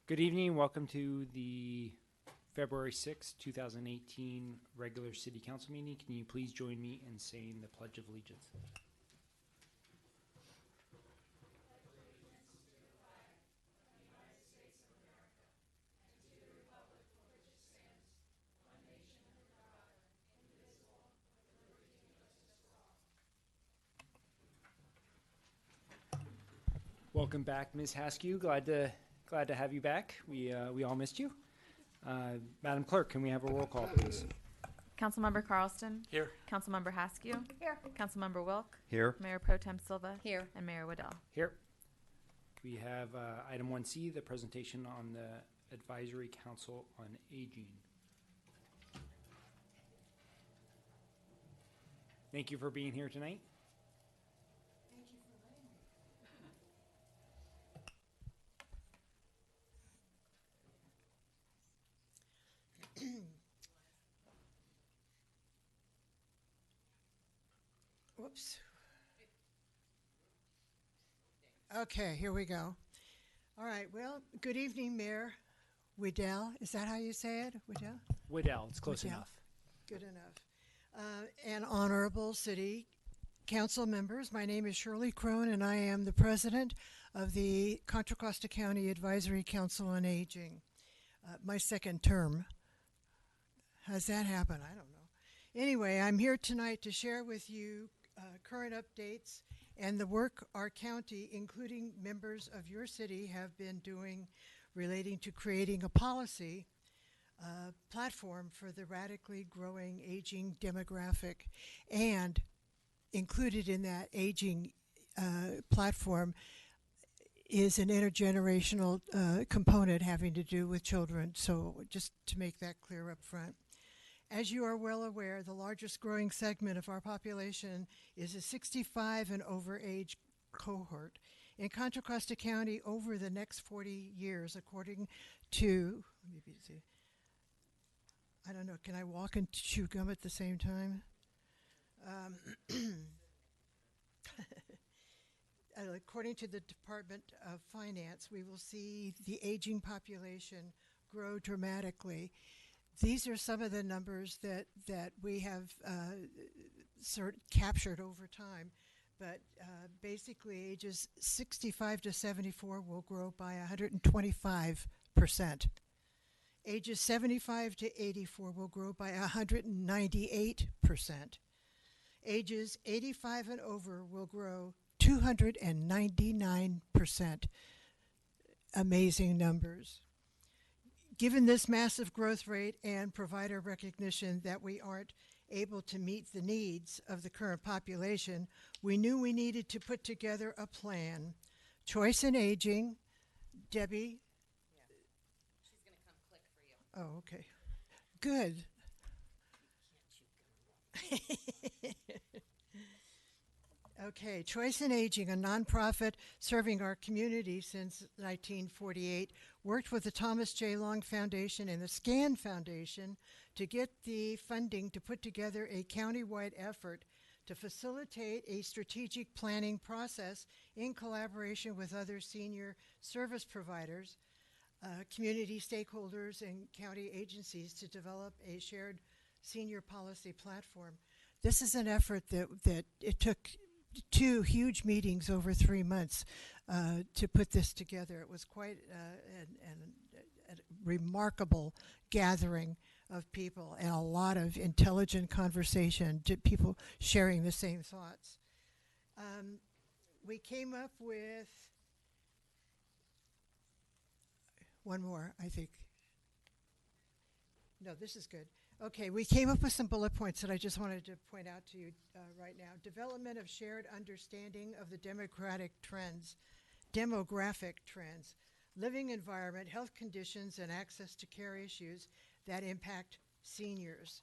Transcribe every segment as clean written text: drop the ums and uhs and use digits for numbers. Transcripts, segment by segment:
Good evening. Welcome to the February 6, 2018 regular City Council meeting. Can you please join me in saying the Pledge of Allegiance? Welcome back, Ms. Haskew. Glad to have you back. We all missed you. Madam Clerk, can we have a roll call, please? Councilmember Carlston. Here. Councilmember Haskew. Here. Councilmember Wilk. Here. Mayor Pro Tem Silva. Here. And Mayor Waddell. Here. We have item 1C, the presentation on the Advisory Council on Aging. Thank you for being here tonight. Whoops. Okay, here we go. All right, well, good evening, Mayor Waddell. Is that how you say it, Waddell? Waddell, it's close Waddell. enough. Good enough. And honorable city council members, my name is Shirley Crone, and I am the president of the Contra Costa County Advisory Council on Aging. My second term. How's that happen? I don't know. Anyway, I'm here tonight to share with you current updates and the work our county, including members of your city, have been doing relating to creating a policy platform for the radically growing aging demographic. And included in that aging platform is an intergenerational component having to do with children. So just to make that clear up front. As you are well aware, the largest growing segment of our population is a 65 and over age cohort. In Contra Costa County, over the next 40 years, according to, let me see, I don't know, can I walk and chew gum at the same time? According to the Department of Finance, we will see the aging population grow dramatically. These are some of the numbers that we have captured over time, but basically ages 65 to 74 will grow by 125%. Ages 75 to 84 will grow by 198%. Ages 85 and over will grow 299%. Amazing numbers. Given this massive growth rate and provider recognition that we aren't able to meet the needs of the current population, we knew we needed to put together a plan. Choice in Aging, Debbie? Yeah. She's going to come click for you. Oh, okay. Good. Okay, Choice in Aging, a nonprofit serving our community since 1948, worked with the Thomas J. Long Foundation and the SCAN Foundation to get the funding to put together a countywide effort to facilitate a strategic planning process in collaboration with other senior service providers, community stakeholders, and county agencies to develop a shared senior policy platform. This is an effort that it took 2 huge meetings over 3 months to put this together. It was quite a remarkable gathering of people and a lot of intelligent conversation, people sharing the same thoughts. We came up with one more, I think. No, this is good. Okay, we came up with some bullet points that I just wanted to point out to you right now. Development of shared understanding of the demographic trends, living environment, health conditions, and access to care issues that impact seniors.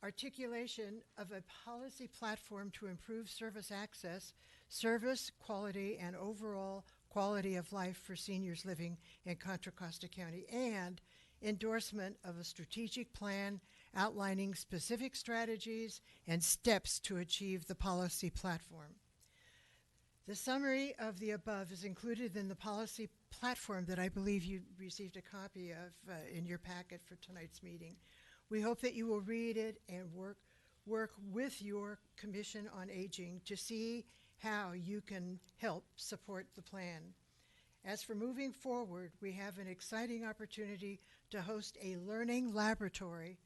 Articulation of a policy platform to improve service access, service quality, and overall quality of life for seniors living in Contra Costa County, and endorsement of a strategic plan outlining specific strategies and steps to achieve the policy platform. The summary of the above is included in the policy platform that I believe you received a copy of in your packet for tonight's meeting. We hope that you will read it and work with your Commission on Aging to see how you can help support the plan. As for moving forward, we have an exciting opportunity to host a learning laboratory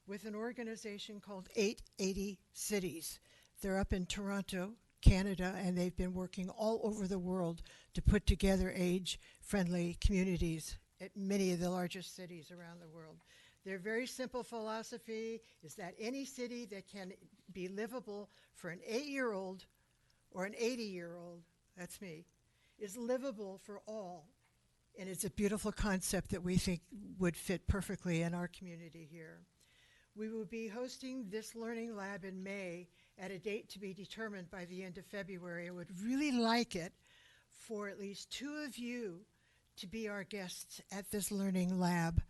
with an organization called 880 Cities. They're up in Toronto, Canada, and they've been working all over the world to put together age-friendly communities at many of the largest cities around the world. Their very simple philosophy is that any city that can be livable for an 8-year-old or an 80-year-old, that's me, is livable for all. And it's a beautiful concept that we think would fit perfectly in our community here. We will be hosting this learning lab in May at a date to be determined by the end of February. I would really like it for at least 2 of you to be our guests at this learning lab.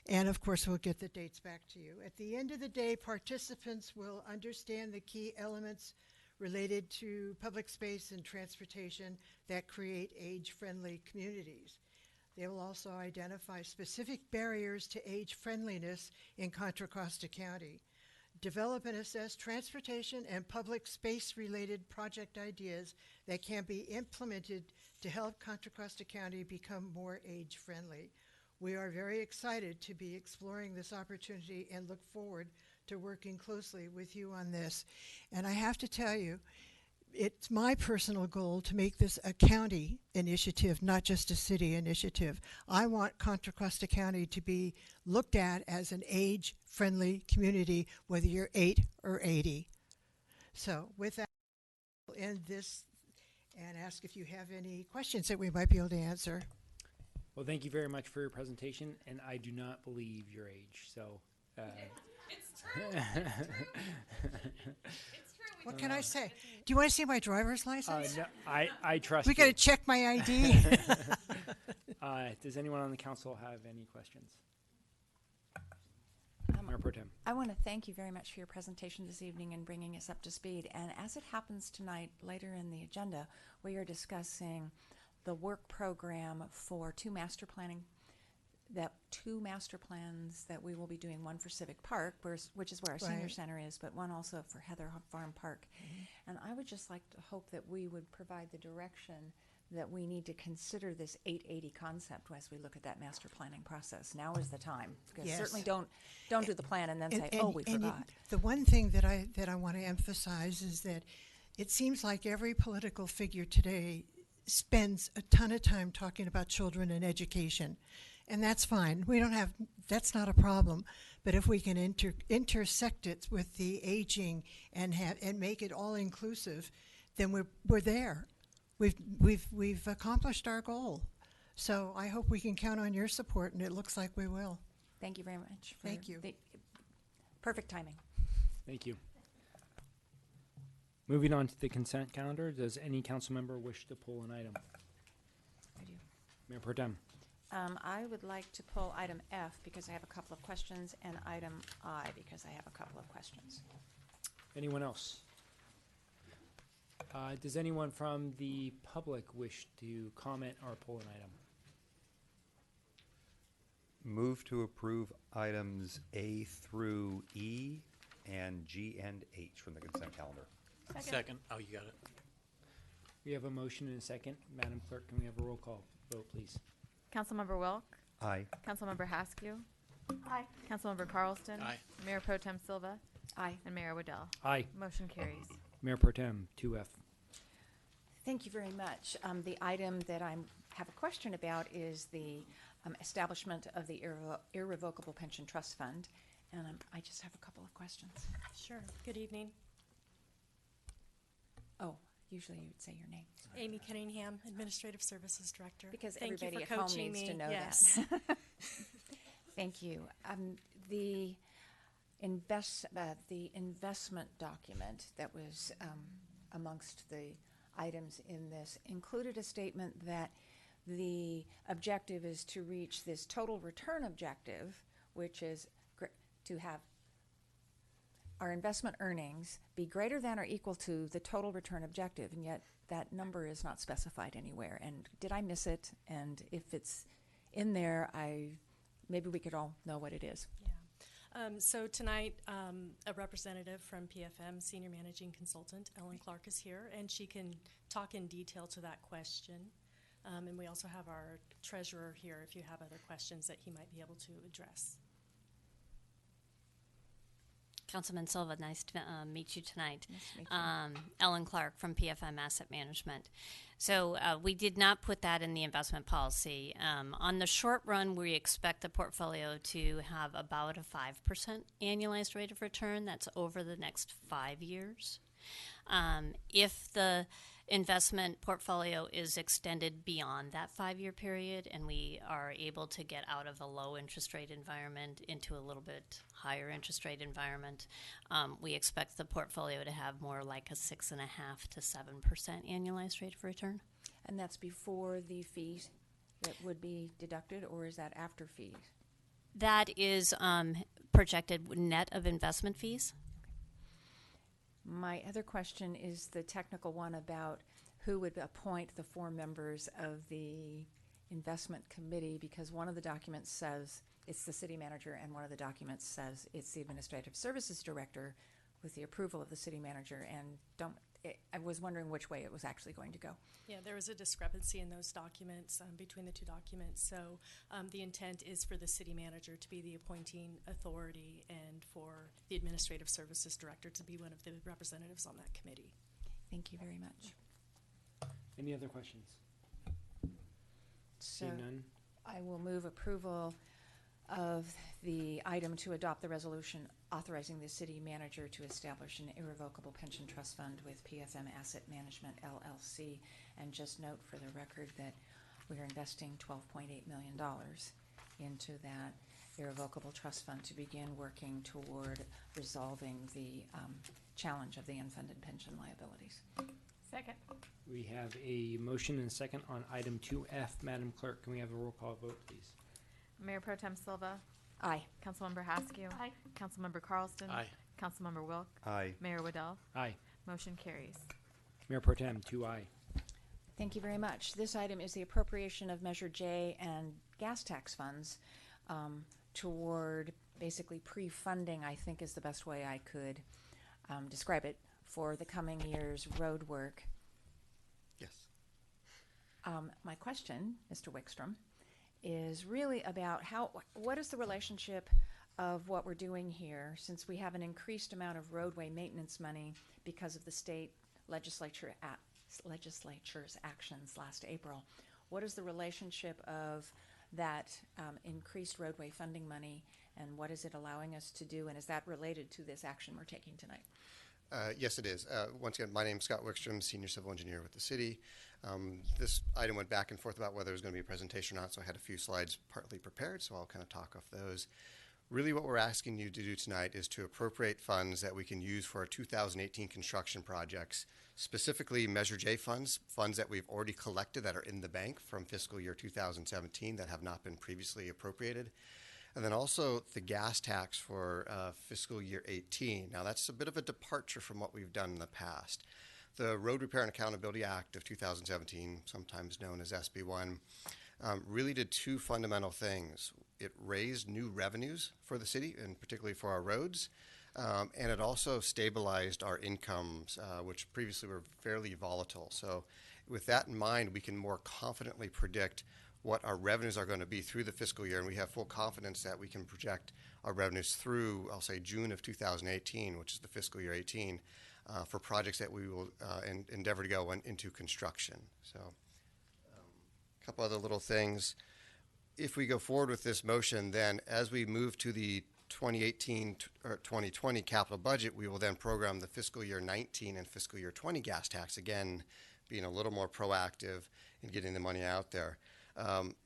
And of course, we'll get the dates back to you. At the end of the day, participants will understand the key elements related to public space and transportation that create age-friendly communities. They will also identify specific barriers to age friendliness in Contra Costa County, develop and assess transportation and public space-related project ideas that can be implemented to help Contra Costa County become more age-friendly. We are very excited to be exploring this opportunity and look forward to working closely with you on this. And I have to tell you, it's my personal goal to make this a county initiative, not just a city initiative. I want Contra Costa County to be looked at as an age-friendly community, whether you're 8 or 80. So with that, we'll end this and ask if you have any questions that we might be able to answer. Well, thank you very much for your presentation, and I do not believe your age, so. It's true. It's true. It's true. We What do can know. I say? Do you want to see my driver's license? No, I trust We got to you. check my ID. Does anyone on the council have any questions? Mayor Pro Tem. I want to thank you very much for your presentation this evening and bringing us up to speed. And as it happens tonight, later in the agenda, we are discussing the work program for two master plans that we will be doing, one for Civic Park, which is where our senior Right. center is, but one also for Heather Farm Park. And I would just like to hope that we would provide the direction that we need to consider this 880 concept as we look at that master planning process. Now is the time. Because Yes. certainly don't do the plan and then say, And- oh, we and forgot. the one thing that I want to emphasize is that it seems like every political figure today spends a ton of time talking about children and education, and that's fine. That's not a problem. But if we can intersect it with the aging and make it all inclusive, then we're there. We've accomplished our goal. So I hope we can count on your support, and it looks like we will. Thank you very much. Thank you. The perfect timing. Thank you. Moving on to the consent calendar, does any council member wish to pull an item? I do. Mayor Pro Tem. I would like to pull item F because I have a couple of questions, and item I because I have a couple of questions. Anyone else? Does anyone from the public wish to comment or pull an item? Move to approve items A through E and G and H from the consent calendar. Second. Oh, you got it. We have a motion and a second. Madam Clerk, can we have a roll call vote, please? Councilmember Wilk, Aye. Councilmember Haskew. Aye. Councilmember Carlston. Aye. Mayor Pro Tem Silva, Aye. and Mayor Waddell. Aye. Motion carries. Mayor Pro Tem, 2F. Thank you very much. The item that I have a question about is the establishment of the Irrevocable Pension Trust Fund, and I just have a couple of questions. Sure. Good evening. Oh, usually you would say your name. Amy Cunningham, Administrative Services Director. Because Thank you everybody for at home coaching needs me. to know Yes. that. Thank you. The investment document that was amongst the items in this included a statement that the objective is to reach this total return objective, which is to have our investment earnings be greater than or equal to the total return objective. And yet that number is not specified anywhere. And did I miss it? And if it's in there, maybe we could all know what it is. Yeah. So tonight, a representative from PFM, Senior Managing Consultant, Ellen Clark, is here, and she can talk in detail to that question. And we also have our treasurer here if you have other questions that he might be able to address. Councilman Silva, nice to meet you tonight. Nice to meet you. Ellen Clark from PFM Asset Management. So we did not put that in the investment policy. On the short run, we expect the portfolio to have about a 5% annualized rate of return. That's over the next 5 years. If the investment portfolio is extended beyond that 5-year period and we are able to get out of a low interest rate environment into a little bit higher interest rate environment, we expect the portfolio to have more like a 6.5% to 7% annualized rate of return. And that's before the fees that would be deducted, or is that after fees? That is projected net of investment fees. My other question is the technical one about who would appoint the 4 members of the investment committee, because one of the documents says it's the city manager and one of the documents says it's the administrative services director with the approval of the city manager. And I was wondering which way it was actually going to go. Yeah, there was a discrepancy in those documents between the two documents. So the intent is for the city manager to be the appointing authority and for the administrative services director to be one of the representatives on that committee. Thank you very much. Any other questions? So Seeing none? I will move approval of the item to adopt the resolution authorizing the city manager to establish an irrevocable pension trust fund with PFM Asset Management, LLC. And just note for the record that we are investing $12.8 million into that irrevocable trust fund to begin working toward resolving the challenge of the unfunded pension liabilities. Second. We have a motion and a second on item 2F. Madam Clerk, can we have a roll call vote, please? Mayor Pro Tem Silva. Aye. Councilmember Haskew. Aye. Councilmember Carlston. Aye. Councilmember Wilk. Aye. Mayor Waddell. Aye. Motion carries. Mayor Pro Tem, 2I. Thank you very much. This item is the appropriation of Measure J and gas tax funds toward basically pre-funding, I think is the best way I could describe it, for the coming year's road work. Yes. My question, Mr. Wickstrom, is really about what is the relationship of what we're doing here, since we have an increased amount of roadway maintenance money because of the state legislature's actions last April. What is the relationship of that increased roadway funding money, and what is it allowing us to do, and is that related to this action we're taking tonight? Yes, it is. Once again, my name is Scott Wickstrom, Senior Civil Engineer with the city. This item went back and forth about whether it was going to be a presentation or not, so I had a few slides partly prepared, so I'll kind of talk off those. Really what we're asking you to do tonight is to appropriate funds that we can use for our 2018 construction projects, specifically Measure J funds, funds that we've already collected that are in the bank from fiscal year 2017 that have not been previously appropriated. And then also the gas tax for fiscal year 18. Now that's a bit of a departure from what we've done in the past. The Road Repair and Accountability Act of 2017, sometimes known as SB1, really did 2 fundamental things. It raised new revenues for the city, and particularly for our roads, and it also stabilized our incomes, which previously were fairly volatile. So with that in mind, we can more confidently predict what our revenues are going to be through the fiscal year, and we have full confidence that we can project our revenues through, I'll say, June of 2018, which is the fiscal year 18, for projects that we will endeavor to go into construction. So a couple other little things. If we go forward with this motion, then as we move to the 2018 or 2020 capital budget, we will then program the fiscal year 19 and fiscal year 20 gas tax, again, being a little more proactive in getting the money out there.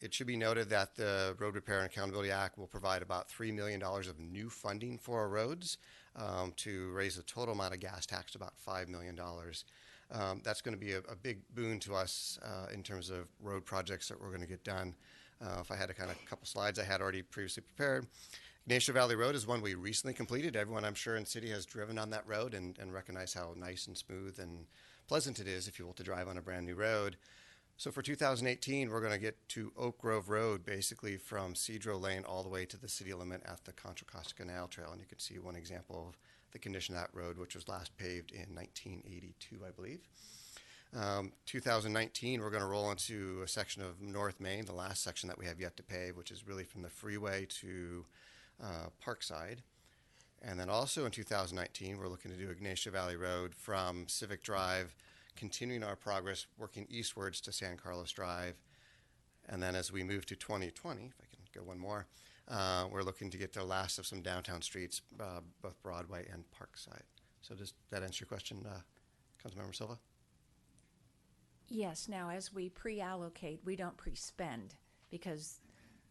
It should be noted that the Road Repair and Accountability Act will provide about $3 million of new funding for our roads to raise the total amount of gas tax to about $5 million. That's going to be a big boon to us in terms of road projects that we're going to get done. If I had a couple slides I had already previously prepared. Ignacio Valley Road is one we recently completed. Everyone, I'm sure, in the city has driven on that road and recognized how nice and smooth and pleasant it is, if you will, to drive on a brand new road. So for 2018, we're going to get to Oak Grove Road, basically from Cedro Lane all the way to the city limit at the Contra Costa Canal Trail. And you can see one example of the condition of that road, which was last paved in 1982, I believe. 2019, we're going to roll into a section of North Main, the last section that we have yet to pave, which is really from the freeway to Parkside. And then also in 2019, we're looking to do Ignacia Valley Road from Civic Drive, continuing our progress, working eastwards to San Carlos Drive. And then as we move to 2020, if I can go one more, we're looking to get the last of some downtown streets, both Broadway and Parkside. So does that answer your question, Councilmember Silva? Yes. Now, as we pre-allocate, we don't pre-spend because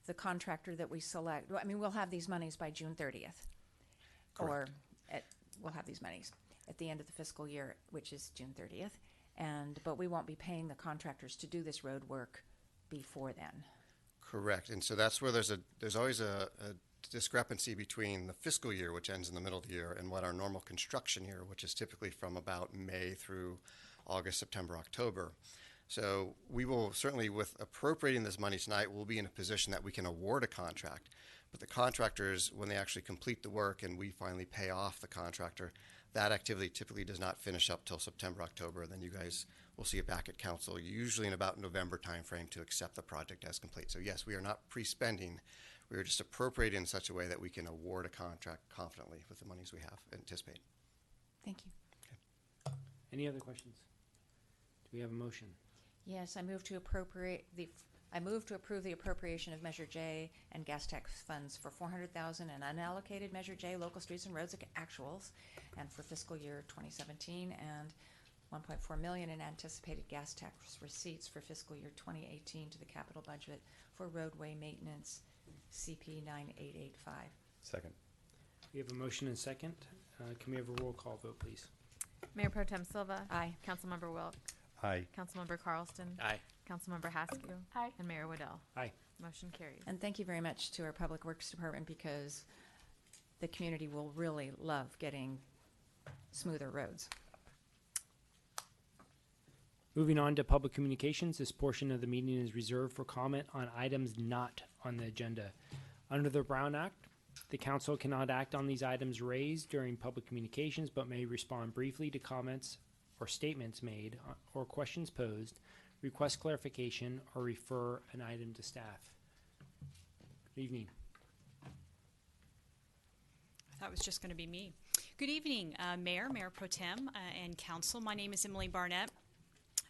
the contractor that we select, I mean, we'll have these monies by June 30th. Correct. We'll have these monies at the end of the fiscal year, which is June 30th. But we won't be paying the contractors to do this road work before then. Correct. And so that's where there's always a discrepancy between the fiscal year, which ends in the middle of the year, and what our normal construction year, which is typically from about May through August, September, October. So we will certainly, with appropriating this money tonight, we'll be in a position that we can award a contract. But the contractors, when they actually complete the work and we finally pay off the contractor, that activity typically does not finish up till September, October. Then you guys will see it back at council, usually in about November timeframe, to accept the project as complete. So yes, we are not pre-spending. We are just appropriating in such a way that we can award a contract confidently with the monies we have anticipate. Thank you. Okay. Any other questions? Do we have a motion? Yes, I move to approve the appropriation of Measure J and gas tax funds for $400,000 and unallocated Measure J local streets and roads actuals, and for fiscal year 2017, and $1.4 million in anticipated gas tax receipts for fiscal year 2018 to the capital budget for roadway maintenance, CP 9885. Second. We have a motion and second. Can we have a roll call vote, please? Mayor Pro Tem Silva. Aye. Councilmember Wilk. Aye. Councilmember Carlston. Aye. Councilmember Haskew. Aye. And Mayor Waddell. Aye. Motion carries. And thank you very much to our Public Works Department, because the community will really love getting smoother roads. Moving on to public communications, this portion of the meeting is reserved for comment on items not on the agenda. Under the Brown Act, the council cannot act on these items raised during public communications, but may respond briefly to comments or statements made or questions posed, request clarification, or refer an item to staff. Good evening. That was just going to be me. Good evening, Mayor Pro Tem, and Council. My name is Emily Barnett.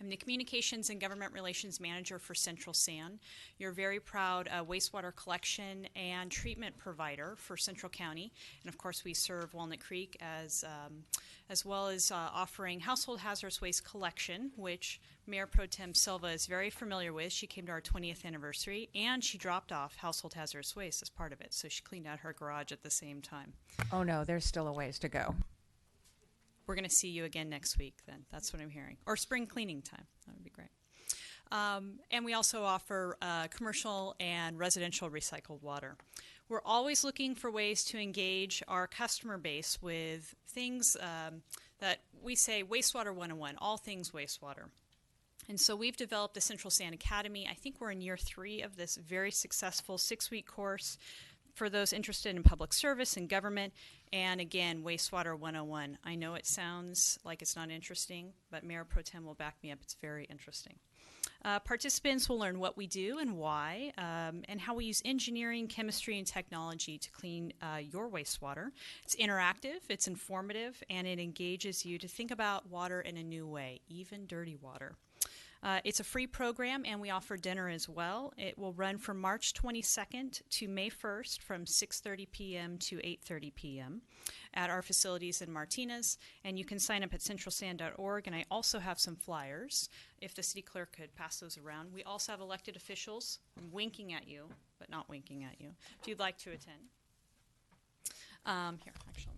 I'm the Communications and Government Relations Manager for Central San. You're a very proud wastewater collection and treatment provider for Central County. And of course, we serve Walnut Creek as well as offering household hazardous waste collection, which Mayor Pro Tem Silva is very familiar with. She came to our 20th anniversary, and she dropped off household hazardous waste as part of it. So she cleaned out her garage at the same time. Oh no, there's still a ways to go. We're going to see you again next week then. That's what I'm hearing. Or spring cleaning time. That would be great. And we also offer commercial and residential recycled water. We're always looking for ways to engage our customer base with things that we say wastewater 101, all things wastewater. And so we've developed the Central San Academy. I think we're in year 3 of this very successful 6-week course for those interested in public service and government. And again, wastewater 101. I know it sounds like it's not interesting, but Mayor Pro Tem will back me up. It's very interesting. Participants will learn what we do and why, and how we use engineering, chemistry, and technology to clean your wastewater. It's interactive, it's informative, and it engages you to think about water in a new way, even dirty water. It's a free program, and we offer dinner as well. It will run from March 22nd to May 1st from 6:30 p.m. to 8:30 p.m. at our facilities in Martinez, and you can sign up at centralsan.org, and I also have some flyers, if the city clerk could pass those around. We also have elected officials. I'm winking at you, but not winking at you, if you'd like to attend. Here, actually.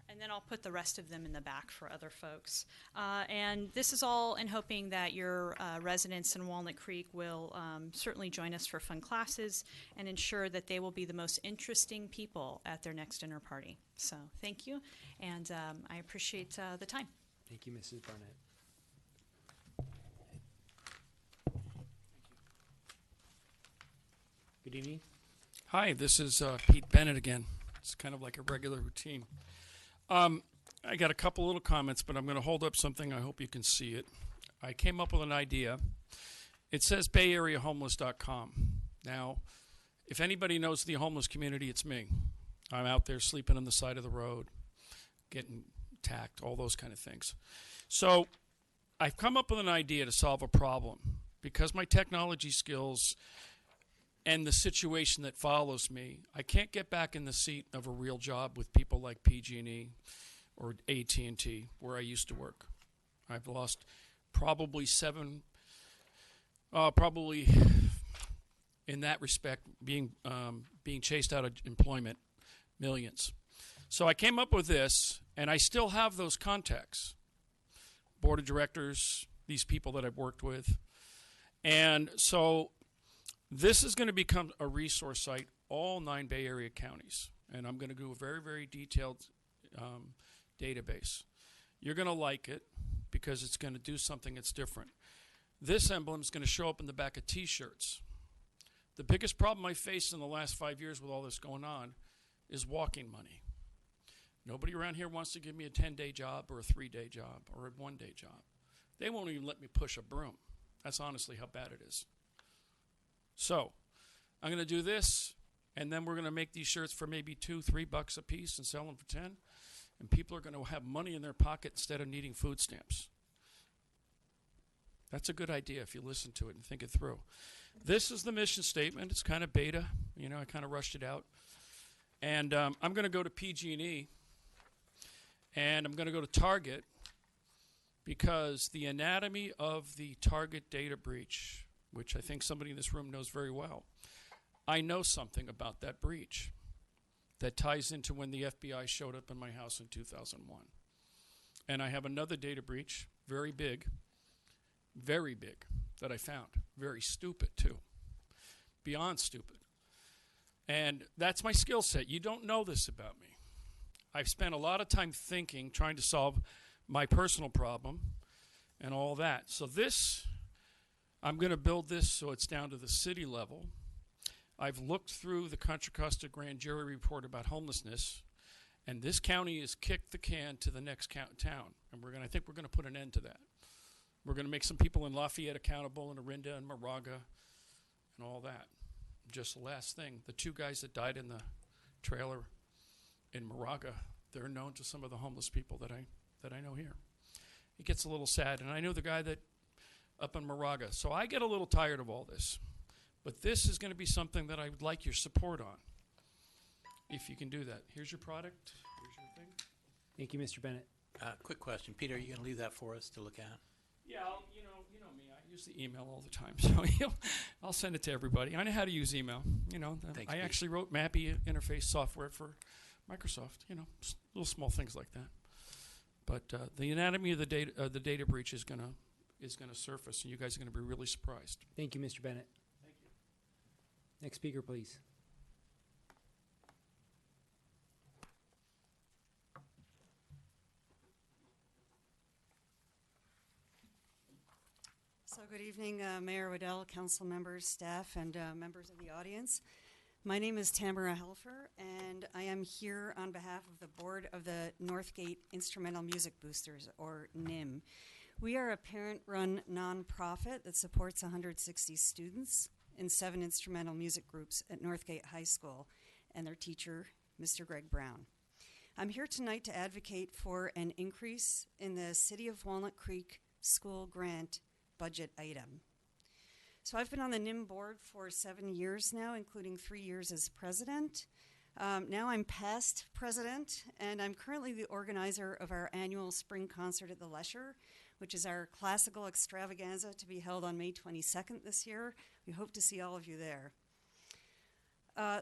And then I'll put the rest of them in the back for other folks. And this is all in hoping that your residents in Walnut Creek will certainly join us for fun classes and ensure that they will be the most interesting people at their next dinner party. So thank you, and I appreciate the time. Thank you, Mrs. Barnett. Good evening. Hi, this is Pete Bennett again. It's kind of like a regular routine. I got a couple little comments, but I'm going to hold up something. I hope you can see it. I came up with an idea. It says BayAreaHomeless.com. Now, if anybody knows the homeless community, it's me. I'm out there sleeping on the side of the road, getting attacked, all those kind of things. So I've come up with an idea to solve a problem because my technology skills and the situation that follows me, I can't get back in the seat of a real job with people like PG&E or AT&T, where I used to work. I've lost probably in that respect, being chased out of employment, millions. So I came up with this, and I still have those contacts, board of directors, these people that I've worked with. And so this is going to become a resource site, all 9 Bay Area counties. And I'm going to do a very, very detailed database. You're going to like it because it's going to do something that's different. This emblem is going to show up in the back of T-shirts. The biggest problem I faced in the last 5 years with all this going on is walking money. Nobody around here wants to give me a 10-day job or a 3-day job or a 1-day job. They won't even let me push a broom. That's honestly how bad it is. So I'm going to do this, and then we're going to make these shirts for maybe $2-3 a piece and sell them for 10. And people are going to have money in their pocket instead of needing food stamps. That's a good idea if you listen to it and think it through. This is the mission statement. It's kind of beta. You know, I kind of rushed it out. And I'm going to go to PG&E, and I'm going to go to Target, because the anatomy of the Target data breach, which I think somebody in this room knows very well, I know something about that breach that ties into when the FBI showed up in my house in 2001. And I have another data breach, very big, that I found. Very stupid, too. Beyond stupid. And that's my skill set. You don't know this about me. I've spent a lot of time thinking, trying to solve my personal problem and all that. So this, I'm going to build this so it's down to the city level. I've looked through the Contra Costa Grand Jury report about homelessness, and this county has kicked the can to the next town. And I think we're going to put an end to that. We're going to make some people in Lafayette accountable, and Orinda and Moraga and all that. Just the last thing, the 2 guys that died in the trailer in Moraga, they're known to some of the homeless people that I know here. It gets a little sad, and I know the guy that up in Moraga. So I get a little tired of all this. But this is going to be something that I would like your support on, if you can do that. Here's your product. Here's your thing. Thank you, Mr. Bennett. Quick question. Peter, are you going to leave that for us to look at? Yeah, you know me. I use the email all the time, so I'll send it to everybody. I know how to use email. You know, Thanks, I Pete. actually wrote Mappy interface software for Microsoft. You know, little small things like that. But the anatomy of the data breach is gonna surface, and you guys are gonna be really surprised. Thank you, Mr. Bennett. Thank you. Next speaker, please. So good evening, Mayor Waddell, council members, staff, and members of the audience. My name is Tamara Helfer, and I am here on behalf of the board of the Northgate Instrumental Music Boosters, or NIM. We are a parent-run nonprofit that supports 160 students in 7 instrumental music groups at Northgate High School and their teacher, Mr. Greg Brown. I'm here tonight to advocate for an increase in the City of Walnut Creek school grant budget item. So I've been on the NIM board for 7 years now, including 3 years as president. Now I'm past president, and I'm currently the organizer of our annual spring concert at the Lesher, which is our classical extravaganza to be held on May 22nd this year. We hope to see all of you there.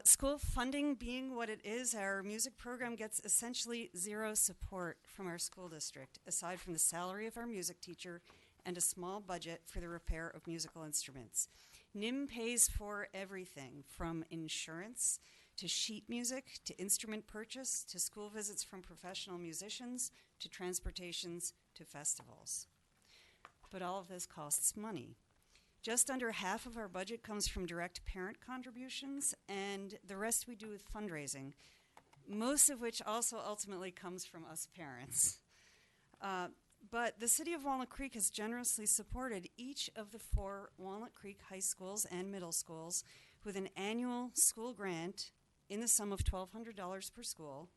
School funding being what it is, our music program gets essentially zero support from our school district, aside from the salary of our music teacher and a small budget for the repair of musical instruments. NIM pays for everything from insurance to sheet music to instrument purchase to school visits from professional musicians to transportations to festivals. But all of this costs money. Just under half of our budget comes from direct parent contributions, and the rest we do with fundraising, most of which also ultimately comes from us parents. But the City of Walnut Creek has generously supported each of the 4 Walnut Creek high schools and middle schools with an annual school grant in the sum of $1,200 per school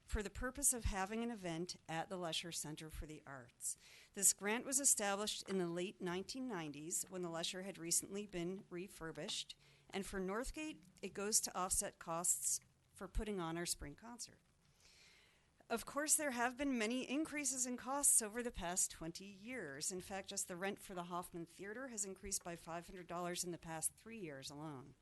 for the purpose of having an event at the Lesher Center for the Arts. This grant was established in the late 1990s when the Lesher had recently been refurbished, and for Northgate, it goes to offset costs for putting on our spring concert. Of course, there have been many increases in costs over the past 20 years. In fact, just the rent for the Hoffman Theater has increased by $500 in the past 3 years alone.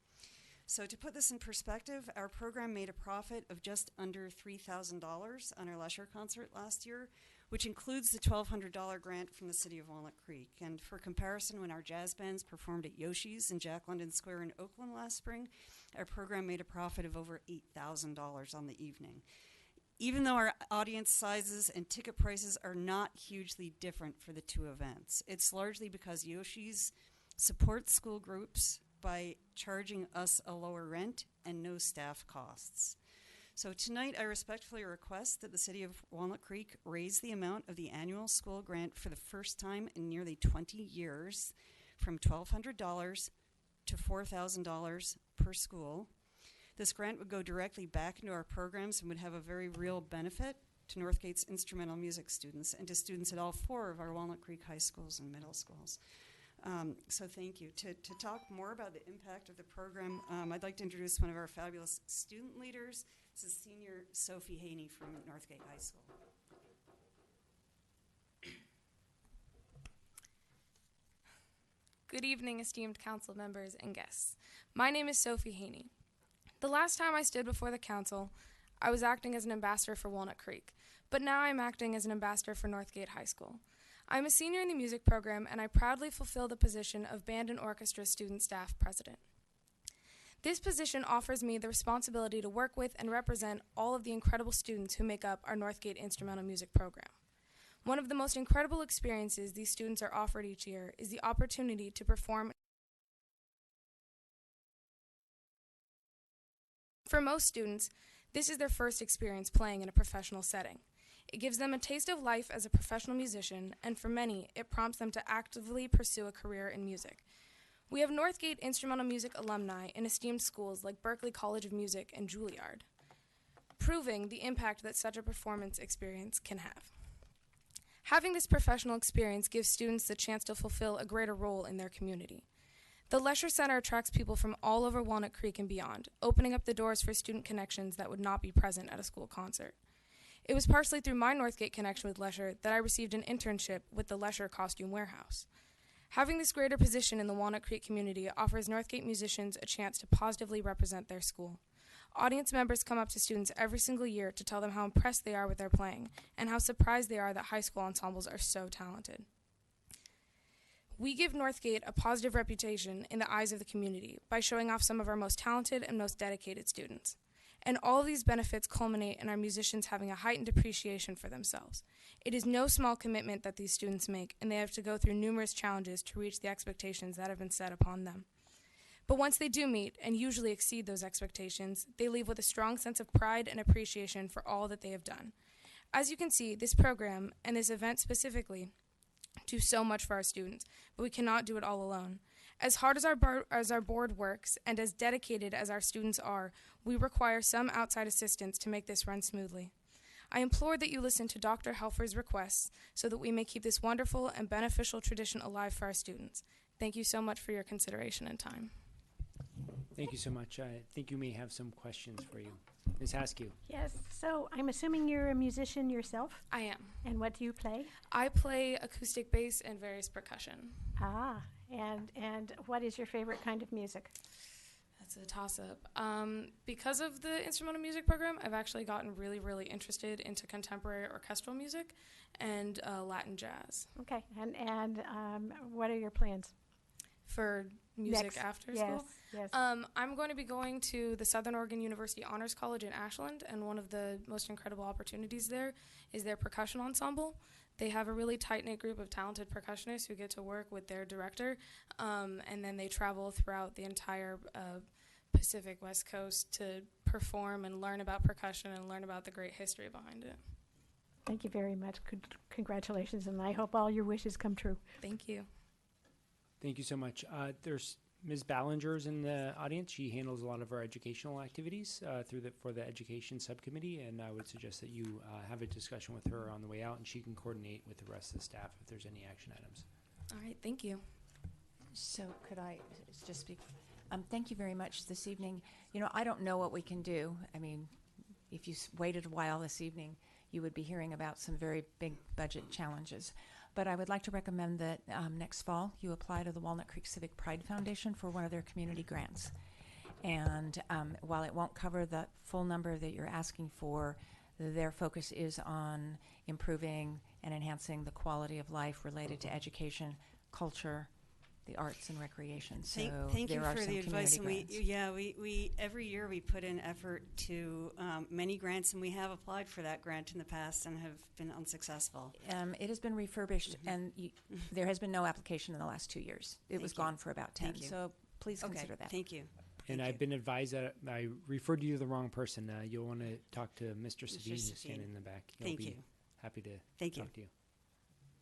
So to put this in perspective, our program made a profit of just under $3,000 on our Lesher concert last year, which includes the $1,200 grant from the City of Walnut Creek. And for comparison, when our jazz bands performed at Yoshi's in Jack London Square in Oakland last spring, our program made a profit of over $8,000 on the evening. Even though our audience sizes and ticket prices are not hugely different for the 2 events, it's largely because Yoshi's supports school groups by charging us a lower rent and no staff costs. So tonight I respectfully request that the City of Walnut Creek raise the amount of the annual school grant for the first time in nearly 20 years from $1,200 to $4,000 per school. This grant would go directly back into our programs and would have a very real benefit to Northgate's instrumental music students and to students at all 4 of our Walnut Creek high schools and middle schools. So thank you. To talk more about the impact of the program, I'd like to introduce one of our fabulous student leaders. This is Senior Sophie Haney from Northgate High School. Good evening, esteemed council members and guests. My name is Sophie Haney. The last time I stood before the council, I was acting as an ambassador for Walnut Creek, but now I'm acting as an ambassador for Northgate High School. I'm a senior in the music program, and I proudly fulfill the position of Band and Orchestra Student Staff President. This position offers me the responsibility to work with and represent all of the incredible students who make up our Northgate Instrumental Music program. One of the most incredible experiences these students are offered each year is the opportunity to perform. For most students, this is their first experience playing in a professional setting. It gives them a taste of life as a professional musician, and for many, it prompts them to actively pursue a career in music. We have Northgate Instrumental Music alumni in esteemed schools like Berklee College of Music and Juilliard, proving the impact that such a performance experience can have. Having this professional experience gives students the chance to fulfill a greater role in their community. The Lesher Center attracts people from all over Walnut Creek and beyond, opening up the doors for student connections that would not be present at a school concert. It was partially through my Northgate connection with Lesher that I received an internship with the Lesher Costume Warehouse. Having this greater position in the Walnut Creek community offers Northgate musicians a chance to positively represent their school. Audience members come up to students every single year to tell them how impressed they are with their playing and how surprised they are that high school ensembles are so talented. We give Northgate a positive reputation in the eyes of the community by showing off some of our most talented and most dedicated students. And all of these benefits culminate in our musicians having a heightened appreciation for themselves. It is no small commitment that these students make, and they have to go through numerous challenges to reach the expectations that have been set upon them. But once they do meet, and usually exceed those expectations, they leave with a strong sense of pride and appreciation for all that they have done. As you can see, this program, and this event specifically, do so much for our students, but we cannot do it all alone. As hard as our board works, and as dedicated as our students are, we require some outside assistance to make this run smoothly. I implore that you listen to Dr. Helfer's requests so that we may keep this wonderful and beneficial tradition alive for our students. Thank you so much for your consideration and time. Thank you so much. I think you may have some questions for you. Ms. Haskew. Yes, so I'm assuming you're a musician yourself? I am. And what do you play? I play acoustic bass and various percussion. Ah, and what is your favorite kind of music? That's a toss-up. Because of the instrumental music program, I've actually gotten really, really interested into contemporary orchestral music and Latin jazz. Okay, and what are your plans? For music Next. after Yes, school? yes. I'm going to be going to the Southern Oregon University Honors College in Ashland, and one of the most incredible opportunities there is their percussion ensemble. They have a really tight-knit group of talented percussionists who get to work with their director, and then they travel throughout the entire Pacific West Coast to perform and learn about percussion and learn about the great history behind it. Thank you very much. Congratulations, and I hope all your wishes come true. Thank you. Thank you so much. There's Ms. Ballinger's in the audience. She handles a lot of our educational activities for the education subcommittee, and I would suggest that you have a discussion with her on the way out, and she can coordinate with the rest of the staff if there's any action items. All right, thank you. So could I just speak? Thank you very much this evening. You know, I don't know what we can do. I mean, if you waited a while this evening, you would be hearing about some very big budget challenges. But I would like to recommend that next fall you apply to the Walnut Creek Civic Pride Foundation for one of their community grants. And while it won't cover the full number that you're asking for, their focus is on improving and enhancing the quality of life related to education, culture, the arts, and recreation. So thank you there are for some the advice. community And grants. we every year we put in effort to many grants, and we have applied for that grant in the past and have been unsuccessful. It has been refurbished, and there has been no application in the last 2 years. It was gone for about 10. Thank you. So please Okay, consider that. thank you. And I've been advised that I referred you to the wrong person. You'll want to talk to Mr. Savine, who's Savine. standing in the back. He'll Thank be you. happy to Thank you. talk to you.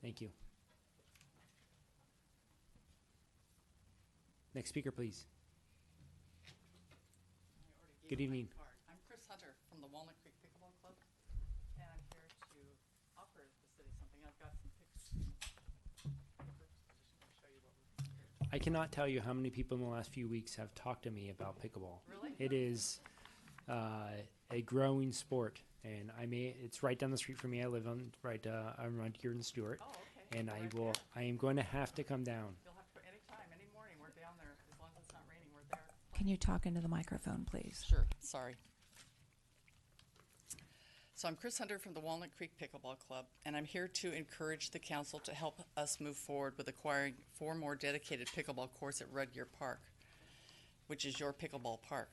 Thank you. Next speaker, please. Good evening. I'm Chris Hunter from the Walnut Creek Pickleball Club, and I'm here to offer the city something. I've got some pictures. I'll show you what we're. I cannot tell you how many people in the last few weeks have talked to me about pickleball. Really? It is a growing sport, and it's right down the street from me. I live I'm right here in Stewart. Oh, okay. And I am going to have to come down. You'll have to anytime, any morning. We're down there as long as it's not raining. We're there. Can you talk into the microphone, please? Sure. Sorry. So I'm Chris Hunter from the Walnut Creek Pickleball Club, and I'm here to encourage the council to help us move forward with acquiring 4 more dedicated pickleball courts at Red Deer Park, which is your pickleball park.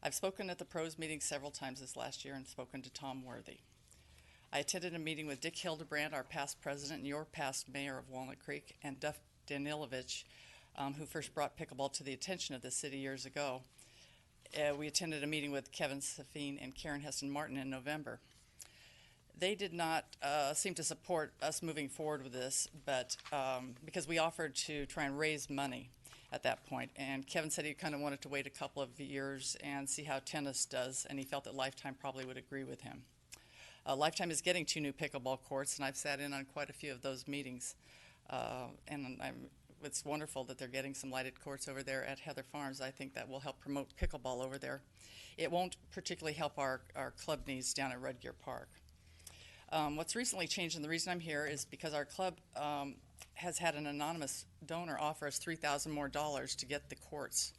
I've spoken at the pros meeting several times this last year and spoken to Tom Worthy. I attended a meeting with Dick Hildebrand, our past president and your past mayor of Walnut Creek, and Duff Danilovich, who first brought pickleball to the attention of the city years ago. We attended a meeting with Kevin Safine and Karen Heston Martin in November. They did not seem to support us moving forward with this, but because we offered to try and raise money at that point. And Kevin said he kind of wanted to wait a couple of years and see how tennis does, and he felt that Lifetime probably would agree with him. Lifetime is getting 2 new pickleball courts, and I've sat in on quite a few of those meetings. And it's wonderful that they're getting some lighted courts over there at Heather Farms. I think that will help promote pickleball over there. It won't particularly help our club needs down at Red Deer Park. What's recently changed, and the reason I'm here, is because our club has had an anonymous donor offer us $3,000 more to get the courts.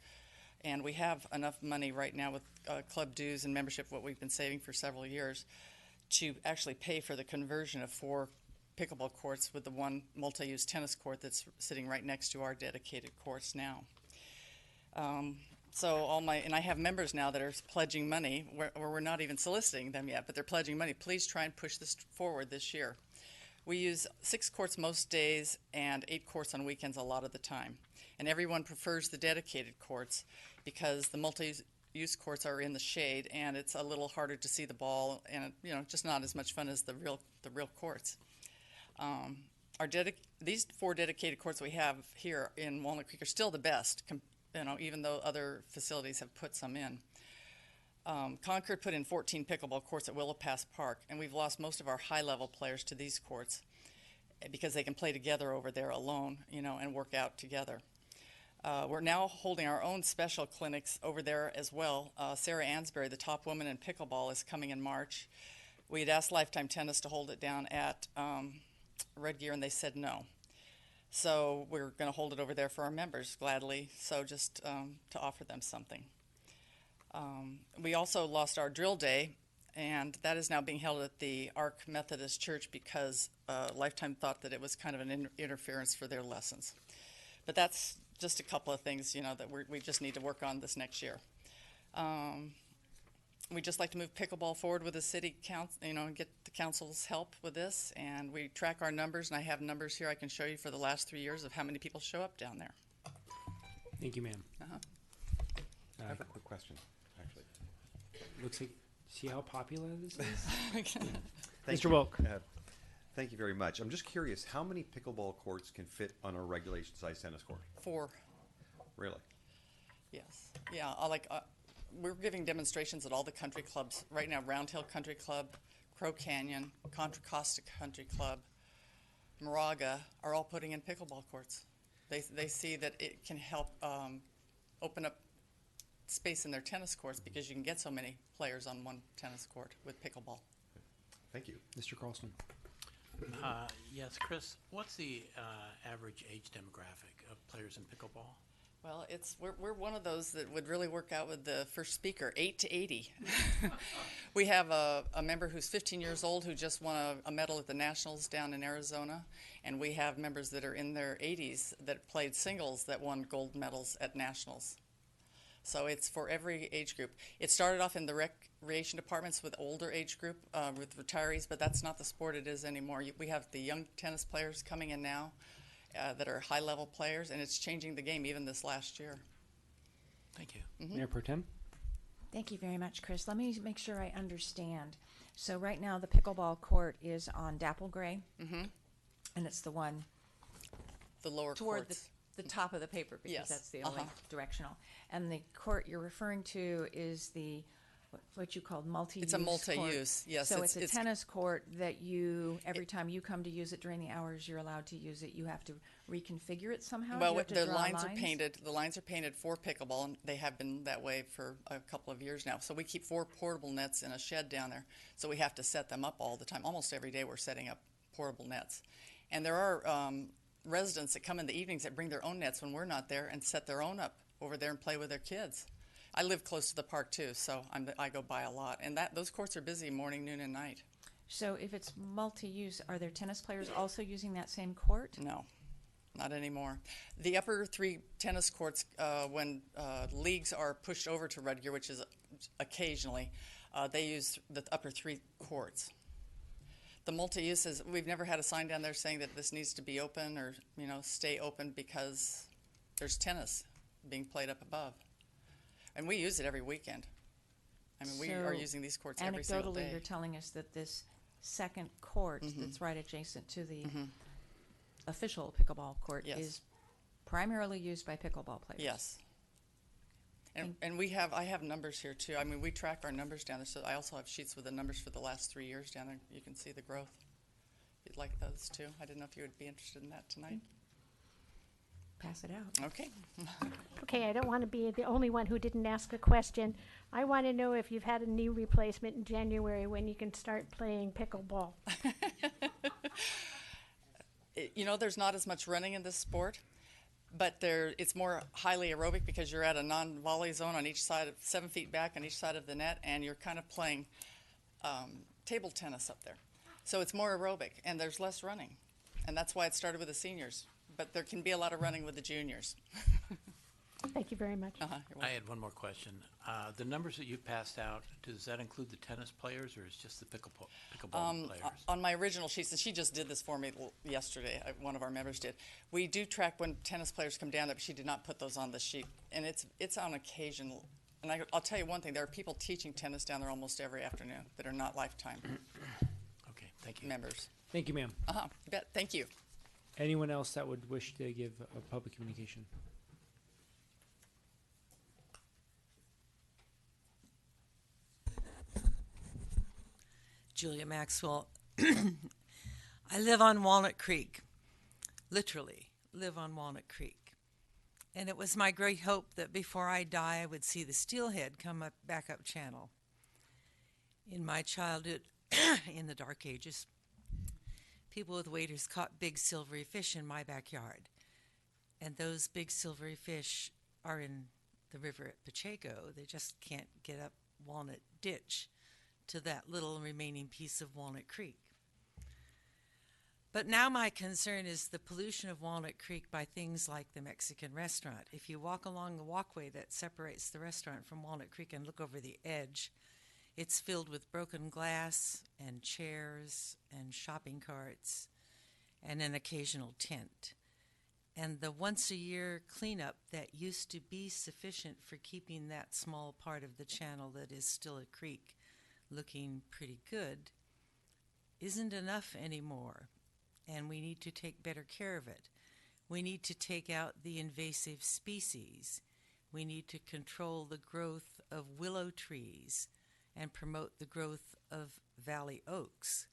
And we have enough money right now with club dues and membership, what we've been saving for several years, to actually pay for the conversion of 4 pickleball courts with the 1 multi-use tennis court that's sitting right next to our dedicated courts now. And I have members now that are pledging money, where we're not even soliciting them yet, but they're pledging money. Please try and push this forward this year. We use 6 courts most days and 8 courts on weekends a lot of the time. And everyone prefers the dedicated courts because the multi-use courts are in the shade and it's a little harder to see the ball and just not as much fun as the real courts. These 4 dedicated courts we have here in Walnut Creek are still the best, even though other facilities have put some in. Concord put in 14 pickleball courts at Willow Pass Park, and we've lost most of our high-level players to these courts because they can play together over there alone, and work out together. We're now holding our own special clinics over there as well. Sarah Ansbury, the top woman in pickleball, is coming in March. We had asked Lifetime Tennis to hold it down at Red Deer, and they said no. So we're going to hold it over there for our members gladly, so just to offer them something. We also lost our drill day, and that is now being held at the Ark Methodist Church because Lifetime thought that it was kind of an interference for their lessons. But that's just a couple of things, that we just need to work on this next year. We'd just like to move pickleball forward with the city council, and get the council's help with this. And we track our numbers, and I have numbers here I can show you for the last 3 years of how many people show up down there. Thank you, ma'am. I have a quick question, actually. Looks like, see how popular this is? Thank Mr. you. Wilk. Thank you very much. I'm just curious, how many pickleball courts can fit on a regulation-sized tennis court? 4. Really? Yes. Yeah, we're giving demonstrations at all the country clubs. Right now, Round Hill Country Club, Crow Canyon, Contra Costa Country Club, Moraga are all putting in pickleball courts. They see that it can help open up space in their tennis courts because you can get so many players on one tennis court with pickleball. Thank you. Mr. Carlson. Yes, Chris, what's the average age demographic of players in pickleball? Well, we're one of those that would really work out with the first speaker, 8 to 80. We have a member who's 15 years old who just won a medal at the Nationals down in Arizona, and we have members that are in their 80s that played singles that won gold medals at Nationals. So it's for every age group. It started off in the recreation departments with older age group, with retirees, but that's not the sport it is anymore. We have the young tennis players coming in now that are high-level players, and it's changing the game even this last year. Thank you. Mayor Pro Tem. Thank you very much, Chris. Let me make sure I understand. So right now the pickleball court is on Dapple Gray, and it's the one The lower toward courts. the top of the paper because Yes. that's the only directional. And the court you're referring to is what you called multi-use. It's a multi-use, yes. So it's a tennis court that every time you come to use it during the hours you're allowed to use it, you have to reconfigure it somehow? Well, You have to the draw lines are painted. The lines are painted for pickleball, and they have been that way for a couple of years now. So we keep 4 portable nets in a shed down there. So we have to set them up all the time. Almost every day we're setting up portable nets. And there are residents that come in the evenings that bring their own nets when we're not there and set their own up over there and play with their kids. I live close to the park too, so I go by a lot. And those courts are busy morning, noon, and night. So if it's multi-use, are there tennis players also using that same court? No, not anymore. The upper 3 tennis courts, when leagues are pushed over to Red Gear, which is occasionally, they use the upper 3 courts. The multi-uses, we've never had a sign down there saying that this needs to be open or stay open because there's tennis being played up above. And we use it every weekend. I mean, we are using these courts every single day. Anecdotally, you're telling us that this second court that's right adjacent to the official pickleball court is primarily used by pickleball players. Yes. And I have numbers here too. I mean, we track our numbers down there. So I also have sheets with the numbers for the last 3 years down there. You can see the growth. If you'd like those too. I didn't know if you would be interested in that tonight. Pass it out. Okay. Okay, I don't want to be the only one who didn't ask a question. I want to know if you've had a knee replacement in January when you can start playing pickleball. There's not as much running in this sport, but it's more highly aerobic because you're at a non-volley zone on each side, 7 feet back on each side of the net, and you're kind of playing table tennis up there. So it's more aerobic, and there's less running. And that's why it started with the seniors. But there can be a lot of running with the juniors. Thank you very much. I had one more question. The numbers that you passed out, does that include the tennis players or is just the pickleball players? On my original sheets, and she just did this for me yesterday, one of our members did, we do track when tennis players come down there, but she did not put those on the sheet. And it's on occasion. And I'll tell you one thing, there are people teaching tennis down there almost every afternoon that are not lifetime Okay, thank you. members. Thank you, ma'am. You bet. Thank you. Anyone else that would wish to give a public communication? Julia Maxwell. I live on Walnut Creek, literally live on Walnut Creek. And it was my great hope that before I die, I would see the steelhead come back up channel. In my childhood, in the dark ages, people with waders caught big silvery fish in my backyard. And those big silvery fish are in the river at Pacheco. They just can't get up Walnut Ditch to that little remaining piece of Walnut Creek. But now my concern is the pollution of Walnut Creek by things like the Mexican restaurant. If you walk along the walkway that separates the restaurant from Walnut Creek and look over the edge, It's filled with broken glass and chairs and shopping carts and an occasional tent. And the once-a-year cleanup that used to be sufficient for keeping that small part of the channel that is still a creek looking pretty good isn't enough anymore, and we need to take better care of it. We need to take out the invasive species. We need to control the growth of willow trees and promote the growth of valley oaks.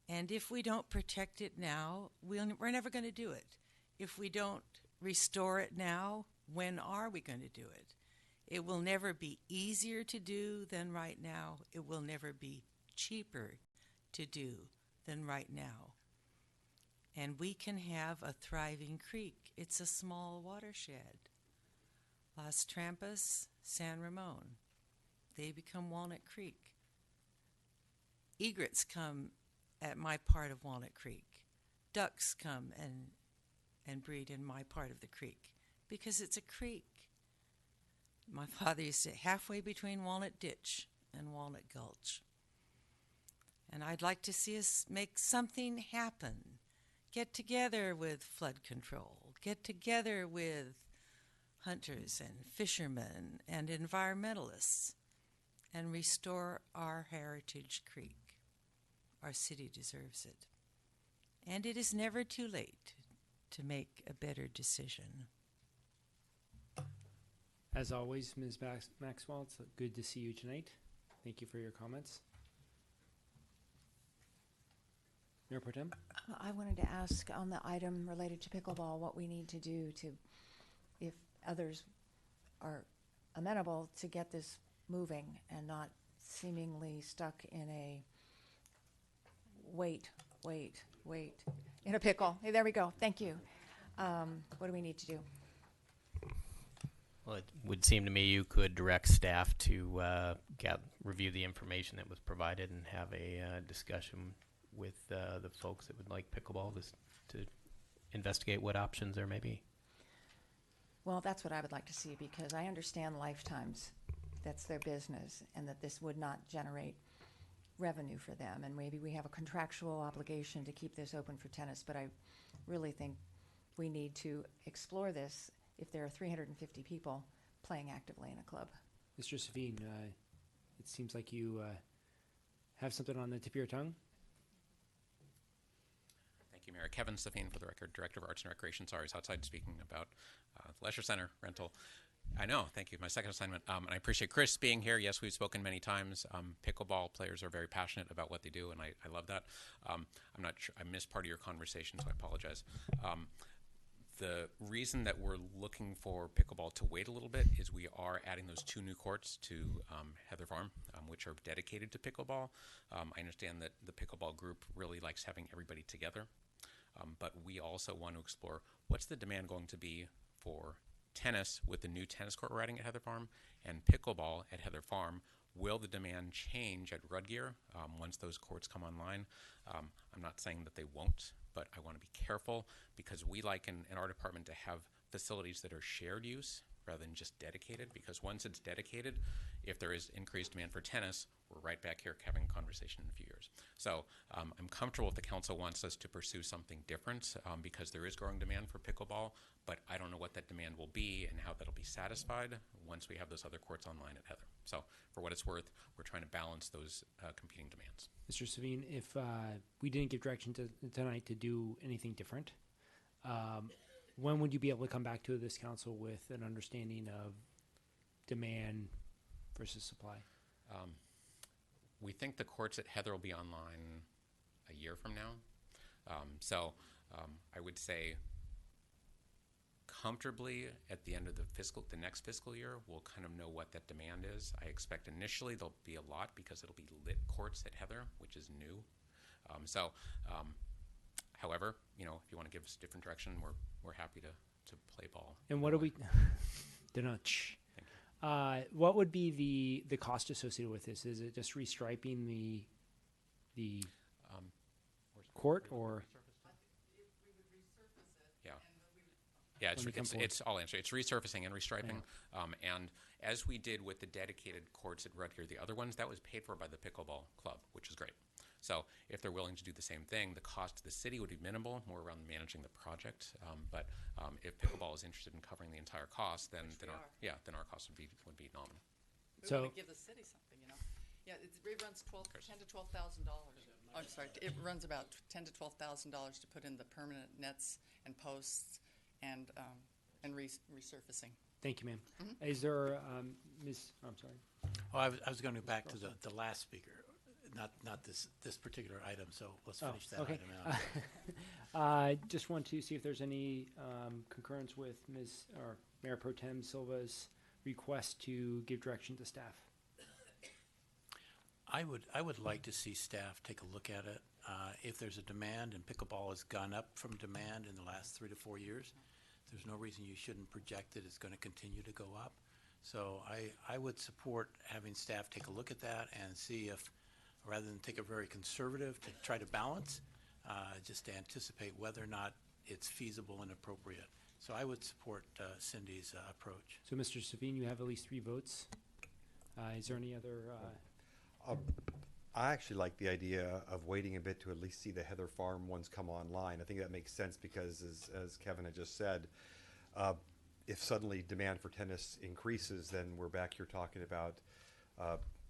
And if we don't protect it now, we're never going to do it. If we don't restore it now, when are we going to do it? It will never be easier to do than right now. It will never be cheaper to do than right now. And we can have a thriving creek. It's a small watershed. Las Trampas, San Ramon, they become Walnut Creek. Egrets come at my part of Walnut Creek. Ducks come and breed in my part of the creek because it's a creek. My father used to say halfway between Walnut Ditch and Walnut Gulch. And I'd like to see us make something happen. Get together with flood control. Get together with hunters and fishermen and environmentalists and restore our heritage creek. Our city deserves it. And it is never too late to make a better decision. As always, Ms. Maxwell, it's good to see you tonight. Thank you for your comments. Mayor Pro Tem? I wanted to ask on the item related to pickleball what we need to do to, if others are amenable, to get this moving and not seemingly stuck in a wait in a pickle. Hey, there we go. Thank you. What do we need to do? Well, it would seem to me you could direct staff to review the information that was provided and have a discussion with the folks that would like pickleball to investigate what options there may be. Well, that's what I would like to see, because I understand Lifetimes. That's their business, and that this would not generate revenue for them. And maybe we have a contractual obligation to keep this open for tennis, but I really think we need to explore this if there are 350 people playing actively in a club. Mr. Savine, it seems like you have something on the tip of your tongue. Thank you, Mayor. Kevin Savine, for the record, Director of Arts and Recreation. Sorry, I was outside speaking about Leisure Center rental. I know, thank you. My second assignment. And I appreciate Chris being here. Yes, we've spoken many times. Pickleball players are very passionate about what they do, and I love that. I'm not sure, I missed part of your conversation, so I apologize. The reason that we're looking for pickleball to wait a little bit is we are adding those 2 new courts to Heather Farm, which are dedicated to pickleball. I understand that the pickleball group really likes having everybody together, but we also want to explore what's the demand going to be for tennis with the new tennis court we're adding at Heather Farm, and pickleball at Heather Farm. Will the demand change at Rudgear once those courts come online? I'm not saying that they won't, but I want to be careful, because we like in our department to have facilities that are shared use rather than just dedicated, because once it's dedicated, if there is increased demand for tennis, we're right back here having a conversation in a few years. So I'm comfortable if the council wants us to pursue something different, because there is growing demand for pickleball, but I don't know what that demand will be and how that'll be satisfied once we have those other courts online at Heather. So for what it's worth, we're trying to balance those competing demands. Mr. Savine, if we didn't give direction tonight to do anything different, when would you be able to come back to this council with an understanding of demand versus supply? We think the courts at Heather will be online a year from now. So I would say comfortably at the end of the next fiscal year, we'll kind of know what that demand is. I expect initially there'll be a lot, because it'll be lit courts at Heather, which is new. However, if you want to give us a different direction, we're happy to play ball. And what do we? They're not. What would be the cost associated with this? Is it just restriping the court, or? Yeah. Yeah, when we come forward? it's all answer. It's resurfacing and restriping. And as we did with the dedicated courts at Rutgers, the other ones, that was paid for by the pickleball club, which is great. So if they're willing to do the same thing, the cost to the city would be minimal, more around managing the project. But if pickleball is interested in covering the entire cost, then our cost would be nominal. We want to give the city something, you know. Yeah, it runs $10,000 to $12,000. I'm sorry, it runs about $10,000 to $12,000 to put in the permanent nets and posts and resurfacing. Thank you, ma'am. Is there, Ms. I'm sorry. Oh, I was going to go back to the last speaker, not this particular item. So let's finish that okay. item out. I just want to see if there's any concurrence with Ms. or Mayor Pro Tem Silva's request to give direction to staff. I would like to see staff take a look at it. If there's a demand, and pickleball has gone up from demand in the last 3 to 4 years, there's no reason you shouldn't project that it's going to continue to go up. So I would support having staff take a look at that and see if, rather than take a very conservative to try to balance, just to anticipate whether or not it's feasible and appropriate. So I would support Cindy's approach. So, Mr. Savine, you have at least 3 votes. Is there any other? I actually like the idea of waiting a bit to at least see the Heather Farm ones come online. I think that makes sense because, as Kevin had just said, if suddenly demand for tennis increases, then we're back here talking about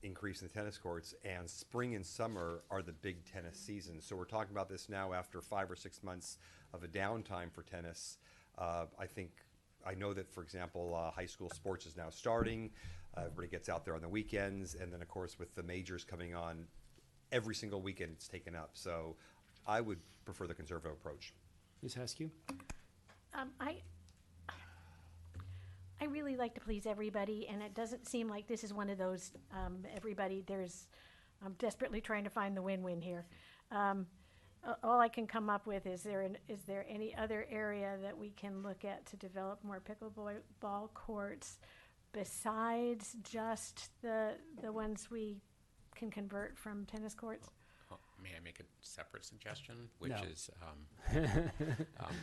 increase in the tennis courts, and spring and summer are the big tennis seasons. So we're talking about this now after 5 or 6 months of a downtime for tennis. I know that, for example, high school sports is now starting. Everybody gets out there on the weekends, and then, of course, with the majors coming on, every single weekend it's taken up. So I would prefer the conservative approach. Ms. Haskew? I really like to please everybody, and it doesn't seem like this is one of those I'm desperately trying to find the win-win here. All I can come up with is there any other area that we can look at to develop more pickleball courts besides just the ones we can convert from tennis courts? May I make a separate suggestion, which No. is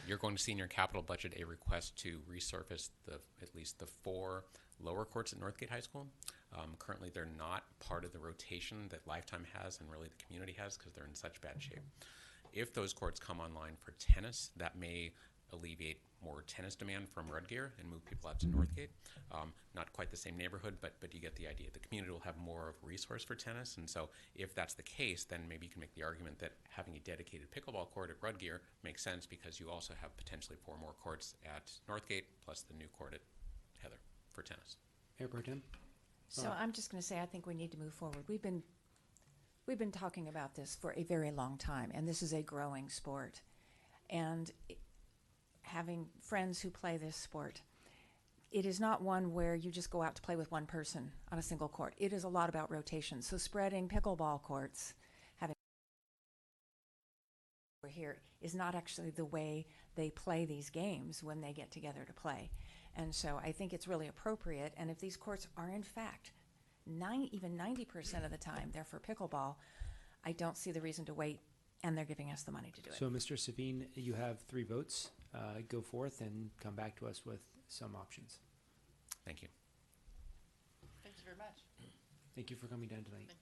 you're going to see in your capital budget a request to resurface at least the 4 lower courts at Northgate High School. Currently, they're not part of the rotation that Lifetime has and really the community has because they're in such bad shape. If those courts come online for tennis, that may alleviate more tennis demand from Rudgear and move people out to Northgate. Not quite the same neighborhood, but you get the idea. The community will have more of a resource for tennis, and so if that's the case, then maybe you can make the argument that having a dedicated pickleball court at Rudgear makes sense because you also have potentially 4 more courts at Northgate plus the new court at Heather for tennis. Mayor Pro Tem? So I'm just going to say I think we need to move forward. We've been talking about this for a very long time, and this is a growing sport. And having friends who play this sport, it is not one where you just go out to play with one person on a single court. It is a lot about rotation. So spreading pickleball courts, having over here, is not actually the way they play these games when they get together to play. And so I think it's really appropriate. And if these courts are in fact even 90% of the time they're for pickleball, I don't see the reason to wait, and they're giving us the money to do it. So, Mr. Savine, you have 3 votes. Go forth and come back to us with some options. Thank you. Thank you very much. Thank you for coming down tonight.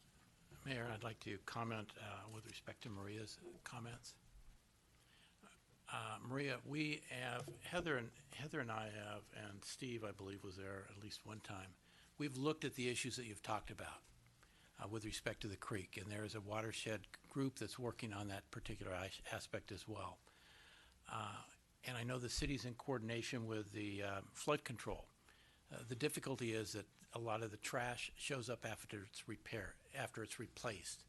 Mayor, I'd like to comment with respect to Maria's comments. Maria, we have, Heather and I have, and Steve, I believe, was there at least one time. We've looked at the issues that you've talked about with respect to the creek, and there is a watershed group that's working on that particular aspect as well. And I know the city's in coordination with the flood control. The difficulty is that a lot of the trash shows up after it's replaced.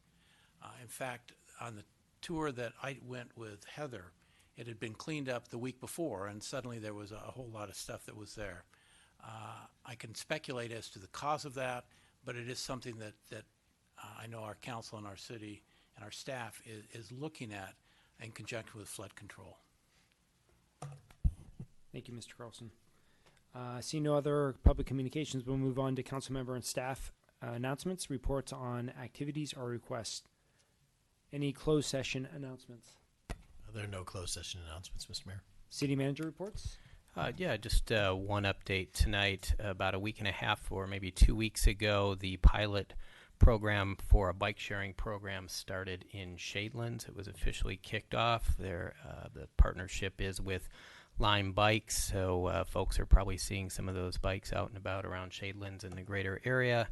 In fact, on the tour that I went with Heather, it had been cleaned up the week before, and suddenly there was a whole lot of stuff that was there. I can speculate as to the cause of that, but it is something that I know our council and our city and our staff is looking at in conjunction with flood control. Thank you, Mr. Carlson. See no other public communications. We'll move on to council member and staff announcements, reports on activities or requests. Any closed session announcements? There are no closed session announcements, Mr. Mayor. City manager reports? Yeah, just one update tonight. About a week and a half or maybe 2 weeks ago, the pilot program for a bike sharing program started in Shadelands. It was officially kicked off. The partnership is with Lime Bikes, so folks are probably seeing some of those bikes out and about around Shadelands in the greater area.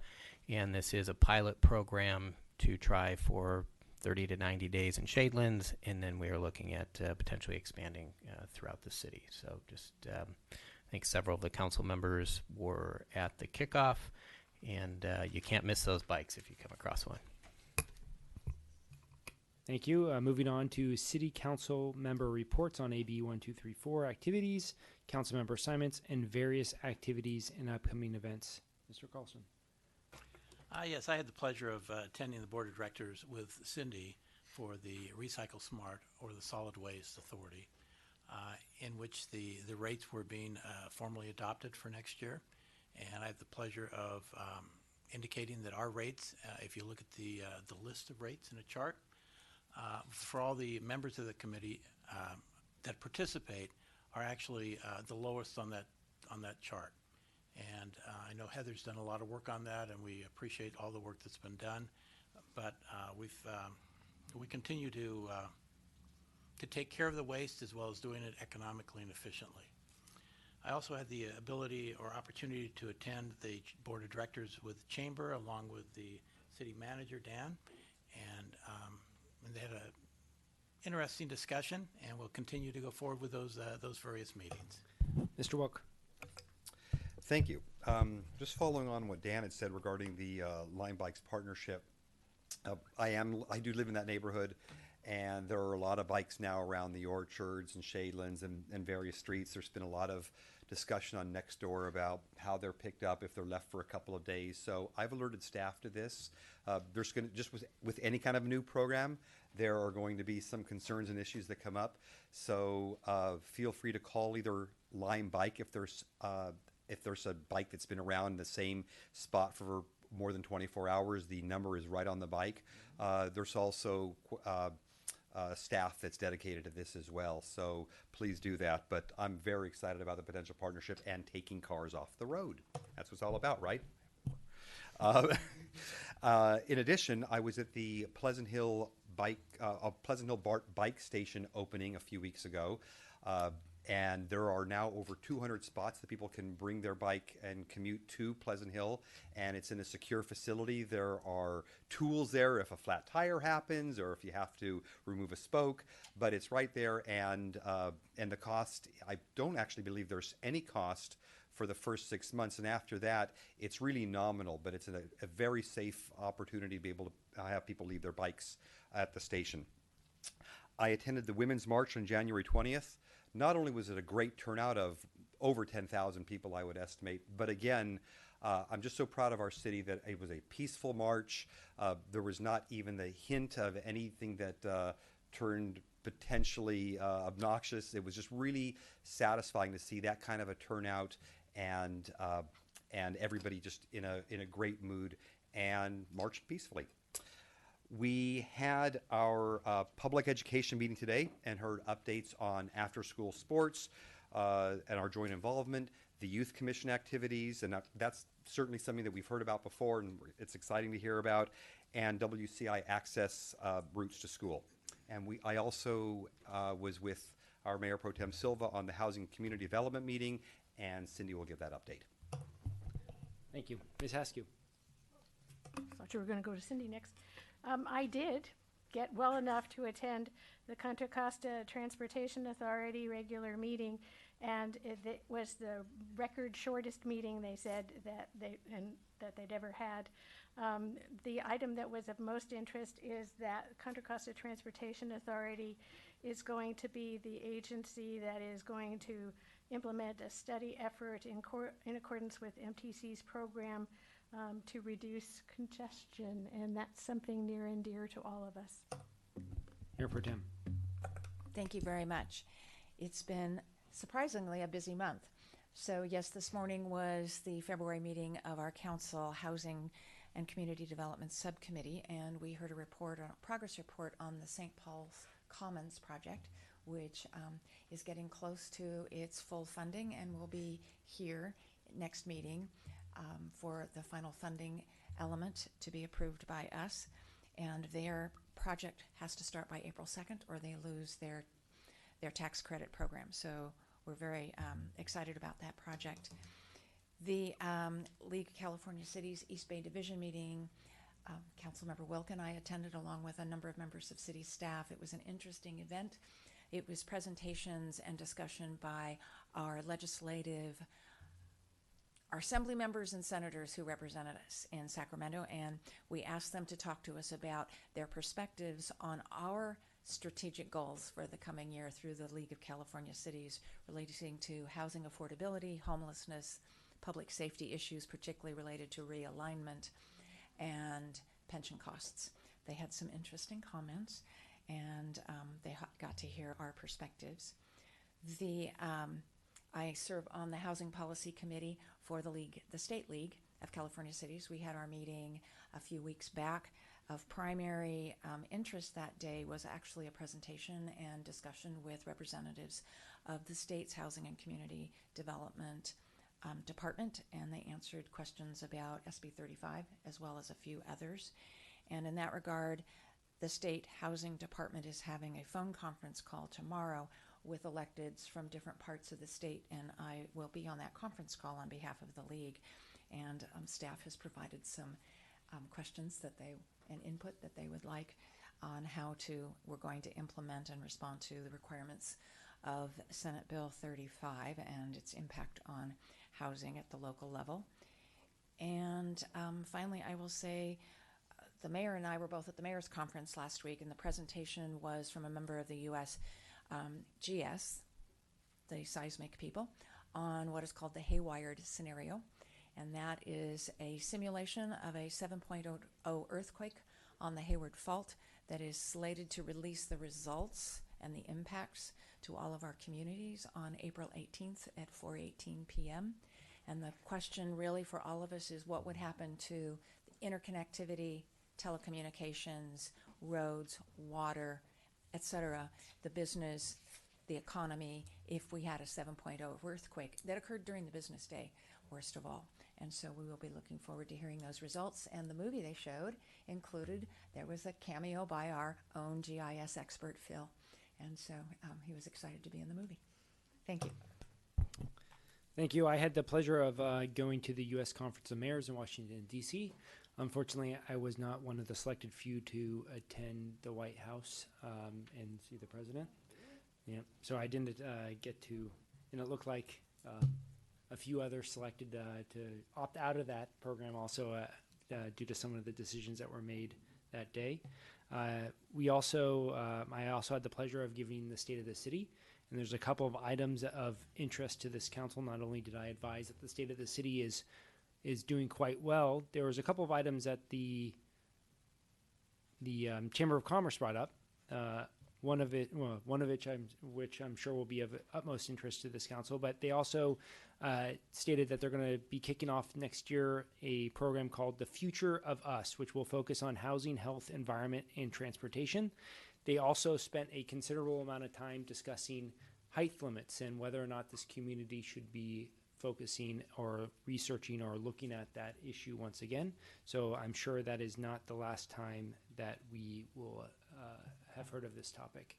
And this is a pilot program to try for 30 to 90 days in Shadelands, and then we are looking at potentially expanding throughout the city. So just, I think several of the council members were at the kickoff, and you can't miss those bikes if you come across one. Thank you. Moving on to City Council member reports on AB 1234 activities, council member assignments, and various activities and upcoming events. Mr. Carlson. Yes, I had the pleasure of attending the Board of Directors with Cindy for the Recycle Smart, or the Solid Waste Authority, in which the rates were being formally adopted for next year. And I have the pleasure of indicating that our rates, if you look at the list of rates in a chart, for all the members of the committee that participate, are actually the lowest on that chart. And I know Heather's done a lot of work on that, and we appreciate all the work that's been done. But we continue to take care of the waste as well as doing it economically and efficiently. I also had the ability or opportunity to attend the Board of Directors with the Chamber, along with the City Manager, Dan, and they had an interesting discussion, and we'll continue to go forward with those various meetings. Mr. Wilk. Thank you. Just following on what Dan had said regarding the Lime Bikes partnership, I do live in that neighborhood, and there are a lot of bikes now around the orchards and Shadelands and various streets. There's been a lot of discussion on Nextdoor about how they're picked up if they're left for a couple of days. So I've alerted staff to this. There's going to, just with any kind of new program, there are going to be some concerns and issues that come up. So feel free to call either Lime Bike if there's a bike that's been around in the same spot for more than 24 hours. The number is right on the bike. There's also staff that's dedicated to this as well, so please do that. But I'm very excited about the potential partnership and taking cars off the road. That's what it's all about, right? In addition, I was at the Pleasant Hill bike station opening a few weeks ago. And there are now over 200 spots that people can bring their bike and commute to Pleasant Hill, and it's in a secure facility. There are tools there if a flat tire happens or if you have to remove a spoke, but it's right there. And the cost, I don't actually believe there's any cost for the first 6 months, and after that it's really nominal, but it's a very safe opportunity to be able to have people leave their bikes at the station. I attended the Women's March on January 20th. Not only was it a great turnout of over 10,000 people, I would estimate, but again, I'm just so proud of our city that it was a peaceful march. There was not even the hint of anything that turned potentially obnoxious. It was just really satisfying to see that kind of a turnout, and everybody just in a great mood and marched peacefully. We had our public education meeting today and heard updates on after-school sports and our joint involvement, the youth commission activities, and that's certainly something that we've heard about before, and it's exciting to hear about, and WCI access routes to school. And I also was with our Mayor Pro Tem Silva on the Housing Community Development meeting, and Cindy will give that update. Thank you. Ms. Haskew. Thought you were going to go to Cindy next. I did get well enough to attend the Contra Costa Transportation Authority regular meeting, and it was the record shortest meeting, they said, that they'd ever had. The item that was of most interest is that Contra Costa Transportation Authority is going to be the agency that is going to implement a study effort in accordance with MTC's program to reduce congestion, and that's something near and dear to all of us. Mayor Pro Tem. Thank you very much. It's been surprisingly a busy month. So yes, this morning was the February meeting of our Council Housing and Community Development Subcommittee, and we heard a progress report on the St. Paul's Commons project, which is getting close to its full funding and will be here next meeting for the final funding element to be approved by us. And their project has to start by April 2nd or they lose their tax credit program. So we're very excited about that project. The League of California Cities East Bay Division meeting, Councilmember Wilk and I attended along with a number of members of city staff. It was an interesting event. It was presentations and discussion by our assembly members and senators who represented us in Sacramento, and we asked them to talk to us about their perspectives on our strategic goals for the coming year through the League of California Cities relating to housing affordability, homelessness, public safety issues, particularly related to realignment, and pension costs. They had some interesting comments, and they got to hear our perspectives. I serve on the Housing Policy Committee for the State League of California Cities. We had our meeting a few weeks back. Of primary interest that day was actually a presentation and discussion with representatives of the state's Housing and Community Development Department, and they answered questions about SB 35 as well as a few others. And in that regard, the State Housing Department is having a phone conference call tomorrow with electeds from different parts of the state, and I will be on that conference call on behalf of the League. And staff has provided some questions and input that they would like on how we're going to implement and respond to the requirements of Senate Bill 35 and its impact on housing at the local level. And finally, I will say the mayor and I were both at the mayor's conference last week, and the presentation was from a member of the U.S. GS, the seismic people, on what is called the Haywired scenario. And that is a simulation of a 7.0 earthquake on the Hayward Fault that is slated to release the results and the impacts to all of our communities on April 18th at 4:18 p.m. And the question really for all of us is what would happen to interconnectivity, telecommunications, roads, water, etc., the business, the economy, if we had a 7.0 earthquake that occurred during the business day, worst of all. And so we will be looking forward to hearing those results. And the movie they showed there was a cameo by our own GIS expert, Phil. And so he was excited to be in the movie. Thank you. Thank you. I had the pleasure of going to the U.S. Conference of Mayors in Washington, D.C. Unfortunately, I was not one of the selected few to attend the White House and see the president. Yeah, so I didn't get to, and it looked like a few others selected to opt out of that program also due to some of the decisions that were made that day. I also had the pleasure of giving the State of the City, and there's a couple of items of interest to this council. Not only did I advise that the State of the City is doing quite well, there was a couple of items that the Chamber of Commerce brought up. One of which I'm sure will be of utmost interest to this council, but they also stated that they're going to be kicking off next year a program called The Future of Us, which will focus on housing, health, environment, and transportation. They also spent a considerable amount of time discussing height limits and whether or not this community should be focusing or researching or looking at that issue once again. So I'm sure that is not the last time that we will have heard of this topic.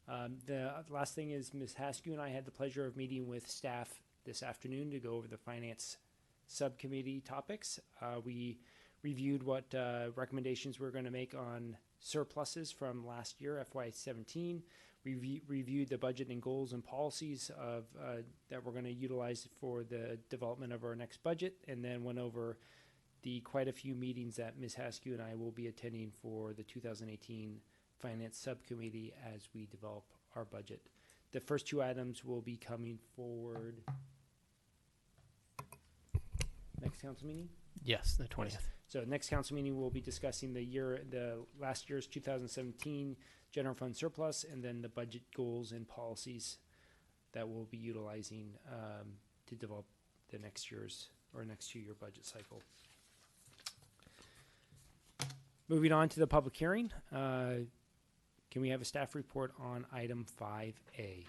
The last thing is Ms. Haskew and I had the pleasure of meeting with staff this afternoon to go over the finance subcommittee topics. We reviewed what recommendations we're going to make on surpluses from last year, FY17. We reviewed the budget and goals and policies of that we're going to utilize for the development of our next budget, and then went over the quite a few meetings that Ms. Haskew and I will be attending for the 2018 Finance Subcommittee as we develop our budget. The first two items will be coming forward next council meeting? Yes, the 20th. Yes. So next council meeting we'll be discussing the last year's 2017 general fund surplus and then the budget goals and policies that we'll be utilizing to develop the next 2-year budget cycle. Moving on to the public hearing. Can we have a staff report on item 5A?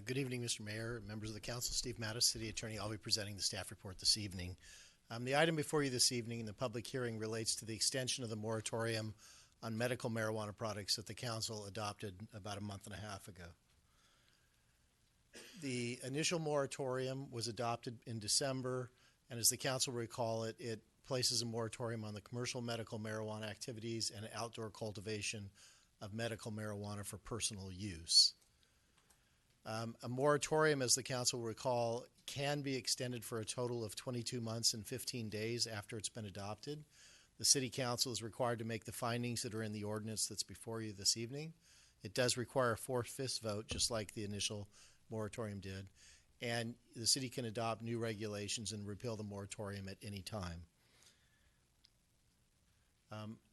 Good evening, Mr. Mayor, members of the council. Steve Mattis, City Attorney. I'll be presenting the staff report this evening. The item before you this evening in the public hearing relates to the extension of the moratorium on medical marijuana products that the council adopted about a month and a half ago. The initial moratorium was adopted in December, and as the council will recall, it places a moratorium on the commercial medical marijuana activities and outdoor cultivation of medical marijuana for personal use. A moratorium, as the council will recall, can be extended for a total of 22 months and 15 days after it's been adopted. The City Council is required to make the findings that are in the ordinance that's before you this evening. It does require a 4/5 vote, just like the initial moratorium did, and the City can adopt new regulations and repeal the moratorium at any time.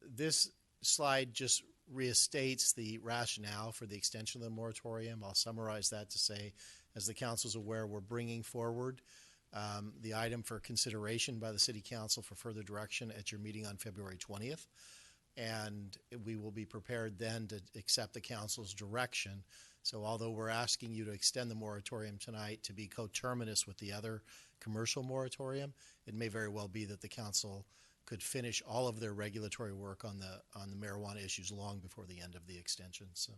This slide just restates the rationale for the extension of the moratorium. I'll summarize that to say, as the council is aware, we're bringing forward the item for consideration by the City Council for further direction at your meeting on February 20th. And we will be prepared then to accept the council's direction. So although we're asking you to extend the moratorium tonight to be coterminous with the other commercial moratorium, it may very well be that the council could finish all of their regulatory work on the marijuana issues long before the end of the extension. So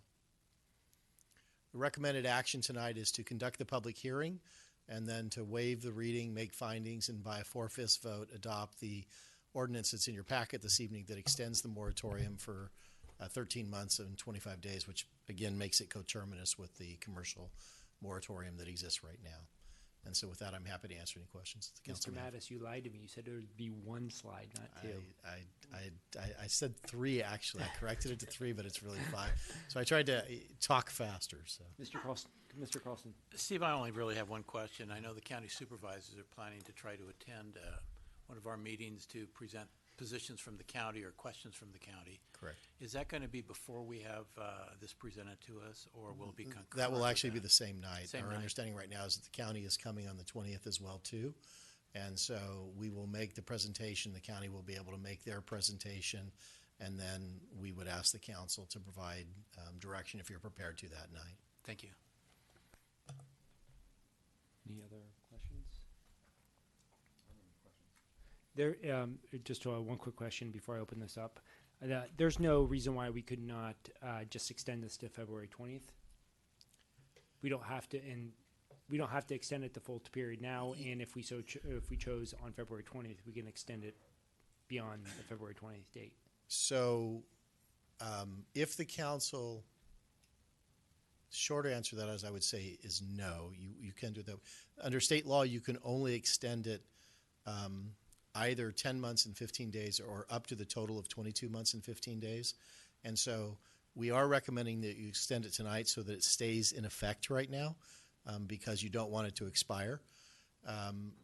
the recommended action tonight is to conduct the public hearing and then to waive the reading, make findings, and by a 4/5 vote adopt the ordinance that's in your packet this evening that extends the moratorium for 13 months and 25 days, which again makes it coterminous with the commercial moratorium that exists right now. And so with that, I'm happy to answer any questions that the council Mr. may have. Mattis, you lied to me. You said there would be one slide, not two. I said 3, actually. I corrected it to 3, but it's really 5. So I tried to talk faster. So, Mr. Carlson. Steve, I only really have one question. I know the county supervisors are planning to try to attend one of our meetings to present positions from the county or questions from the county. Correct. Is that going to be before we have this presented to us, or will it be concurrent? that will with actually be that? the same night. Same Our night. understanding right now is that the county is coming on the 20th as well, too. And so we will make the presentation. The county will be able to make their presentation, and then we would ask the council to provide direction if you're prepared to that night. Thank you. Any other questions? There, just one quick question before I open this up. There's no reason why we could not just extend this to February 20th. We don't have to, and we don't have to extend it the full period now. And if we if we chose on February 20th, we can extend it beyond the February 20th date. So, if the council, short answer to that, as I would say, is no. You can do that. Under state law, you can only extend it either 10 months and 15 days or up to the total of 22 months and 15 days. And so we are recommending that you extend it tonight so that it stays in effect right now because you don't want it to expire.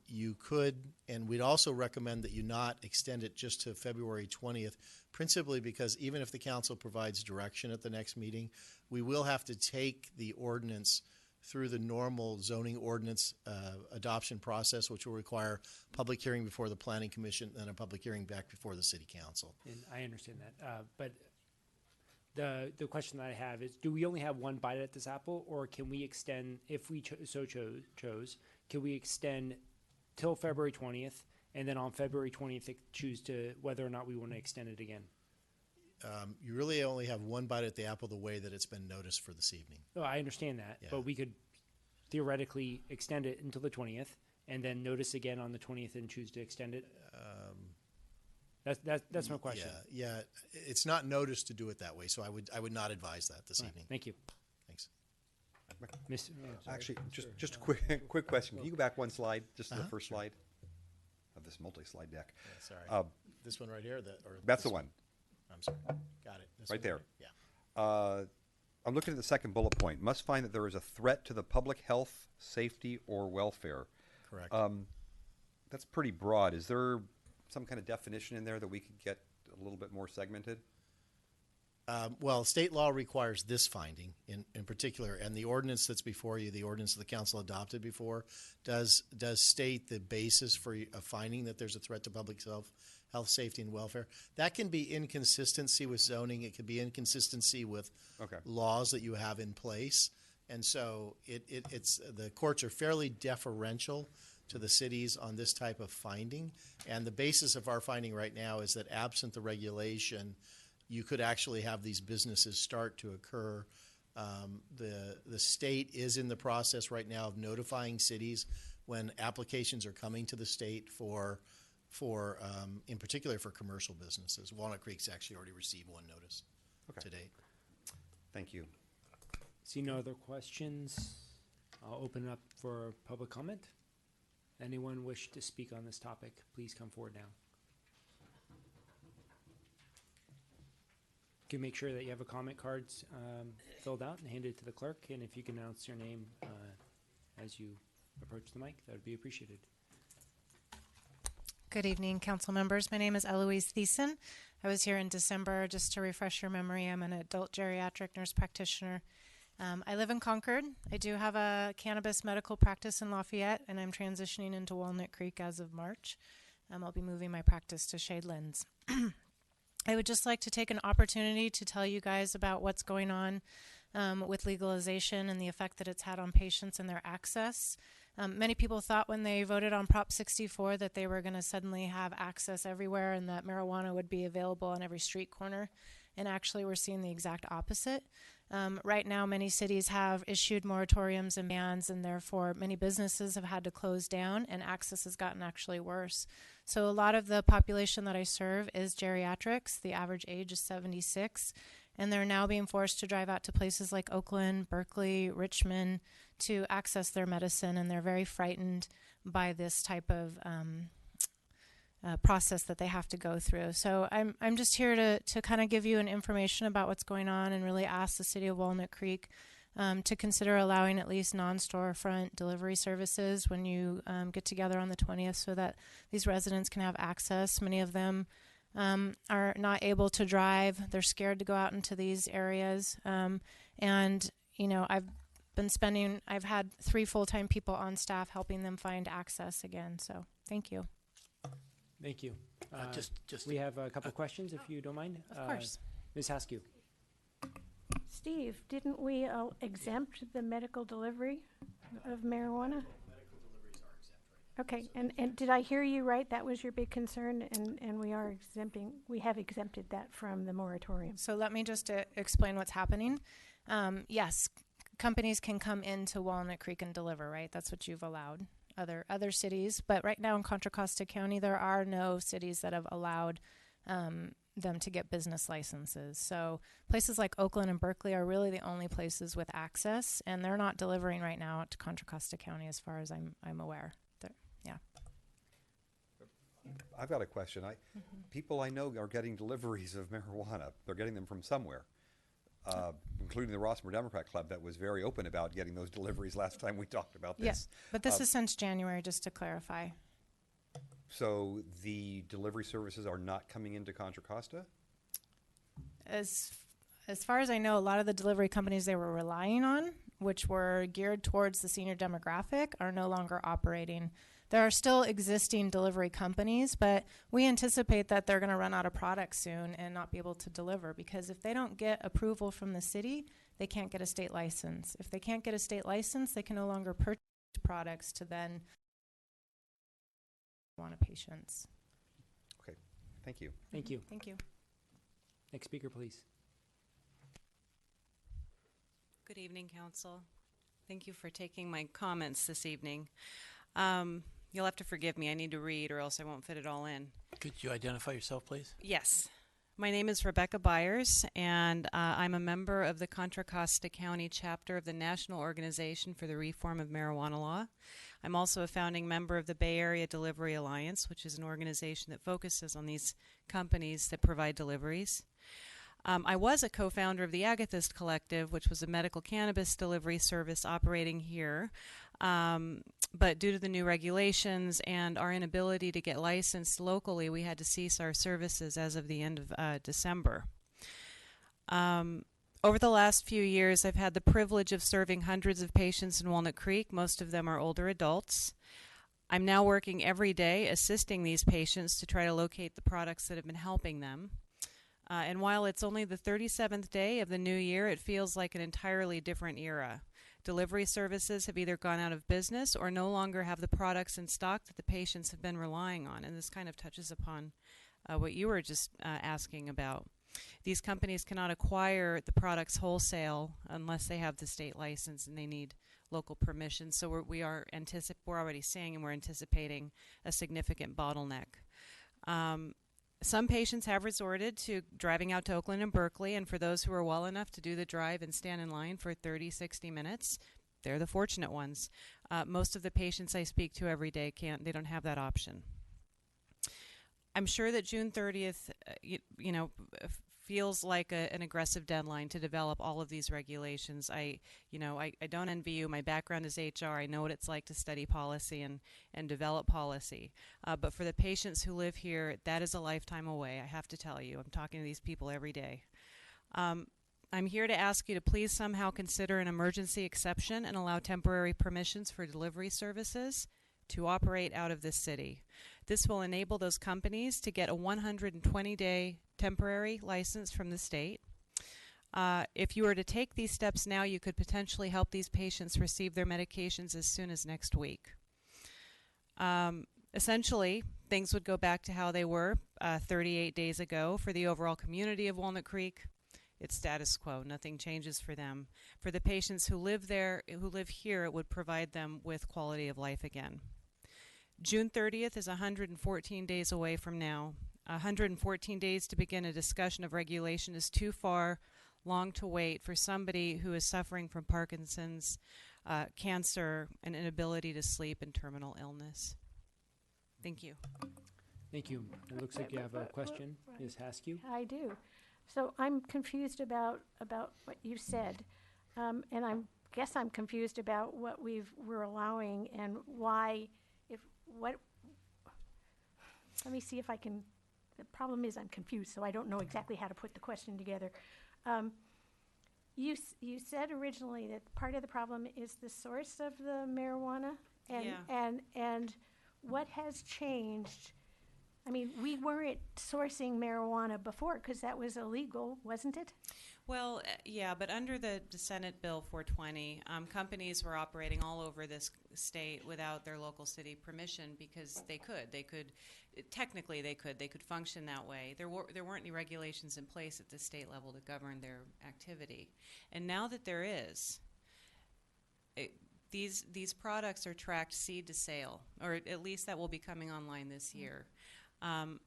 You could, and we'd also recommend that you not extend it just to February 20th, principally because even if the council provides direction at the next meeting, we will have to take the ordinance through the normal zoning ordinance adoption process, which will require public hearing before the Planning Commission and a public hearing back before the City Council. And I understand that, but the question that I have is: do we only have one bite at this apple, or can we extend, if we chose, can we extend till February 20th, and then on February 20th choose to whether or not we want to extend it again? You really only have one bite at the apple the way that it's been noticed for this evening. No, I understand that, Yeah. but we could theoretically extend it until the 20th, and then notice again on the 20th and choose to extend it. That's my question. Yeah. It's not noticed to do it that way, so I would not advise that this evening. Thank you. Thanks. Actually, just a quick question. Can you go back one slide, just to the first slide of this multi-slide deck? Yeah, sorry. This one right here? Or That's this the one. I'm sorry. Got it. This Right one there. Yeah. I'm looking at the second bullet point. Must find that there is a threat to the public health, safety, or welfare. Correct. That's pretty broad. Is there some kind of definition in there that we could get a little bit more segmented? Well, state law requires this finding in particular, and the ordinance that's before you, the ordinance the council adopted before, does state the basis for a finding that there's a threat to public health, safety, and welfare. That can be inconsistency with zoning. It could be inconsistency with laws that you have in place. And so it's the courts are fairly deferential to the cities on this type of finding. And the basis of our finding right now is that absent the regulation, you could actually have these businesses start to occur. The state is in the process right now of notifying cities when applications are coming to the state for in particular for commercial businesses. Walnut Creek's actually already received one notice to date. Thank you. See no other questions. I'll open it up for public comment. Anyone wish to speak on this topic, please come forward now. You can make sure that you have a comment card filled out and handed to the clerk, and if you can announce your name as you approach the mic, that would be appreciated. Good evening, council members. My name is Eloise Thiessen. I was here in December. Just to refresh your memory, I'm an adult geriatric nurse practitioner. I live in Concord. I do have a cannabis medical practice in Lafayette, and I'm transitioning into Walnut Creek as of March. I'll be moving my practice to Shadelands. I would just like to take an opportunity to tell you guys about what's going on with legalization and the effect that it's had on patients and their access. Many people thought when they voted on Prop 64 that they were going to suddenly have access everywhere and that marijuana would be available on every street corner. And actually, we're seeing the exact opposite. Right now, many cities have issued moratoriums and bans, and therefore many businesses have had to close down, and access has gotten actually worse. So a lot of the population that I serve is geriatrics. The average age is 76, and they're now being forced to drive out to places like Oakland, Berkeley, Richmond to access their medicine, and they're very frightened by this type of process that they have to go through. So I'm just here to kind of give you an information about what's going on and really ask the city of Walnut Creek to consider allowing at least non-storefront delivery services when you get together on the 20th so that these residents can have access. Many of them are not able to drive. They're scared to go out into these areas. And, you know, I've had 3 full-time people on staff helping them find access again. So thank you. Thank you. We have a couple questions, if you don't mind. Of course. Ms. Haskew. Steve, didn't we exempt the medical delivery of marijuana? Okay, and did I hear you right? That was your big concern, and we have exempted that from the moratorium. So let me just explain what's happening. Yes, companies can come into Walnut Creek and deliver, right? That's what you've allowed. Other cities, but right now in Contra Costa County, there are no cities that have allowed them to get business licenses. So places like Oakland and Berkeley are really the only places with access, and they're not delivering right now to Contra Costa County, as far as I'm aware. Yeah. I've got a question. People I know are getting deliveries of marijuana. They're getting them from somewhere. Including the Rossmore Democrat Club that was very open about getting those deliveries last time we talked about this. Yes, but this is since January, just to clarify. So the delivery services are not coming into Contra Costa? As far as I know, a lot of the delivery companies they were relying on, which were geared towards the senior demographic, are no longer operating. There are still existing delivery companies, but we anticipate that they're going to run out of product soon and not be able to deliver, because if they don't get approval from the city, they can't get a state license. If they can't get a state license, they can no longer purchase products to then want patients. Okay, thank you. Thank you. Thank you. Next speaker, please. Good evening, Council. Thank you for taking my comments this evening. You'll have to forgive me. I need to read or else I won't fit it all in. Could you identify yourself, please? Yes. My name is Rebecca Byers, and I'm a member of the Contra Costa County chapter of the National Organization for the Reform of Marijuana Law. I'm also a founding member of the Bay Area Delivery Alliance, which is an organization that focuses on these companies that provide deliveries. I was a co-founder of the Agathist Collective, which was a medical cannabis delivery service operating here. But due to the new regulations and our inability to get licensed locally, we had to cease our services as of the end of December. Over the last few years, I've had the privilege of serving hundreds of patients in Walnut Creek. Most of them are older adults. I'm now working every day assisting these patients to try to locate the products that have been helping them. And while it's only the 37th day of the new year, it feels like an entirely different era. Delivery services have either gone out of business or no longer have the products in stock that the patients have been relying on. And this kind of touches upon what you were just asking about. These companies cannot acquire the products wholesale unless they have the state license, and they need local permission. So we're already seeing and we're anticipating a significant bottleneck. Some patients have resorted to driving out to Oakland and Berkeley, and for those who are well enough to do the drive and stand in line for 30, 60 minutes, they're the fortunate ones. Most of the patients I speak to every day they don't have that option. I'm sure that June 30th, feels like an aggressive deadline to develop all of these regulations. I don't envy you. My background is HR. I know what it's like to study policy and develop policy. But for the patients who live here, that is a lifetime away, I have to tell you. I'm talking to these people every day. I'm here to ask you to please somehow consider an emergency exception and allow temporary permissions for delivery services to operate out of this city. This will enable those companies to get a 120-day temporary license from the state. If you were to take these steps now, you could potentially help these patients receive their medications as soon as next week. Essentially, things would go back to how they were 38 days ago. For the overall community of Walnut Creek, it's status quo. Nothing changes for them. For the patients who live here, it would provide them with quality of life again. June 30th is 114 days away from now. 114 days to begin a discussion of regulation is too long to wait for somebody who is suffering from Parkinson's, cancer, and inability to sleep, and terminal illness. Thank you. Thank you. It looks like you have a question, Ms. Haskew. I do. So I'm confused about what you said, and guess I'm confused about what we're allowing and why. Let me see if I can. The problem is I'm confused, so I don't know exactly how to put the question together. You said originally that part of the problem is the source of the marijuana, and what has changed? I mean, we weren't sourcing marijuana before because that was illegal, wasn't it? Well, yeah, but under the Senate Bill 420, companies were operating all over this state without their local city permission because they could. Technically, they could function that way. There weren't any regulations in place at the state level to govern their activity, and now that there is, these products are tracked seed to sale, or at least that will be coming online this year.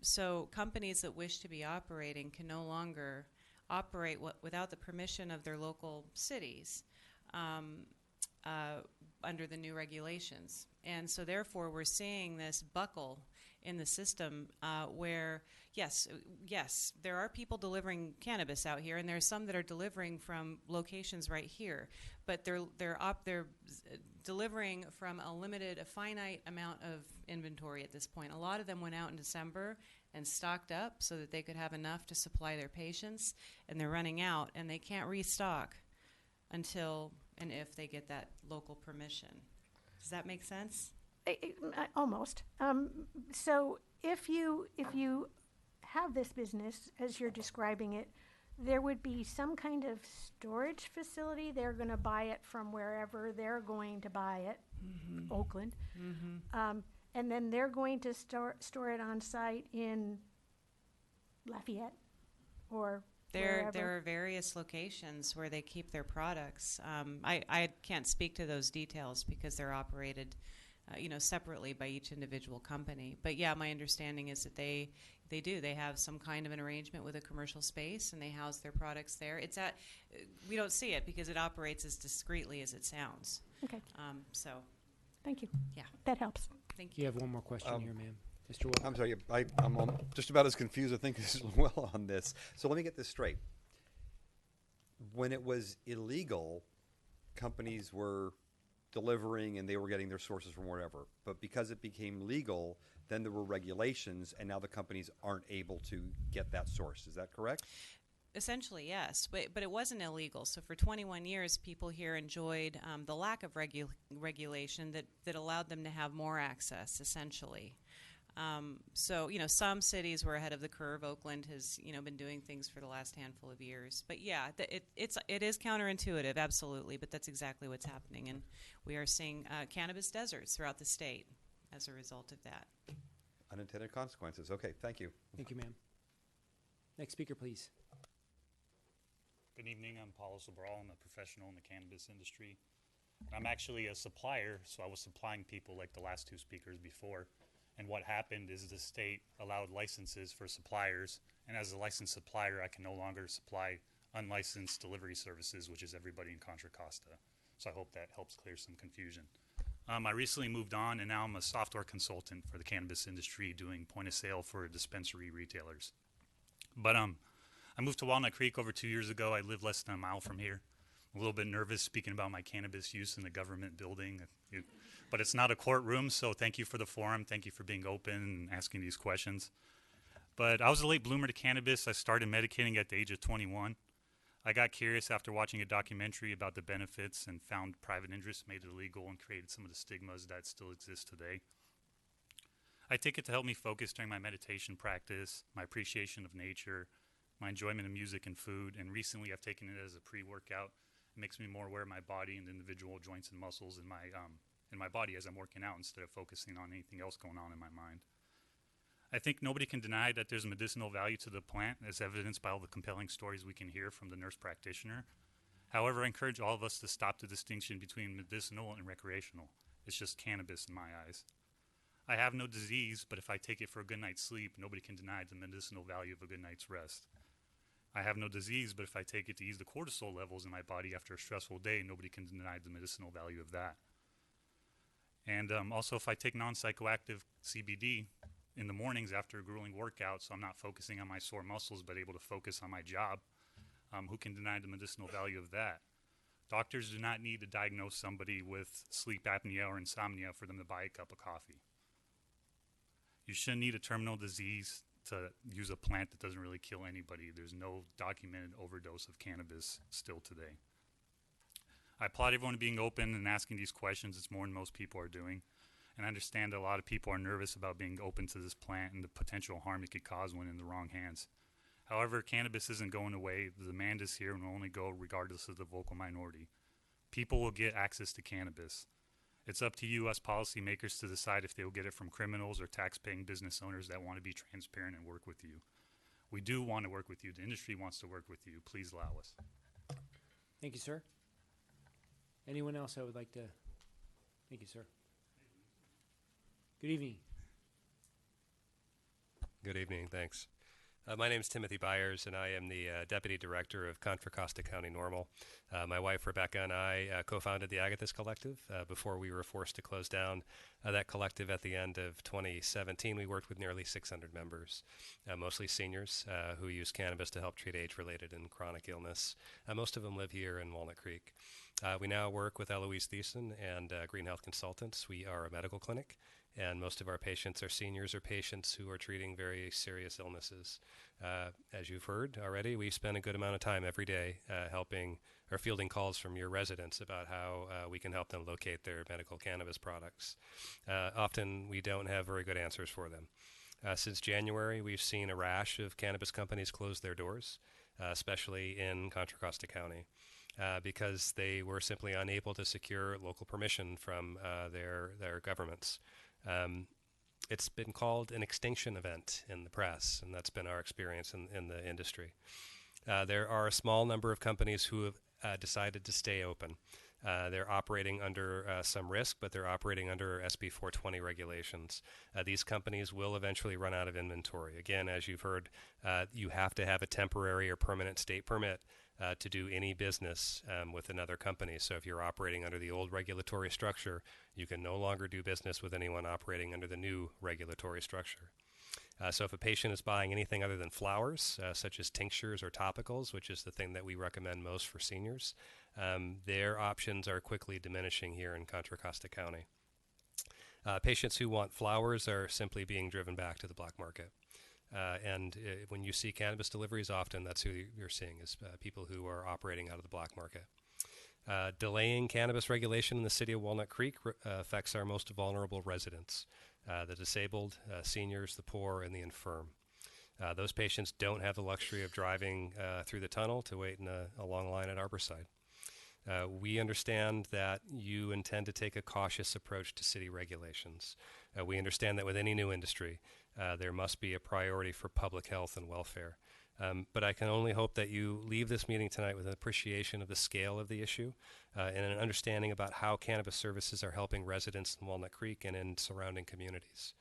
So companies that wish to be operating can no longer operate without the permission of their local cities under the new regulations. And so therefore we're seeing this buckle in the system where, yes, there are people delivering cannabis out here, and there are some that are delivering from locations right here, but they're delivering from a finite amount of inventory at this point. A lot of them went out in December and stocked up so that they could have enough to supply their patients, and they're running out, and they can't restock until and if they get that local permission. Does that make sense? Almost. So if you have this business as you're describing it, there would be some kind of storage facility. They're going to buy it from wherever they're going to buy it, Oakland, and then they're going to store it on site in Lafayette or wherever. There are various locations where they keep their products. I can't speak to those details because they're operated separately by each individual company. But yeah, my understanding is that they have some kind of an arrangement with a commercial space, and they house their products there. We don't see it because it operates as discreetly as it sounds. Okay. So. Thank you. Yeah. That helps. Thank you. You have one more question here, ma'am. Mr. Wilk. I'm sorry, I'm just about as confused, I think, as well on this. So let me get this straight. When it was illegal, companies were delivering and they were getting their sources from wherever. But because it became legal, then there were regulations, and now the companies aren't able to get that source. Is that correct? Essentially, yes, but it wasn't illegal. So for 21 years, people here enjoyed the lack of regulation that allowed them to have more access, essentially. So, some cities were ahead of the curve. Oakland has, been doing things for the last handful of years. But yeah, it is counterintuitive, absolutely. But that's exactly what's happening, and we are seeing cannabis deserts throughout the state as a result of that. Unintended consequences. Okay, thank you. Thank you, ma'am. Next speaker, please. Good evening. I'm Paulo Sobral. I'm a professional in the cannabis industry. I'm actually a supplier, so I was supplying people like the last two speakers before. And what happened is the state allowed licenses for suppliers, and as a licensed supplier, I can no longer supply unlicensed delivery services, which is everybody in Contra Costa. So I hope that helps clear some confusion. I recently moved on, and now I'm a software consultant for the cannabis industry doing point of sale for dispensary retailers. But I moved to Walnut Creek over 2 years ago. I live less than a mile from here. I'm a little bit nervous speaking about my cannabis use in the government building, but it's not a courtroom, so thank you for the forum. Thank you for being open and asking these questions. But I was a late bloomer to cannabis. I started medicating at the age of 21. I got curious after watching a documentary about the benefits and found private interests made it illegal and created some of the stigmas that still exist today. I take it to help me focus during my meditation practice, my appreciation of nature, my enjoyment of music and food, and recently I've taken it as a pre-workout. It makes me more aware of my body and the individual joints and muscles in my body as I'm working out instead of focusing on anything else going on in my mind. I think nobody can deny that there's medicinal value to the plant, as evidenced by all the compelling stories we can hear from the nurse practitioner. However, I encourage all of us to stop the distinction between medicinal and recreational. It's just cannabis in my eyes. I have no disease, but if I take it for a good night's sleep, nobody can deny the medicinal value of a good night's rest. I have no disease, but if I take it to ease the cortisol levels in my body after a stressful day, nobody can deny the medicinal value of that. And also, if I take non-psychoactive CBD in the mornings after a grueling workout, so I'm not focusing on my sore muscles but able to focus on my job, who can deny the medicinal value of that? Doctors do not need to diagnose somebody with sleep apnea or insomnia for them to buy a cup of coffee. You shouldn't need a terminal disease to use a plant that doesn't really kill anybody. There's no documented overdose of cannabis still today. I applaud everyone being open and asking these questions. It's more than most people are doing. And I understand that a lot of people are nervous about being open to this plant and the potential harm it could cause when in the wrong hands. However, cannabis isn't going away. The demand is here and will only go regardless of the vocal minority. People will get access to cannabis. It's up to you, us policymakers, to decide if they will get it from criminals or tax-paying business owners that want to be transparent and work with you. We do want to work with you. The industry wants to work with you. Please allow us. Thank you, sir. Anyone else I would like to? Thank you, sir. Good evening. Good evening, thanks. My name is Timothy Byers, and I am the Deputy Director of Contra Costa County Normal. My wife, Rebecca, and I co-founded the Agathis Collective before we were forced to close down that collective at the end of 2017. We worked with nearly 600 members, mostly seniors who use cannabis to help treat age-related and chronic illness. Most of them live here in Walnut Creek. We now work with Eloise Thiessen and Green Health Consultants. We are a medical clinic, and most of our patients are seniors or patients who are treating very serious illnesses. As you've heard already, we spend a good amount of time every day helping or fielding calls from your residents about how we can help them locate their medical cannabis products. Often we don't have very good answers for them. Since January, we've seen a rash of cannabis companies close their doors, especially in Contra Costa County. Because they were simply unable to secure local permission from their governments. It's been called an extinction event in the press, and that's been our experience in the industry. There are a small number of companies who have decided to stay open. They're operating under some risk, but they're operating under SB 420 regulations. These companies will eventually run out of inventory. Again, as you've heard, you have to have a temporary or permanent state permit to do any business with another company. So if you're operating under the old regulatory structure, you can no longer do business with anyone operating under the new regulatory structure. So if a patient is buying anything other than flowers, such as tinctures or topicals, which is the thing that we recommend most for seniors, their options are quickly diminishing here in Contra Costa County. Patients who want flowers are simply being driven back to the black market. When you see cannabis deliveries, often that's who you're seeing is people who are operating out of the black market. Delaying cannabis regulation in the city of Walnut Creek affects our most vulnerable residents, the disabled, seniors, the poor, and the infirm. Those patients don't have the luxury of driving through the tunnel to wait in a long line at Arborside. We understand that you intend to take a cautious approach to city regulations. We understand that with any new industry, there must be a priority for public health and welfare. But I can only hope that you leave this meeting tonight with an appreciation of the scale of the issue and an understanding about how cannabis services are helping residents in Walnut Creek and in surrounding communities.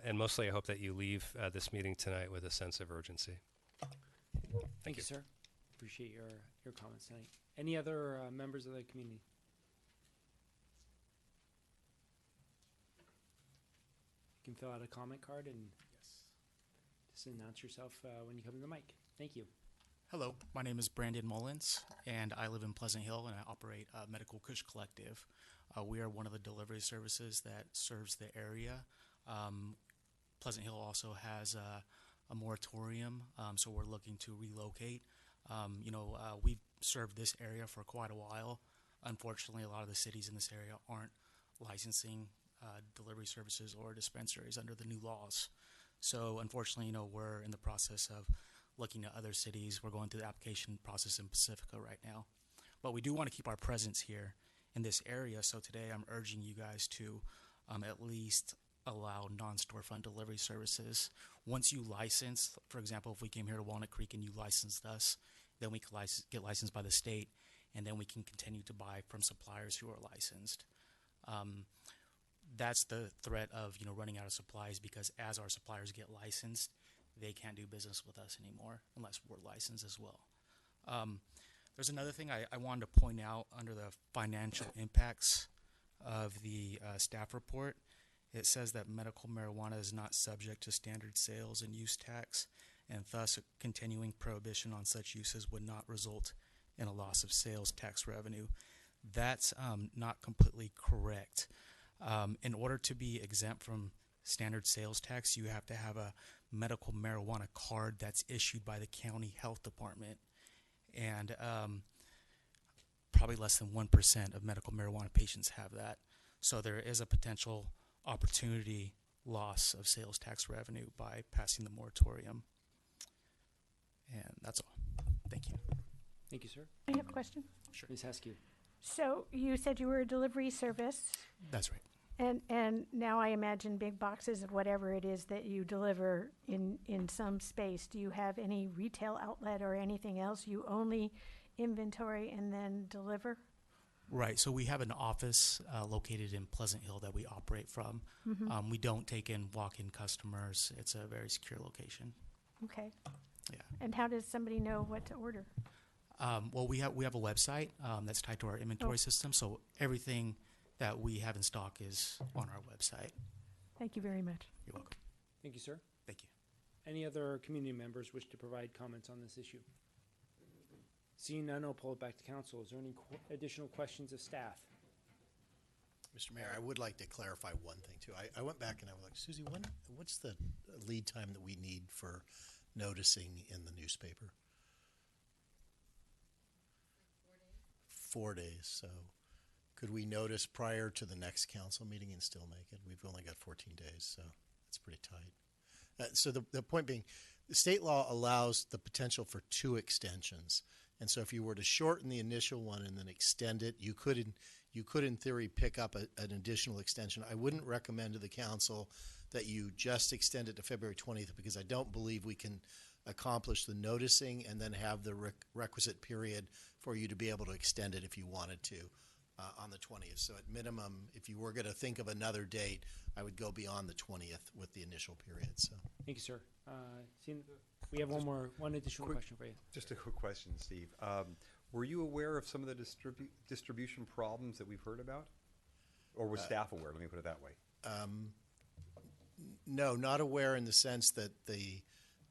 And mostly I hope that you leave this meeting tonight with a sense of urgency. Thank you, sir. Appreciate your comments tonight. Any other members of the community? You can fill out a comment card and just announce yourself when you come to the mic. Thank you. Hello, my name is Brandon Mullins, and I live in Pleasant Hill, and I operate Medical Kush Collective. We are one of the delivery services that serves the area. Pleasant Hill also has a moratorium, so we're looking to relocate. We've served this area for quite a while. Unfortunately, a lot of the cities in this area aren't licensing delivery services or dispensaries under the new laws. So unfortunately, we're in the process of looking at other cities. We're going through the application process in Pacifica right now. But we do want to keep our presence here in this area. So today I'm urging you guys to at least allow non-storefront delivery services. Once you license, for example, if we came here to Walnut Creek and you licensed us, then we could get licensed by the state, and then we can continue to buy from suppliers who are licensed. That's the threat of running out of supplies, because as our suppliers get licensed, they can't do business with us anymore unless we're licensed as well. There's another thing I wanted to point out under the financial impacts of the staff report. It says that medical marijuana is not subject to standard sales and use tax, and thus a continuing prohibition on such uses would not result in a loss of sales tax revenue. That's not completely correct. In order to be exempt from standard sales tax, you have to have a medical marijuana card that's issued by the county health department, and probably less than 1% of medical marijuana patients have that. So there is a potential opportunity loss of sales tax revenue by passing the moratorium. And that's all. Thank you. Thank you, sir. I have a question. Sure. Ms. Heskew. So you said you were a delivery service. That's right. And now I imagine big boxes of whatever it is that you deliver in some space. Do you have any retail outlet or anything else? You only inventory and then deliver? Right. So we have an office located in Pleasant Hill that we operate from. Mhm. We don't take in walk-in customers. It's a very secure location. Okay. Yeah. And how does somebody know what to order? Well, we have a website that's tied to our inventory system, so everything that we have in stock is on our website. Thank you very much. You're welcome. Thank you, sir. Thank you. Any other community members wish to provide comments on this issue? Seeing none, I'll pull it back to council. Is there any additional questions of staff? Mr. Mayor, I would like to clarify one thing too. I went back and I was like, Susie, what's the lead time that we need for noticing in the newspaper? 4 days. So could we notice prior to the next council meeting and still make it? We've only got 14 days, so it's pretty tight. So the point being, the state law allows the potential for 2 extensions. And so if you were to shorten the initial one and then extend it, you could in theory pick up an additional extension. I wouldn't recommend to the council that you just extend it to February 20th, because I don't believe we can accomplish the noticing and then have the requisite period for you to be able to extend it if you wanted to on the 20th. So at minimum, if you were going to think of another date, I would go beyond the 20th with the initial period. So Thank you, sir. We have one additional question for you. Just a quick question, Steve. Were you aware of some of the distribution problems that we've heard about? Or was staff aware? Let me put it that way. No, not aware in the sense that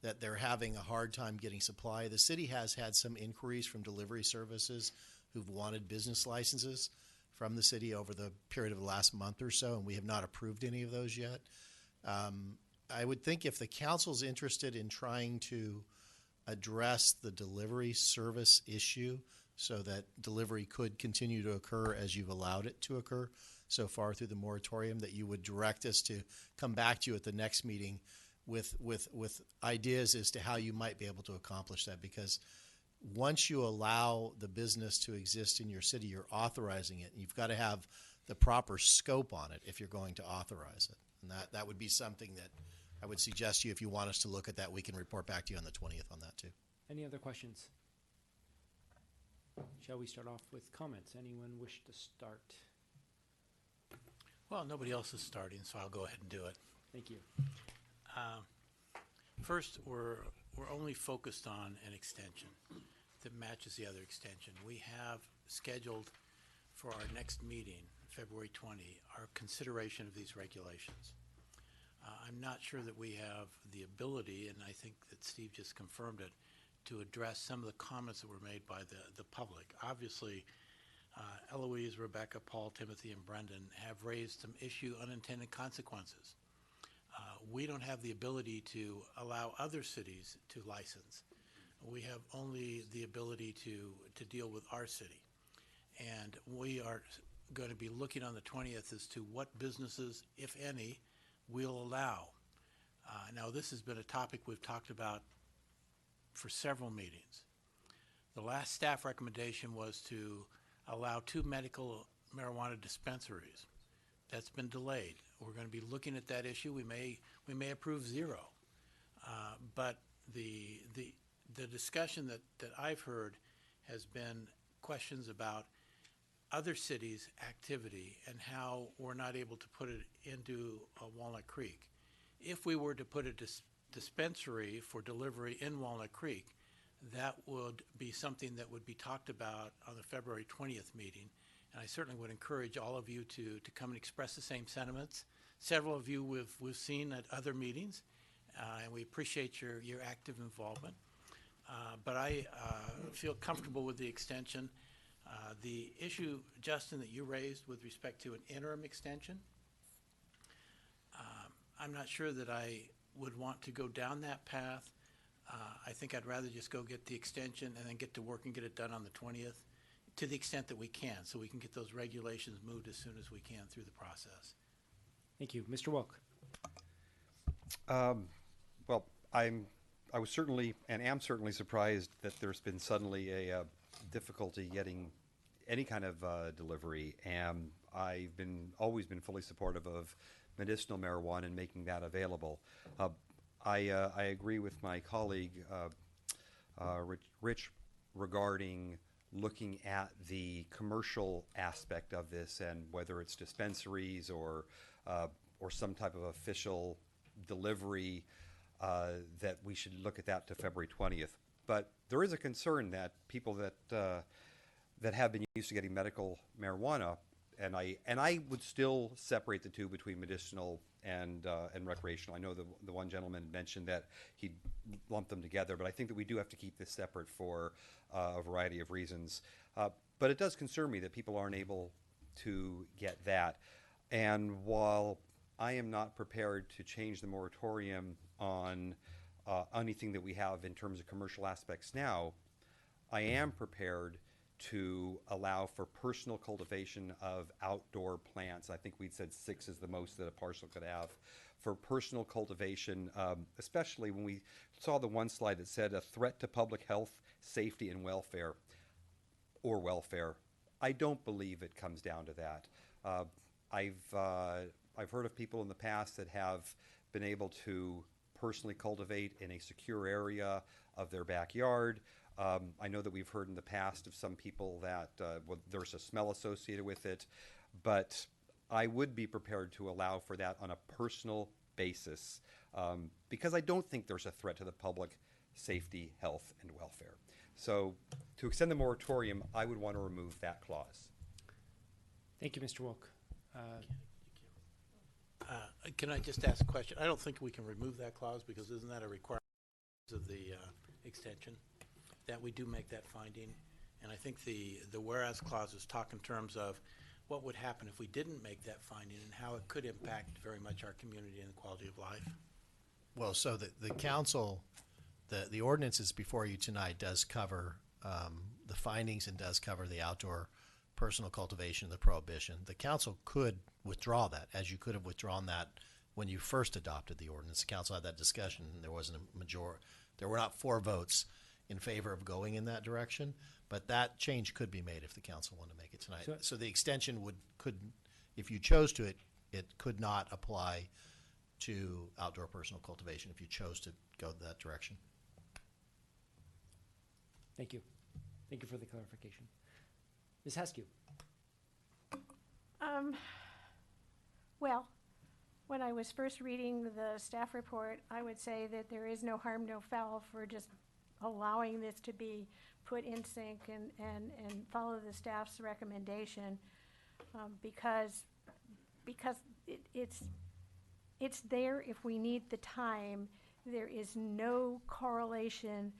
that they're having a hard time getting supply. The city has had some inquiries from delivery services who've wanted business licenses from the city over the period of the last month or so, and we have not approved any of those yet. I would think if the council's interested in trying to address the delivery service issue so that delivery could continue to occur as you've allowed it to occur so far through the moratorium, that you would direct us to come back to you at the next meeting with ideas as to how you might be able to accomplish that. Because once you allow the business to exist in your city, you're authorizing it. You've got to have the proper scope on it if you're going to authorize it. And that would be something that I would suggest to you, if you want us to look at that, we can report back to you on the 20th on that too. Any other questions? Shall we start off with comments? Anyone wish to start? Well, nobody else is starting, so I'll go ahead and do it. Thank you. First, we're only focused on an extension that matches the other extension. We have scheduled for our next meeting, February 20, our consideration of these regulations. I'm not sure that we have the ability, and I think that Steve just confirmed it, to address some of the comments that were made by the public. Obviously, Eloise, Rebecca, Paul, Timothy, and Brendan have raised some unintended consequences. We don't have the ability to allow other cities to license. We have only the ability to deal with our city. And we are going to be looking on the 20th as to what businesses, if any, we'll allow. Now, this has been a topic we've talked about for several meetings. The last staff recommendation was to allow 2 medical marijuana dispensaries. That's been delayed. We're going to be looking at that issue. We may approve 0. But the discussion that I've heard has been questions about other cities' activity and how we're not able to put it into Walnut Creek. If we were to put a dispensary for delivery in Walnut Creek, that would be something that would be talked about on the February 20th meeting. And I certainly would encourage all of you to come and express the same sentiments. Several of you we've seen at other meetings, and we appreciate your active involvement. But I feel comfortable with the extension. The issue, Justin, that you raised with respect to an interim extension, I'm not sure that I would want to go down that path. I think I'd rather just go get the extension and then get to work and get it done on the 20th to the extent that we can, so we can get those regulations moved as soon as we can through the process. Thank you. Mr. Wilk. Well, I was certainly and am certainly surprised that there's been suddenly a difficulty getting any kind of delivery, and I've always been fully supportive of medicinal marijuana and making that available. I agree with my colleague Rich regarding looking at the commercial aspect of this and whether it's dispensaries or some type of official delivery, that we should look at that to February 20th. But there is a concern that people that have been used to getting medical marijuana, and I would still separate the two between medicinal and recreational. I know the one gentleman mentioned that he'd lump them together, but I think that we do have to keep this separate for a variety of reasons. But it does concern me that people aren't able to get that. And while I am not prepared to change the moratorium on anything that we have in terms of commercial aspects now, I am prepared to allow for personal cultivation of outdoor plants. I think we'd said 6 is the most that a parcel could have for personal cultivation, especially when we saw the one slide that said a threat to public health, safety, and welfare. I don't believe it comes down to that. I've heard of people in the past that have been able to personally cultivate in a secure area of their backyard. I know that we've heard in the past of some people that there's a smell associated with it, but I would be prepared to allow for that on a personal basis because I don't think there's a threat to the public safety, health, and welfare. So to extend the moratorium, I would want to remove that clause. Thank you, Mr. Wilk. Can I just ask a question? I don't think we can remove that clause because isn't that a requirement of the extension? That we do make that finding, and I think the whereas clauses talk in terms of what would happen if we didn't make that finding and how it could impact very much our community and the quality of life. Well, so the council, the ordinances before you tonight does cover the findings and does cover the outdoor personal cultivation, the prohibition. The council could withdraw that, as you could have withdrawn that when you first adopted the ordinance. The council had that discussion, and there wasn't a majority. There were not 4 votes in favor of going in that direction, but that change could be made if the council wanted to make it tonight. So the extension could, if you chose to, it could not apply to outdoor personal cultivation if you chose to go that direction. Thank you. Thank you for the clarification. Ms. Heskew. Well, when I was first reading the staff report, I would say that there is no harm, no foul for just allowing this to be put in sync and follow the staff's recommendation, because it's there if we need the time. There is no correlation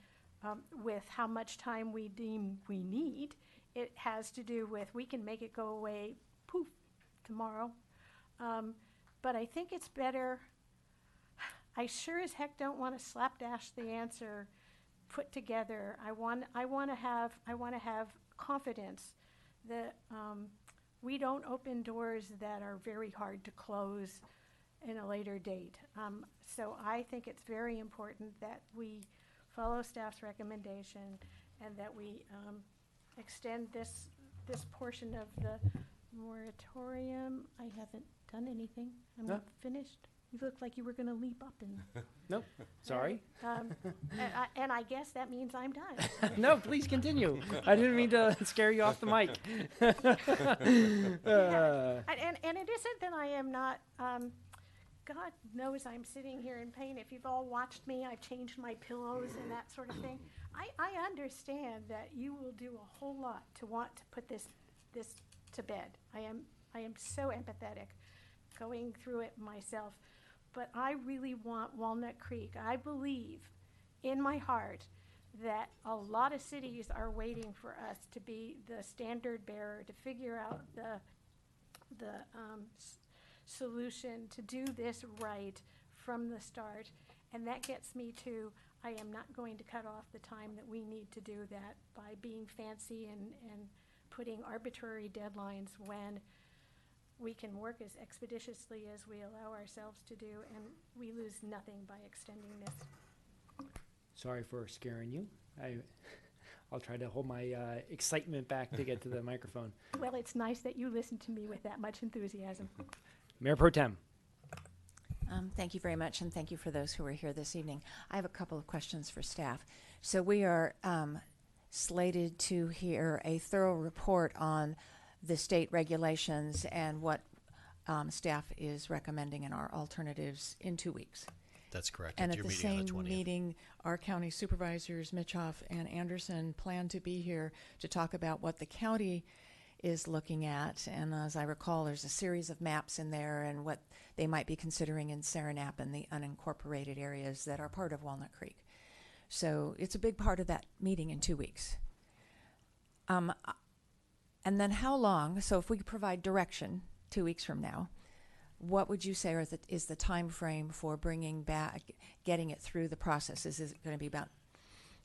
with how much time we deem we need. It has to do with, we can make it go away, poof, tomorrow. But I think it's better. I sure as heck don't want to slapdash the answer put together. I want to have confidence that we don't open doors that are very hard to close in a later date. So I think it's very important that we follow staff's recommendation and that we extend this portion of the moratorium. I haven't done anything. I'm not finished. You looked like you were going to leap up and. Nope. Sorry. And I guess that means I'm done. No, please continue. I didn't mean to scare you off the mic. And it isn't that I am not. God knows I'm sitting here in pain. If you've all watched me, I've changed my pillows and that sort of thing. I understand that you will do a whole lot to want to put this to bed. I am so empathetic going through it myself. But I really want Walnut Creek. I believe in my heart that a lot of cities are waiting for us to be the standard bearer, to figure out the solution, to do this right from the start. And that gets me to, I am not going to cut off the time that we need to do that by being fancy and putting arbitrary deadlines when we can work as expeditiously as we allow ourselves to do, and we lose nothing by extending this. Sorry for scaring you. I'll try to hold my excitement back to get to the microphone. Well, it's nice that you listen to me with that much enthusiasm. Mayor Pro Tem. Thank you very much, and thank you for those who are here this evening. I have a couple of questions for staff. So we are slated to hear a thorough report on the state regulations and what staff is recommending in our alternatives in 2 weeks. That's correct. And It's at your the meeting on same the 20th. meeting, our county supervisors, Mitchoff and Anderson, plan to be here to talk about what the county is looking at. And as I recall, there's a series of maps in there and what they might be considering in Saranap and the unincorporated areas that are part of Walnut Creek. So it's a big part of that meeting in 2 weeks. And then how long, so if we could provide direction 2 weeks from now, what would you say is the time frame for bringing back, getting it through the process? Is it going to be about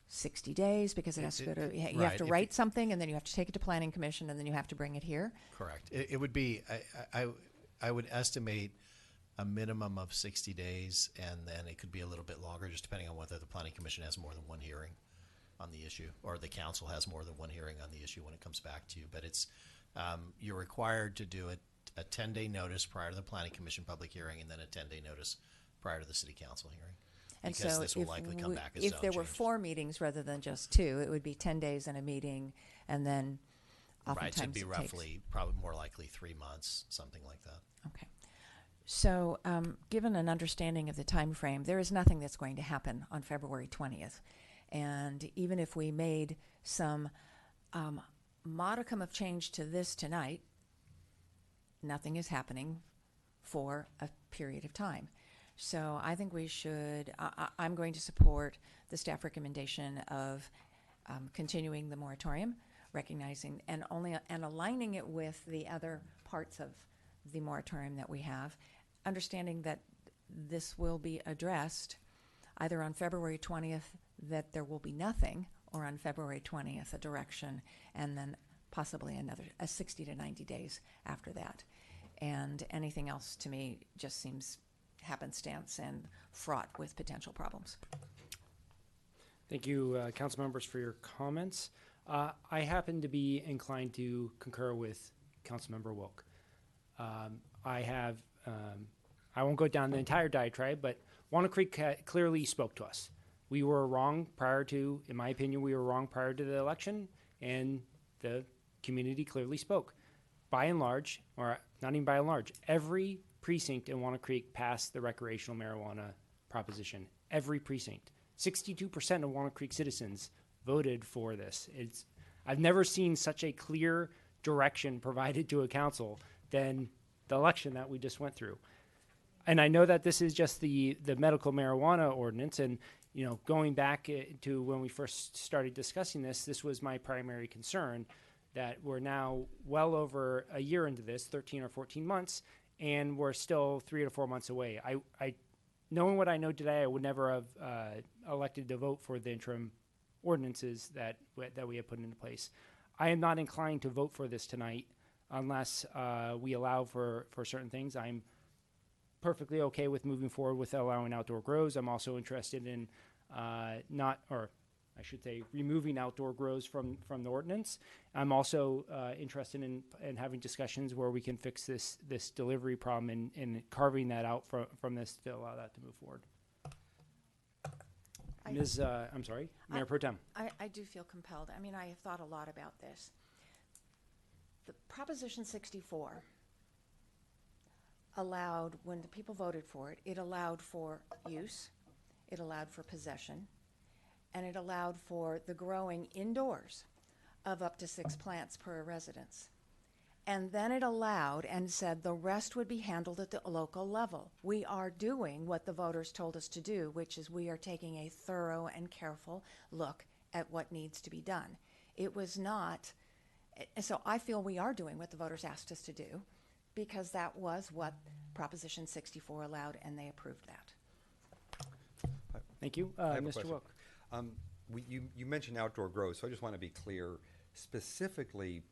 60 days because it has to go to, you have to write something and then you have to take it to Planning Commission and then you have to bring it here? Correct. It would be, I would estimate a minimum of 60 days, and then it could be a little bit longer, just depending on whether the Planning Commission has more than one hearing on the issue, or the council has more than one hearing on the issue when it comes back to you. But it's you're required to do it a 10-day notice prior to the Planning Commission public hearing, and then a 10-day notice prior to the City Council hearing. And because so this will likely come back as if zone there were changes. 4 meetings rather than just 2, it would be 10 days in a meeting, and then oftentimes Right, so it'd be it roughly, takes. probably more likely 3 months, something like that. Okay. So given an understanding of the time frame, there is nothing that's going to happen on February 20th. And even if we made some modicum of change to this tonight, nothing is happening for a period of time. So I think we should, I'm going to support the staff recommendation of continuing the moratorium, recognizing and aligning it with the other parts of the moratorium that we have, understanding that this will be addressed either on February 20th that there will be nothing, or on February 20th a direction, and then possibly another 60 to 90 days after that. And anything else to me just seems happenstance and fraught with potential problems. Thank you, council members, for your comments. I happen to be inclined to concur with Councilmember Wilk. I won't go down the entire diatribe, but Walnut Creek clearly spoke to us. We were wrong in my opinion, we were wrong prior to the election, and the community clearly spoke. By and large, or not even by and large, every precinct in Walnut Creek passed the recreational marijuana proposition. Every precinct. 62% of Walnut Creek citizens voted for this. I've never seen such a clear direction provided to a council than the election that we just went through. And I know that this is just the medical marijuana ordinance, and going back to when we first started discussing this was my primary concern, that we're now well over a year into this, 13 or 14 months, and we're still 3 to 4 months away. I knowing what I know today, I would never have elected to vote for the interim ordinances that we have put into place. I am not inclined to vote for this tonight unless we allow for certain things. I'm perfectly okay with moving forward with allowing outdoor grows. I'm also interested in removing outdoor grows from the ordinance. I'm also interested in having discussions where we can fix this delivery problem and carving that out from this to allow that to move forward. Mayor Pro Tem. I do feel compelled. I mean, I have thought a lot about this. The Proposition 64 allowed, when the people voted for it, it allowed for use, it allowed for possession, and it allowed for the growing indoors of up to 6 plants per residence. And then it allowed and said the rest would be handled at the local level. We are doing what the voters told us to do, which is we are taking a thorough and careful look at what needs to be done. It was not, so I feel we are doing what the voters asked us to do, because that was what Proposition 64 allowed, and they approved that. Thank you. Mr. Wilk. You mentioned outdoor grows, so I just want to be clear. Specifically,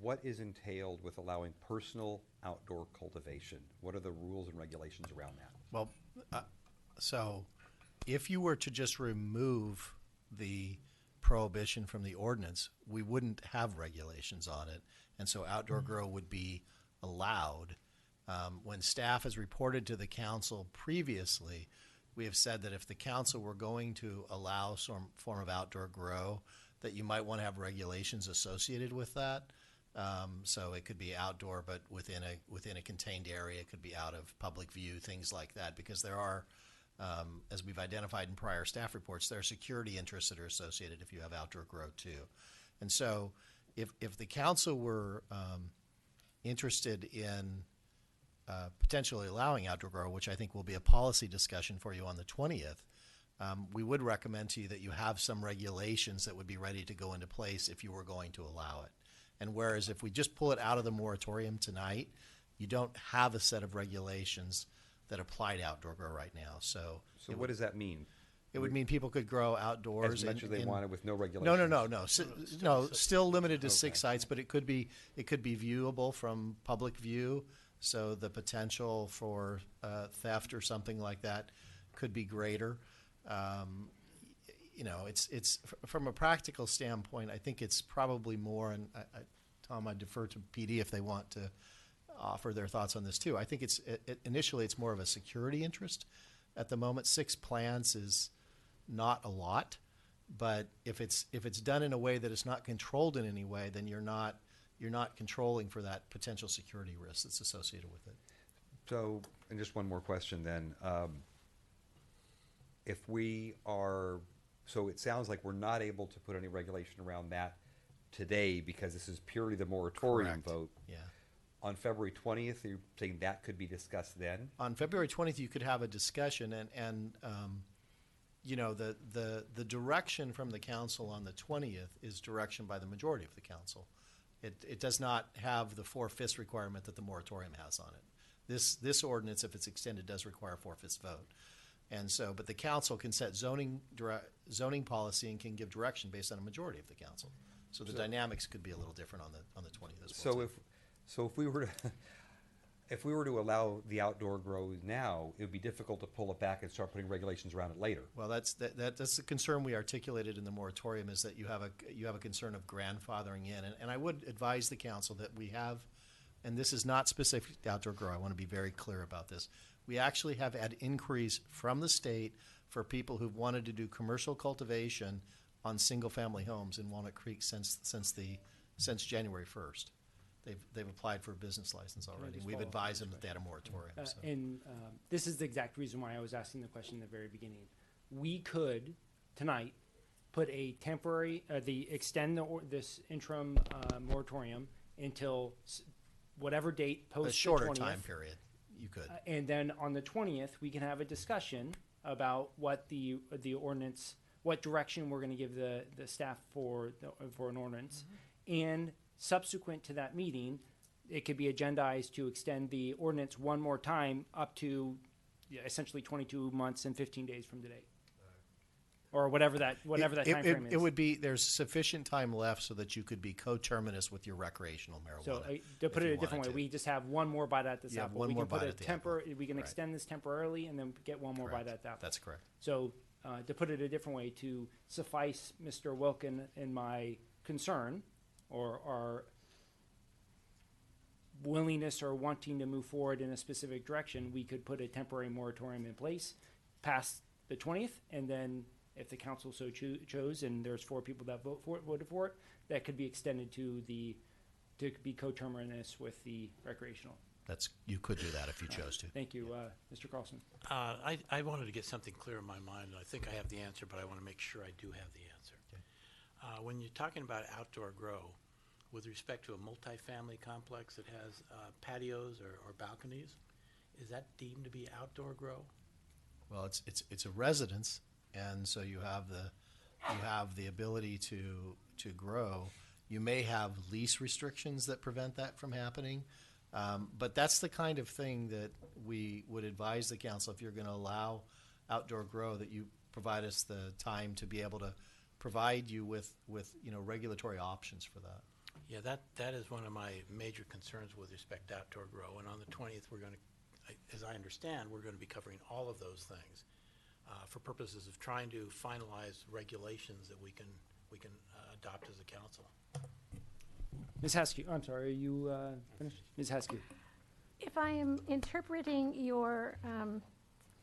what is entailed with allowing personal outdoor cultivation? What are the rules and regulations around that? Well, so if you were to just remove the prohibition from the ordinance, we wouldn't have regulations on it, and so outdoor grow would be allowed. When staff has reported to the council previously, we have said that if the council were going to allow some form of outdoor grow, that you might want to have regulations associated with that. So it could be outdoor, but within a contained area. It could be out of public view, things like that, because there are, as we've identified in prior staff reports, there are security interests that are associated if you have outdoor grow too. And so if the council were interested in potentially allowing outdoor grow, which I think will be a policy discussion for you on the 20th, we would recommend to you that you have some regulations that would be ready to go into place if you were going to allow it. And whereas if we just pull it out of the moratorium tonight, you don't have a set of regulations that apply to outdoor grow right now. So what does that mean? It would mean people could grow outdoors as much as they wanted with no regulations. No. Still limited to 6 sites, but it could be viewable from public view. So the potential for theft or something like that could be greater. It's from a practical standpoint, I think it's probably more, and Tom, I defer to PD if they want to offer their thoughts on this too. I think initially it's more of a security interest. At the moment, 6 plants is not a lot, but if it's done in a way that it's not controlled in any way, then you're not controlling for that potential security risk that's associated with it. So, and just one more question then. So it sounds like we're not able to put any regulation around that today because this is purely the moratorium vote. Yeah. On February 20th, you're saying that could be discussed then? On February 20th, you could have a discussion, and the direction from the council on the 20th is direction by the majority of the council. It does not have the 4/5 requirement that the moratorium has on it. This ordinance, if it's extended, does require a 4/5 vote. And so, but the council can set zoning policy and can give direction based on a majority of the council. So the dynamics could be a little different on the 20th as well. So if we were to if we were to allow the outdoor grow now, it would be difficult to pull it back and start putting regulations around it later. Well, that's the concern we articulated in the moratorium, is that you have a concern of grandfathering in, and I would advise the council that we have, and this is not specific to outdoor grow. I want to be very clear about this. We actually have had inquiries from the state for people who've wanted to do commercial cultivation on single-family homes in Walnut Creek since January 1st. They've applied for a business license already. We've advised them that they had a moratorium. This is the exact reason why I was asking the question in the very beginning. We could tonight put a temporary, extend this interim moratorium until whatever date post a shorter the 20th. Time period. You could. And then on the 20th, we can have a discussion about what the ordinance, what direction we're going to give the staff for an ordinance, and subsequent to that meeting, it could be agendized to extend the ordinance one more time up to essentially 22 months and 15 days from today, or whatever that time frame is. It would be, there's sufficient time left so that you could be coterminous with your recreational marijuana. So to put it a different way, we just have one more bite at this apple. One more bite at the apple. We can extend this temporarily and then get one more bite at the apple. That's correct. So to put it a different way, to suffice Mr. Wilkin and my concern, or our willingness or wanting to move forward in a specific direction, we could put a temporary moratorium in place past the 20th, and then if the council so chose, and there's 4 people that voted for it, that could be extended to be coterminous with the recreational. You could do that if you chose to. Thank you, Mr. Carlson. I wanted to get something clear in my mind, and I think I have the answer, but I want to make sure I do have the answer. Okay. When you're talking about outdoor grow, with respect to a multifamily complex that has patios or balconies, is that deemed to be outdoor grow? Well, it's a residence, and so you have the ability to grow. You may have lease restrictions that prevent that from happening, but that's the kind of thing that we would advise the council, if you're going to allow outdoor grow, that you provide us the time to be able to provide you with regulatory options for that. Yeah, that is one of my major concerns with respect to outdoor grow. And on the 20th, we're going to, as I understand, we're going to be covering all of those things for purposes of trying to finalize regulations that we can adopt as a council. Ms. Haskew, I'm sorry, are you finished? Ms. Haskew. If I am interpreting your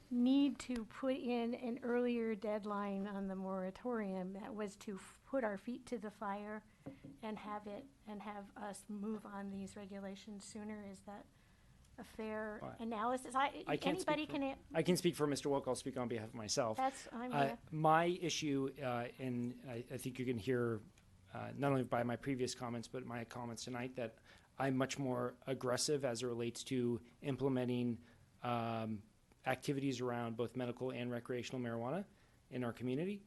need to put in an earlier deadline on the moratorium, that was to put our feet to the fire and have us move on these regulations sooner. Is that a fair analysis? I can speak for Mr. Wilk. I'll speak on behalf of myself. My issue, and I think you can hear not only by my previous comments but my comments tonight, that I'm much more aggressive as it relates to implementing activities around both medical and recreational marijuana in our community.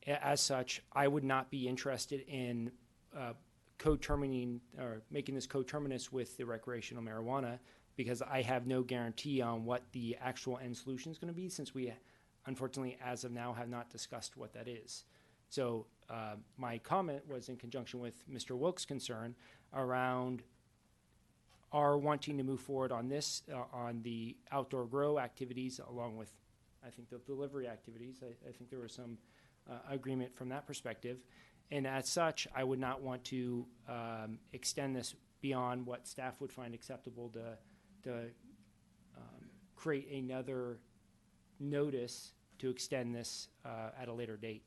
As such, I would not be interested in coterminating or making this coterminous with the recreational marijuana, because I have no guarantee on what the actual end solution is going to be, since we unfortunately as of now have not discussed what that is. So my comment was in conjunction with Mr. Wilk's concern around our wanting to move forward on this, on the outdoor grow activities, along with, I think, the delivery activities. I think there was some agreement from that perspective. And as such, I would not want to extend this beyond what staff would find acceptable to create another notice to extend this at a later date.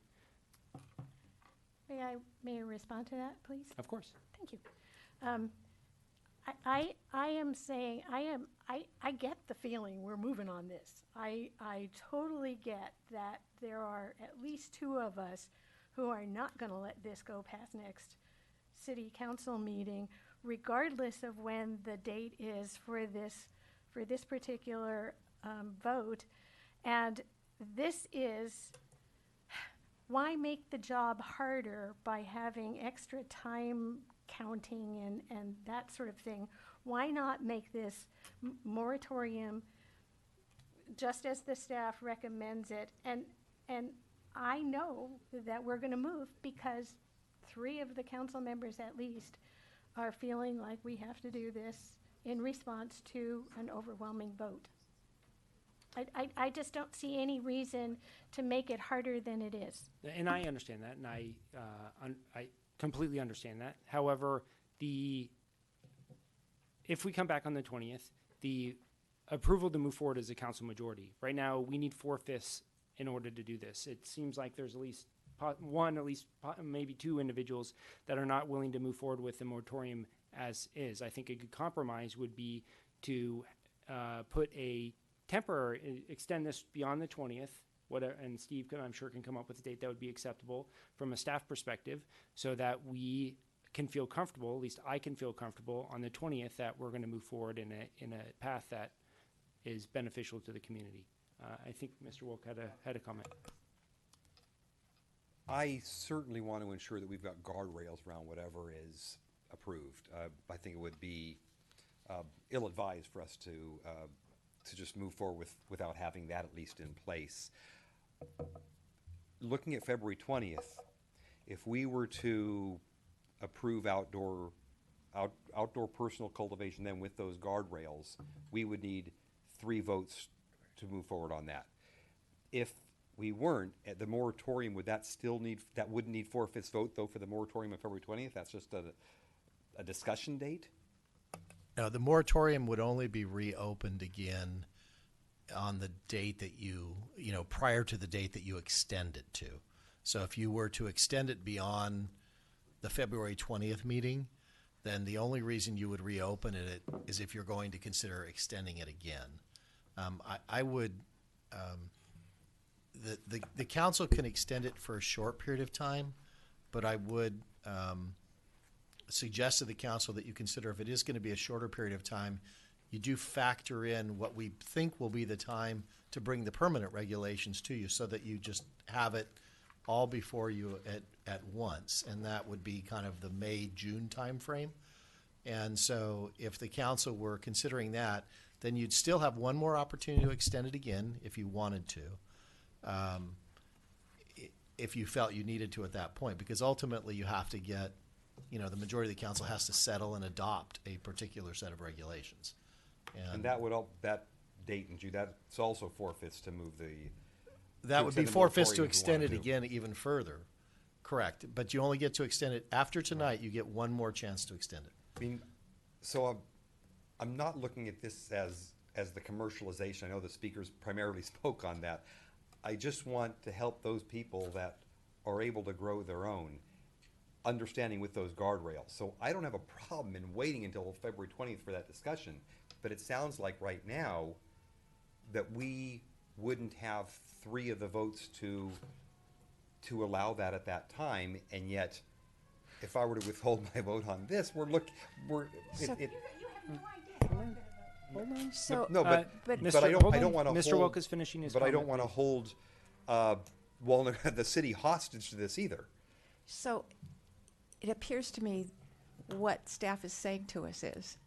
May I respond to that, please? Of course. Thank you. I am saying, I get the feeling we're moving on this. I totally get that there are at least 2 of us who are not going to let this go past next city council meeting, regardless of when the date is for this particular vote. And this is, why make the job harder by having extra time counting and that sort of thing? Why not make this moratorium just as the staff recommends it. And I know that we're going to move because 3 of the council members at least are feeling like we have to do this in response to an overwhelming vote. I just don't see any reason to make it harder than it is. And I understand that, and I completely understand that. However, if we come back on the 20th, the approval to move forward is a council majority. Right now, we need 4/5 in order to do this. It seems like there's at least maybe 2 individuals that are not willing to move forward with the moratorium as is. I think a good compromise would be to put a temporary, extend this beyond the 20th, and Steve, I'm sure, can come up with a date that would be acceptable from a staff perspective, so that we can feel comfortable, at least I can feel comfortable on the 20th, that we're going to move forward in a path that is beneficial to the community. I think Mr. Wilk had a comment. I certainly want to ensure that we've got guardrails around whatever is approved. I think it would be ill-advised for us to just move forward without having that at least in place. Looking at February 20th, if we were to approve outdoor personal cultivation then with those guardrails, we would need 3 votes to move forward on that. If we weren't, at the moratorium, that wouldn't need 4/5 vote though for the moratorium on February 20th? That's just a discussion date? No, the moratorium would only be reopened again on the date that prior to the date that you extend it to. So if you were to extend it beyond the February 20th meeting, then the only reason you would reopen it is if you're going to consider extending it again. I would, the council can extend it for a short period of time, but I would suggest to the council that you consider, if it is going to be a shorter period of time, you do factor in what we think will be the time to bring the permanent regulations to you, so that you just have it all before you at once, and that would be kind of the May-June timeframe. And so if the council were considering that, then you'd still have one more opportunity to extend it again if you wanted to, if you felt you needed to at that point, because ultimately you have to get, the majority of the council has to settle and adopt a particular set of regulations. And that date in June, that's also 4/5 to move that would be 4/5 to extend it again even further. Correct. But you only get to extend it after tonight. You get one more chance to extend it. I mean, so I'm not looking at this as the commercialization. I know the speakers primarily spoke on that. I just want to help those people that are able to grow their own, understanding with those guardrails. So I don't have a problem in waiting until February 20th for that discussion, but it sounds like right now that we wouldn't have 3 of the votes to allow that at that time, and yet if I were to withhold my vote on this, You have no idea. Hold on. So, no, but I don't want to. Mr. Wilk is finishing his. But comment. I don't want to hold Walnut, the city, hostage to this either. So it appears to me what staff is saying to us is,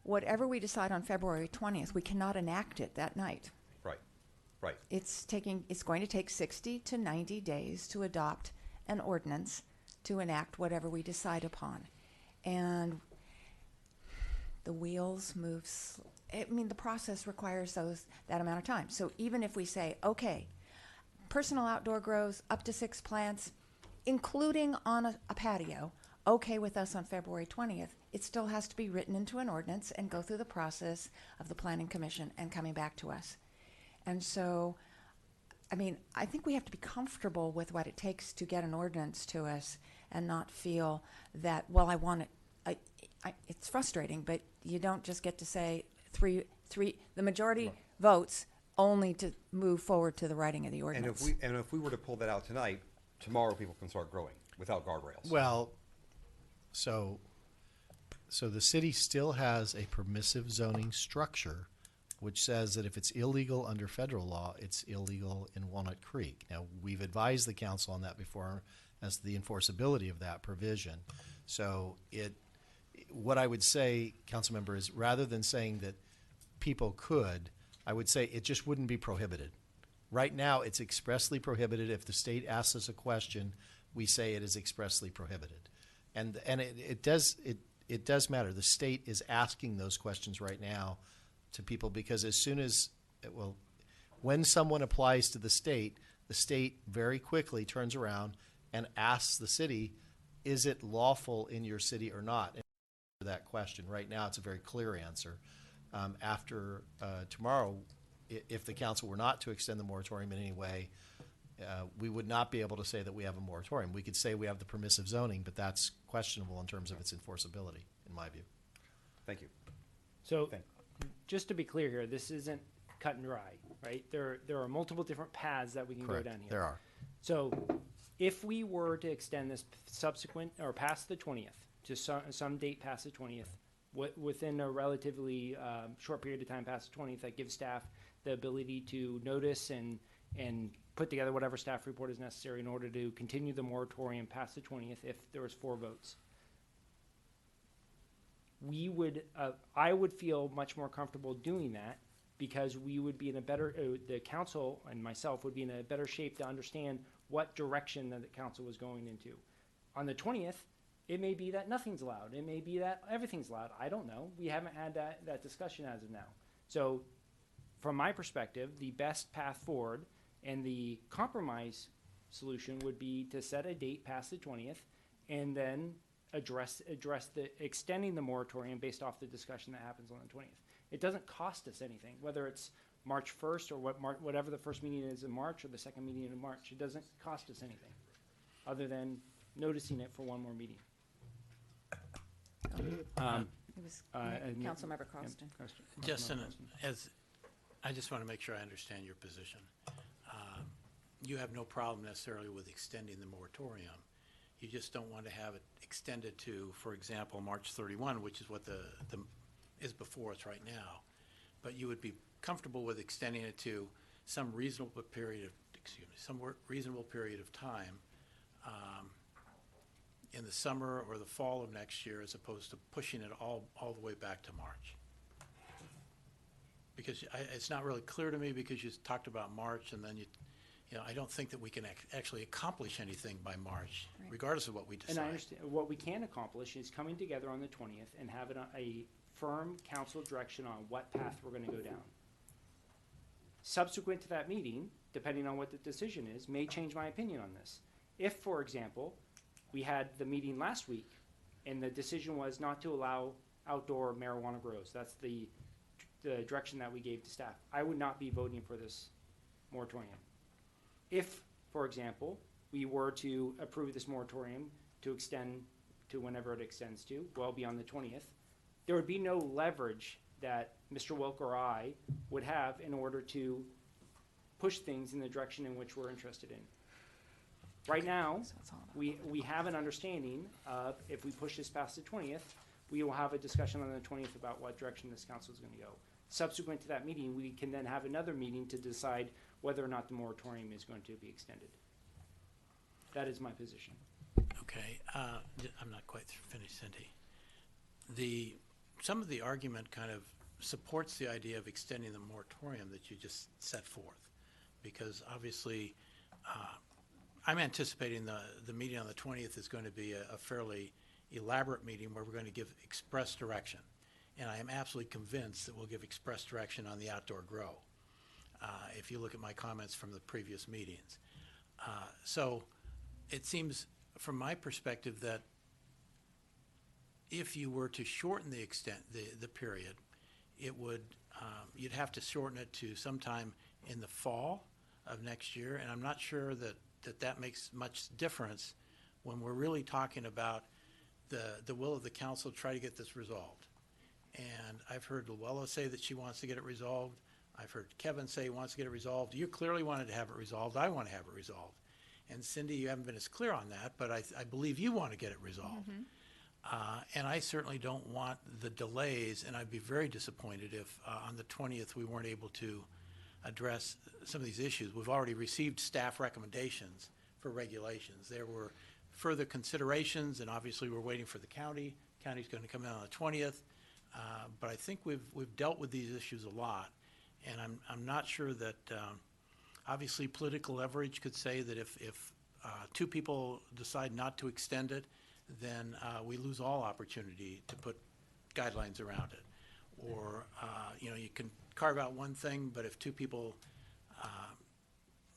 whatever we decide on February 20th, we cannot enact it that night. Right. It's going to take 60 to 90 days to adopt an ordinance to enact whatever we decide upon. And the wheels move, the process requires that amount of time. So even if we say, okay, personal outdoor grows up to 6 plants, including on a patio, okay with us on February 20th, it still has to be written into an ordinance and go through the process of the Planning Commission and coming back to us. And so, I think we have to be comfortable with what it takes to get an ordinance to us and not feel that, well, I want it. It's frustrating, but you don't just get to say the majority votes only to move forward to the writing of the ordinance. And if we were to pull that out tonight, tomorrow people can start growing without guardrails. Well, so the city still has a permissive zoning structure which says that if it's illegal under federal law, it's illegal in Walnut Creek. Now, we've advised the council on that before as to the enforceability of that provision. So what I would say, council member, is rather than saying that people could, I would say it just wouldn't be prohibited. Right now, it's expressly prohibited. If the state asks us a question, we say it is expressly prohibited. And it does matter. The state is asking those questions right now to people because as soon as, well, when someone applies to the state very quickly turns around and asks the city, is it lawful in your city or not? And that question. Right now, it's a very clear answer. After tomorrow, if the council were not to extend the moratorium in any way, we would not be able to say that we have a moratorium. We could say we have the permissive zoning, but that's questionable in terms of its enforceability, in my view. Thank you. So, just to be clear here, this isn't cut and dry, right? There are multiple different paths that we can Correct. go down here. There are. So, if we were to extend this subsequent or past the 20th to some date past the 20th, within a relatively short period of time past the 20th, that gives staff the ability to notice and put together whatever staff report is necessary in order to continue the moratorium past the 20th if there was 4 votes. I would feel much more comfortable doing that because we would be in a better, the council and myself would be in a better shape to understand what direction that the council was going into. On the 20th, it may be that nothing's allowed. It may be that everything's allowed. I don't know. We haven't had that discussion as of now. So from my perspective, the best path forward and the compromise solution would be to set a date past the 20th and then address the extending the moratorium based off the discussion that happens on the 20th. It doesn't cost us anything, whether it's March 1st or whatever the first meeting is in March or the second meeting in March. It doesn't cost us anything other than noticing it for one more meeting. It was Councilmember Costin. Justin, I just want to make sure I understand your position. You have no problem necessarily with extending the moratorium. You just don't want to have it extended to, for example, March 31, which is what is before us right now. But you would be comfortable with extending it to some reasonable period of time in the summer or the fall of next year, as opposed to pushing it all the way back to March. Because it's not really clear to me, because you talked about March, and then I don't think that we can actually accomplish anything by March, regardless of what we decide. And I understand what we can accomplish is coming together on the 20th and having a firm council direction on what path we're going to go down. Subsequent to that meeting, depending on what the decision is, may change my opinion on this. If, for example, we had the meeting last week and the decision was not to allow outdoor marijuana grows, that's the direction that we gave to staff, I would not be voting for this moratorium. If, for example, we were to approve this moratorium to extend to whenever it extends to, well beyond the 20th, there would be no leverage that Mr. Wilk or I would have in order to push things in the direction in which we're interested in. Right now, we have an understanding of if we push this past the 20th, we will have a discussion on the 20th about what direction this council is going to go. Subsequent to that meeting, we can then have another meeting to decide whether or not the moratorium is going to be extended. That is my position. Okay, I'm not quite finished, Cindy. Some of the argument kind of supports the idea of extending the moratorium that you just set forth, because obviously I'm anticipating the meeting on the 20th is going to be a fairly elaborate meeting where we're going to give express direction. And I am absolutely convinced that we'll give express direction on the outdoor grow, if you look at my comments from the previous meetings. So it seems from my perspective that if you were to shorten the period, it would you'd have to shorten it to sometime in the fall of next year, and I'm not sure that makes much difference when we're really talking about the will of the council to try to get this resolved. And I've heard Luella say that she wants to get it resolved. I've heard Kevin say he wants to get it resolved. You clearly wanted to have it resolved. I want to have it resolved. And Cindy, you haven't been as clear on that, but I believe you want to get it resolved. Mm-hmm. And I certainly don't want the delays, and I'd be very disappointed if on the 20th we weren't able to address some of these issues. We've already received staff recommendations for regulations. There were further considerations, and obviously we're waiting for the county. County's going to come in on the 20th. But I think we've dealt with these issues a lot, And I'm not sure that, obviously political leverage could say that if two people decide not to extend it, then we lose all opportunity to put guidelines around it. Or, you can carve out one thing, but if two people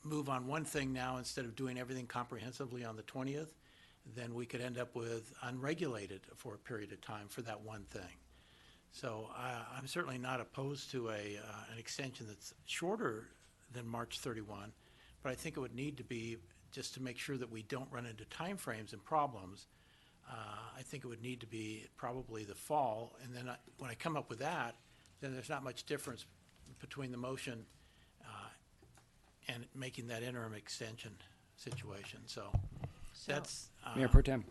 move on one thing now instead of doing everything comprehensively on the 20th, then we could end up with unregulated for a period of time for that one thing. So I'm certainly not opposed to an extension that's shorter than March 31, but I think it would need to be, just to make sure that we don't run into timeframes and problems, I think it would need to be probably the fall, and then when I come up with that, then there's not much difference between the motion and making that interim extension situation. So that's Mayor Pro Tem.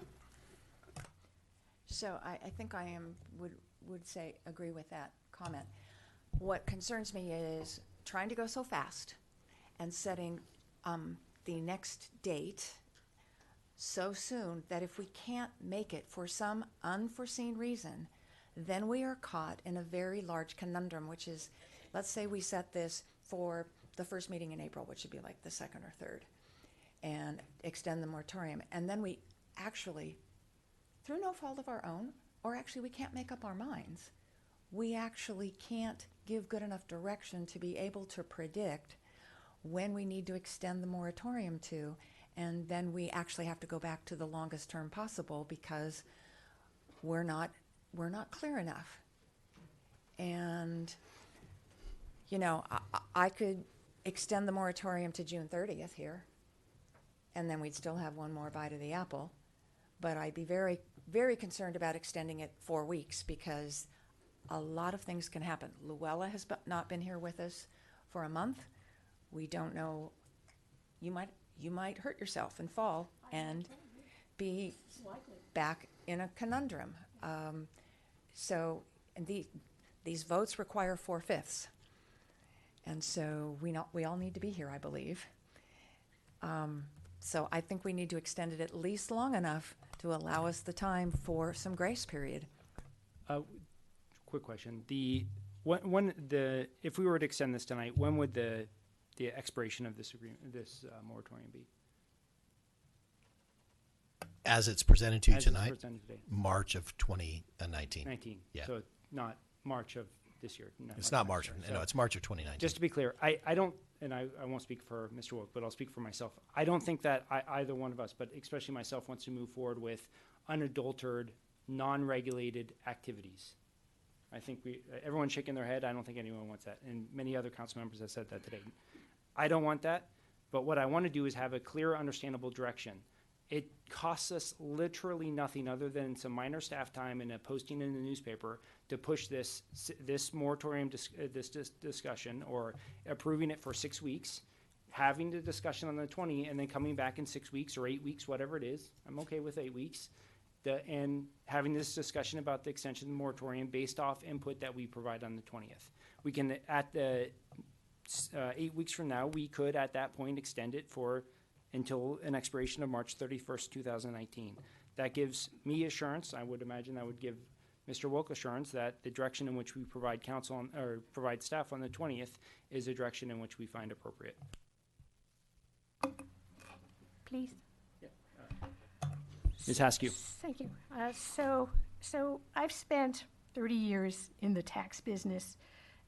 So I think I would say agree with that comment. What concerns me is trying to go so fast and setting the next date so soon that if we can't make it for some unforeseen reason, then we are caught in a very large conundrum, which is, let's say we set this for the first meeting in April, which would be like the 2nd or 3rd, and extend the moratorium. And then we actually, through no fault of our own, or actually we can't make up our minds, we actually can't give good enough direction to be able to predict when we need to extend the moratorium to, and then we actually have to go back to the longest term possible because we're not clear enough. And I could extend the moratorium to June 30th here, and then we'd still have one more bite of the apple. But I'd be very, very concerned about extending it 4 weeks because a lot of things can happen. Luella has not been here with us for a month. We don't know. You might hurt yourself and fall and be back in a conundrum. And these votes require 4/5. And so we all need to be here, I believe. So I think we need to extend it at least long enough to allow us the time for some grace period. Quick question: if we were to extend this tonight, when would the expiration of this agreement, this moratorium, be? As it's presented to you As it's tonight, presented today. March of 2019. 19. Yeah. So not March of this year. It's not March. No, it's March of 2019. Just to be clear, I don't, and I won't speak for Mr. Wilk, but I'll speak for myself. I don't think that either one of us, but especially myself, wants to move forward with unadulterated, non-regulated activities. I think everyone's shaking their head. I don't think anyone wants that. And many other council members have said that today. I don't want that, but what I want to do is have a clear, understandable direction. It costs us literally nothing other than some minor staff time and a posting in the newspaper to push this moratorium, this discussion, or approving it for 6 weeks, having the discussion on the 20th, and then coming back in 6 weeks or 8 weeks, whatever it is. I'm okay with 8 weeks. And having this discussion about the extension of the moratorium based off input that we provide on the 20th. We can, at the 8 weeks from now, we could at that point extend it until an expiration of March 31st, 2019. That gives me assurance. I would imagine that would give Mr. Wilk assurance that the direction in which we provide counsel or provide staff on the 20th is a direction in which we find appropriate. Please. Ms. Haskew. Thank you. So I've spent 30 years in the tax business,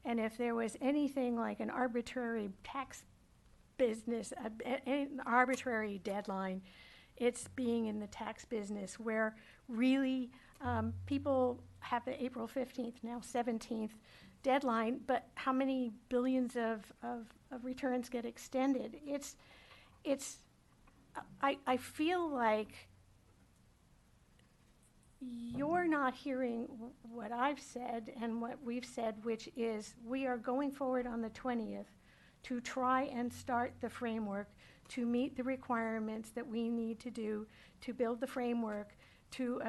and if there was anything like an arbitrary tax business, an arbitrary deadline, it's being in the tax business where really people have the April 15th, now 17th deadline, but how many billions of returns get extended? I feel like you're not hearing what I've said and what we've said, which is we are going forward on the 20th to try and start the framework to meet the requirements that we need to do to build the framework to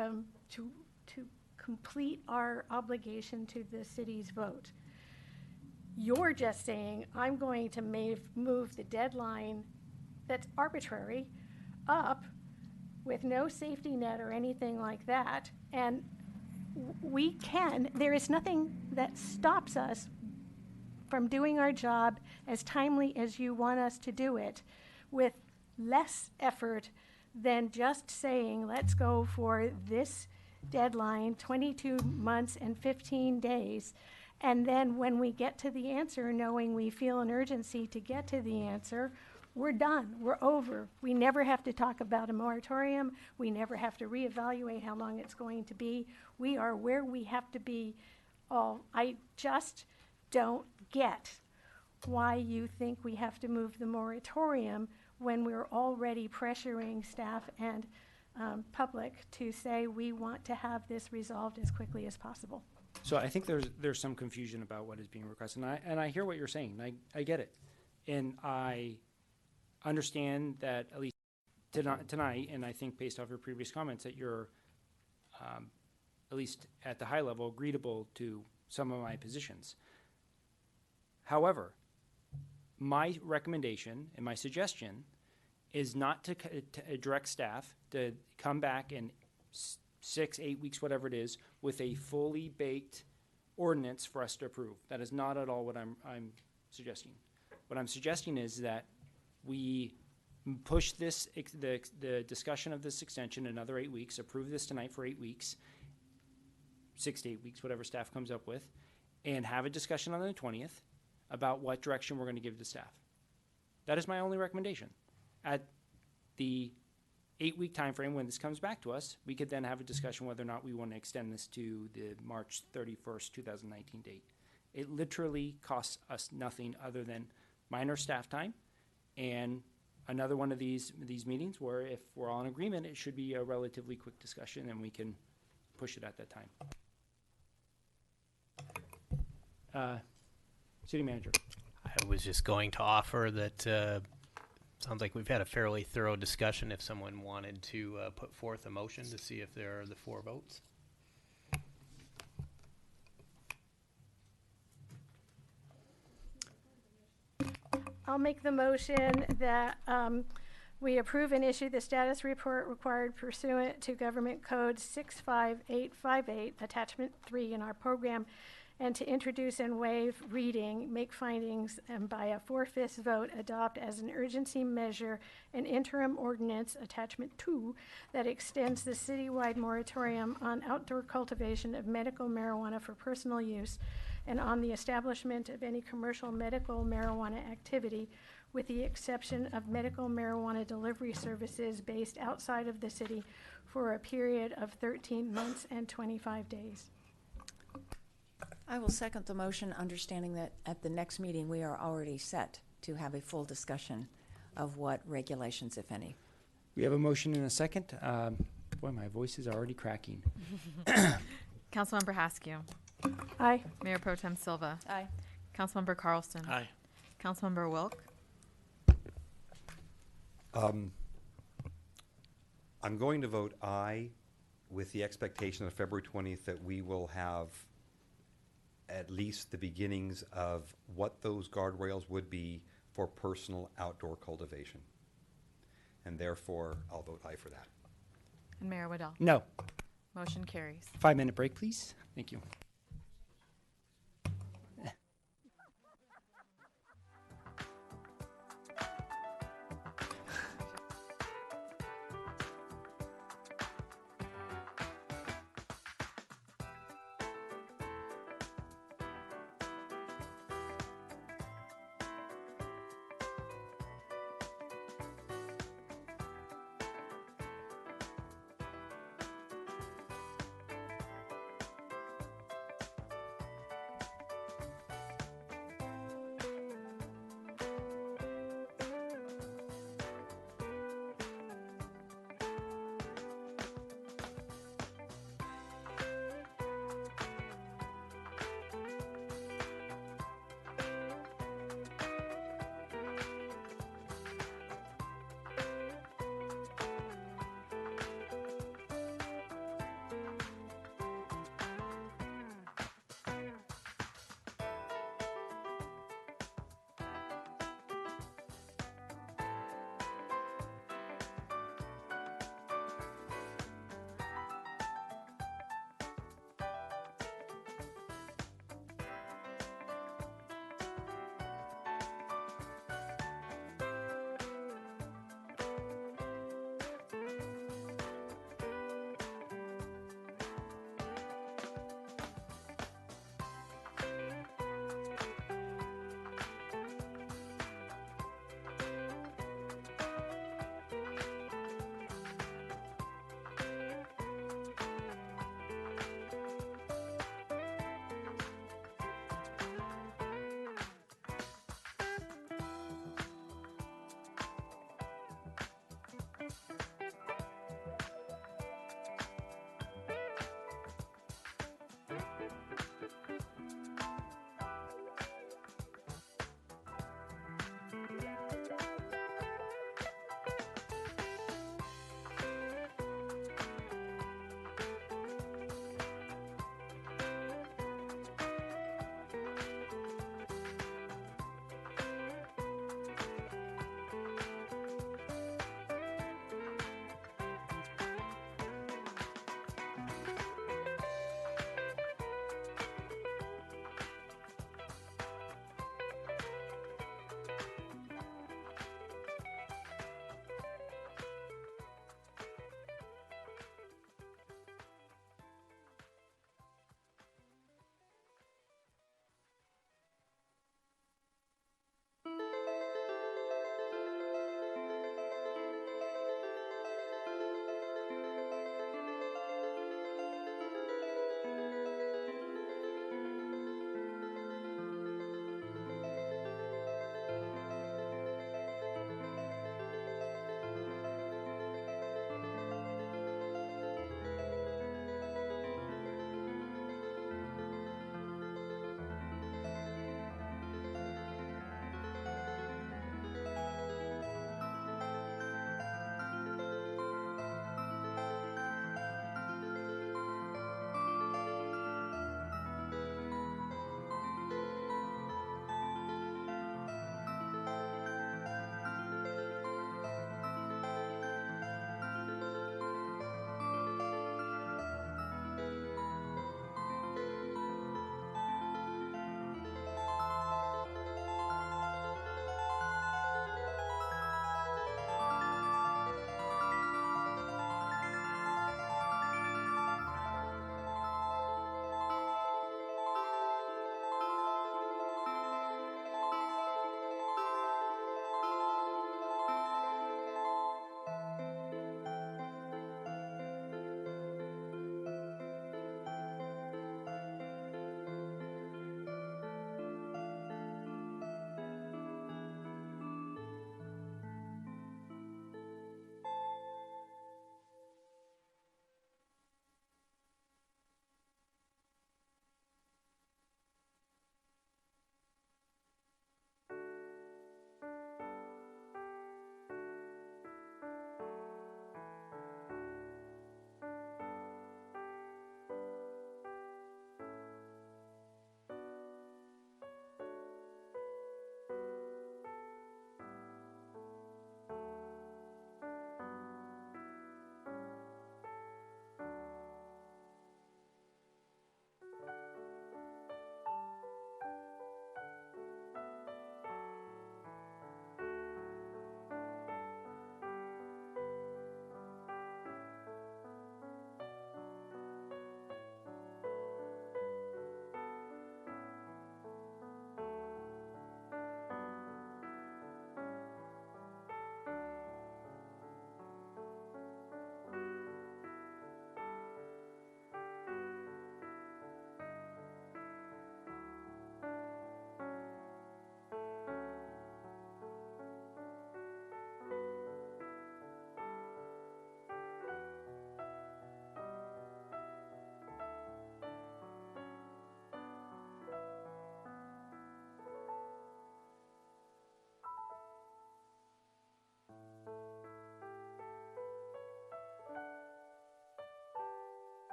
complete our obligation to the city's vote. You're just saying, I'm going to move the deadline that's arbitrary up with no safety net or anything like that, and there is nothing that stops us from doing our job as timely as you want us to do it with less effort than just saying, let's go for this deadline, 22 months and 15 days. And then when we get to the answer, knowing we feel an urgency to get to the answer, we're done, we're over. We never have to talk about a moratorium. We never have to reevaluate how long it's going to be. We are where we have to be. I just don't get why you think we have to move the moratorium when we're already pressuring staff and public to say we want to have this resolved as quickly as possible. So I think there's some confusion about what is being requested, and I hear what you're saying. I get it, and I understand that at least tonight, and I think based off your previous comments that you're at least at the high level agreeable to some of my positions. However, my recommendation and my suggestion is not to direct staff to come back in 6, 8 weeks, whatever it is, with a fully baked ordinance for us to approve. That is not at all what I'm suggesting. What I'm suggesting is that we push this, the discussion of this extension another 8 weeks, approve this tonight for 8 weeks, 6 to 8 weeks, whatever staff comes up with, and have a discussion on the 20th about what direction we're going to give to staff. That is my only recommendation. At the 8-week time frame when this comes back to us, we could then have a discussion whether or not we want to extend this to the March 31st, 2019 date. It literally costs us nothing other than minor staff time and another one of these meetings where if we're all in agreement, it should be a relatively quick discussion and we can push it at that time. City Manager. I was just going to offer that sounds like we've had a fairly thorough discussion. If someone wanted to put forth a motion to see if there are the 4 votes. I'll make the motion that we approve and issue the status report required pursuant to Government Code 65858, Attachment 3 in our program, and to introduce and waive reading, make findings, and by a 4/5 vote adopt as an urgency measure an interim ordinance, Attachment 2, that extends the citywide moratorium on outdoor cultivation of medical marijuana for personal use and on the establishment of any commercial medical marijuana activity, with the exception of medical marijuana delivery services based outside of the city for a period of 13 months and 25 days. I will second the motion, understanding that at the next meeting we are already set to have a full discussion of what regulations, if any. We have a motion and a second. Boy, my voice is already cracking. Councilmember Haskew. Aye. Mayor Pro Tem Silva. Aye. Councilmember Carlson. Aye. Councilmember Wilk. I'm going to vote aye with the expectation on February 20th that we will have at least the beginnings of what those guardrails would be for personal outdoor cultivation. And therefore, I'll vote aye for that. And Mayor Waddell. No. Motion carries. 5-minute break, please. Thank you.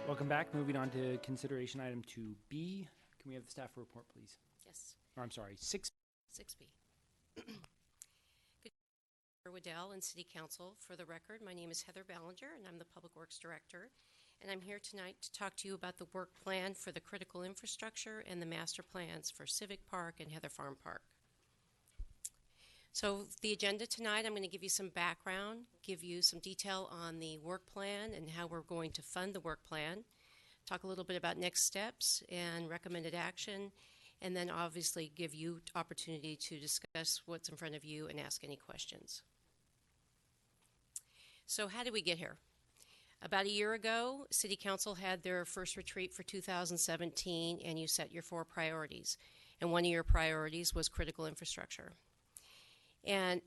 Welcome back. Moving on to consideration item 2B. Can we have the staff report, please? Yes. Or I'm sorry, 6. 6B. Good Mayor Waddell and City Council. For the record, my name is Heather Ballinger, and I'm the Public Works Director. And I'm here tonight to talk to you about the work plan for the critical infrastructure and the master plans for Civic Park and Heather Farm Park. So the agenda tonight, I'm going to give you some background, give you some detail on the work plan and how we're going to fund the work plan, talk a little bit about next steps and recommended action, and then obviously give you opportunity to discuss what's in front of you and ask any questions. So how did we get here? About a year ago, City Council had their first retreat for 2017, and you set your 4 priorities. And one of your priorities was critical infrastructure. And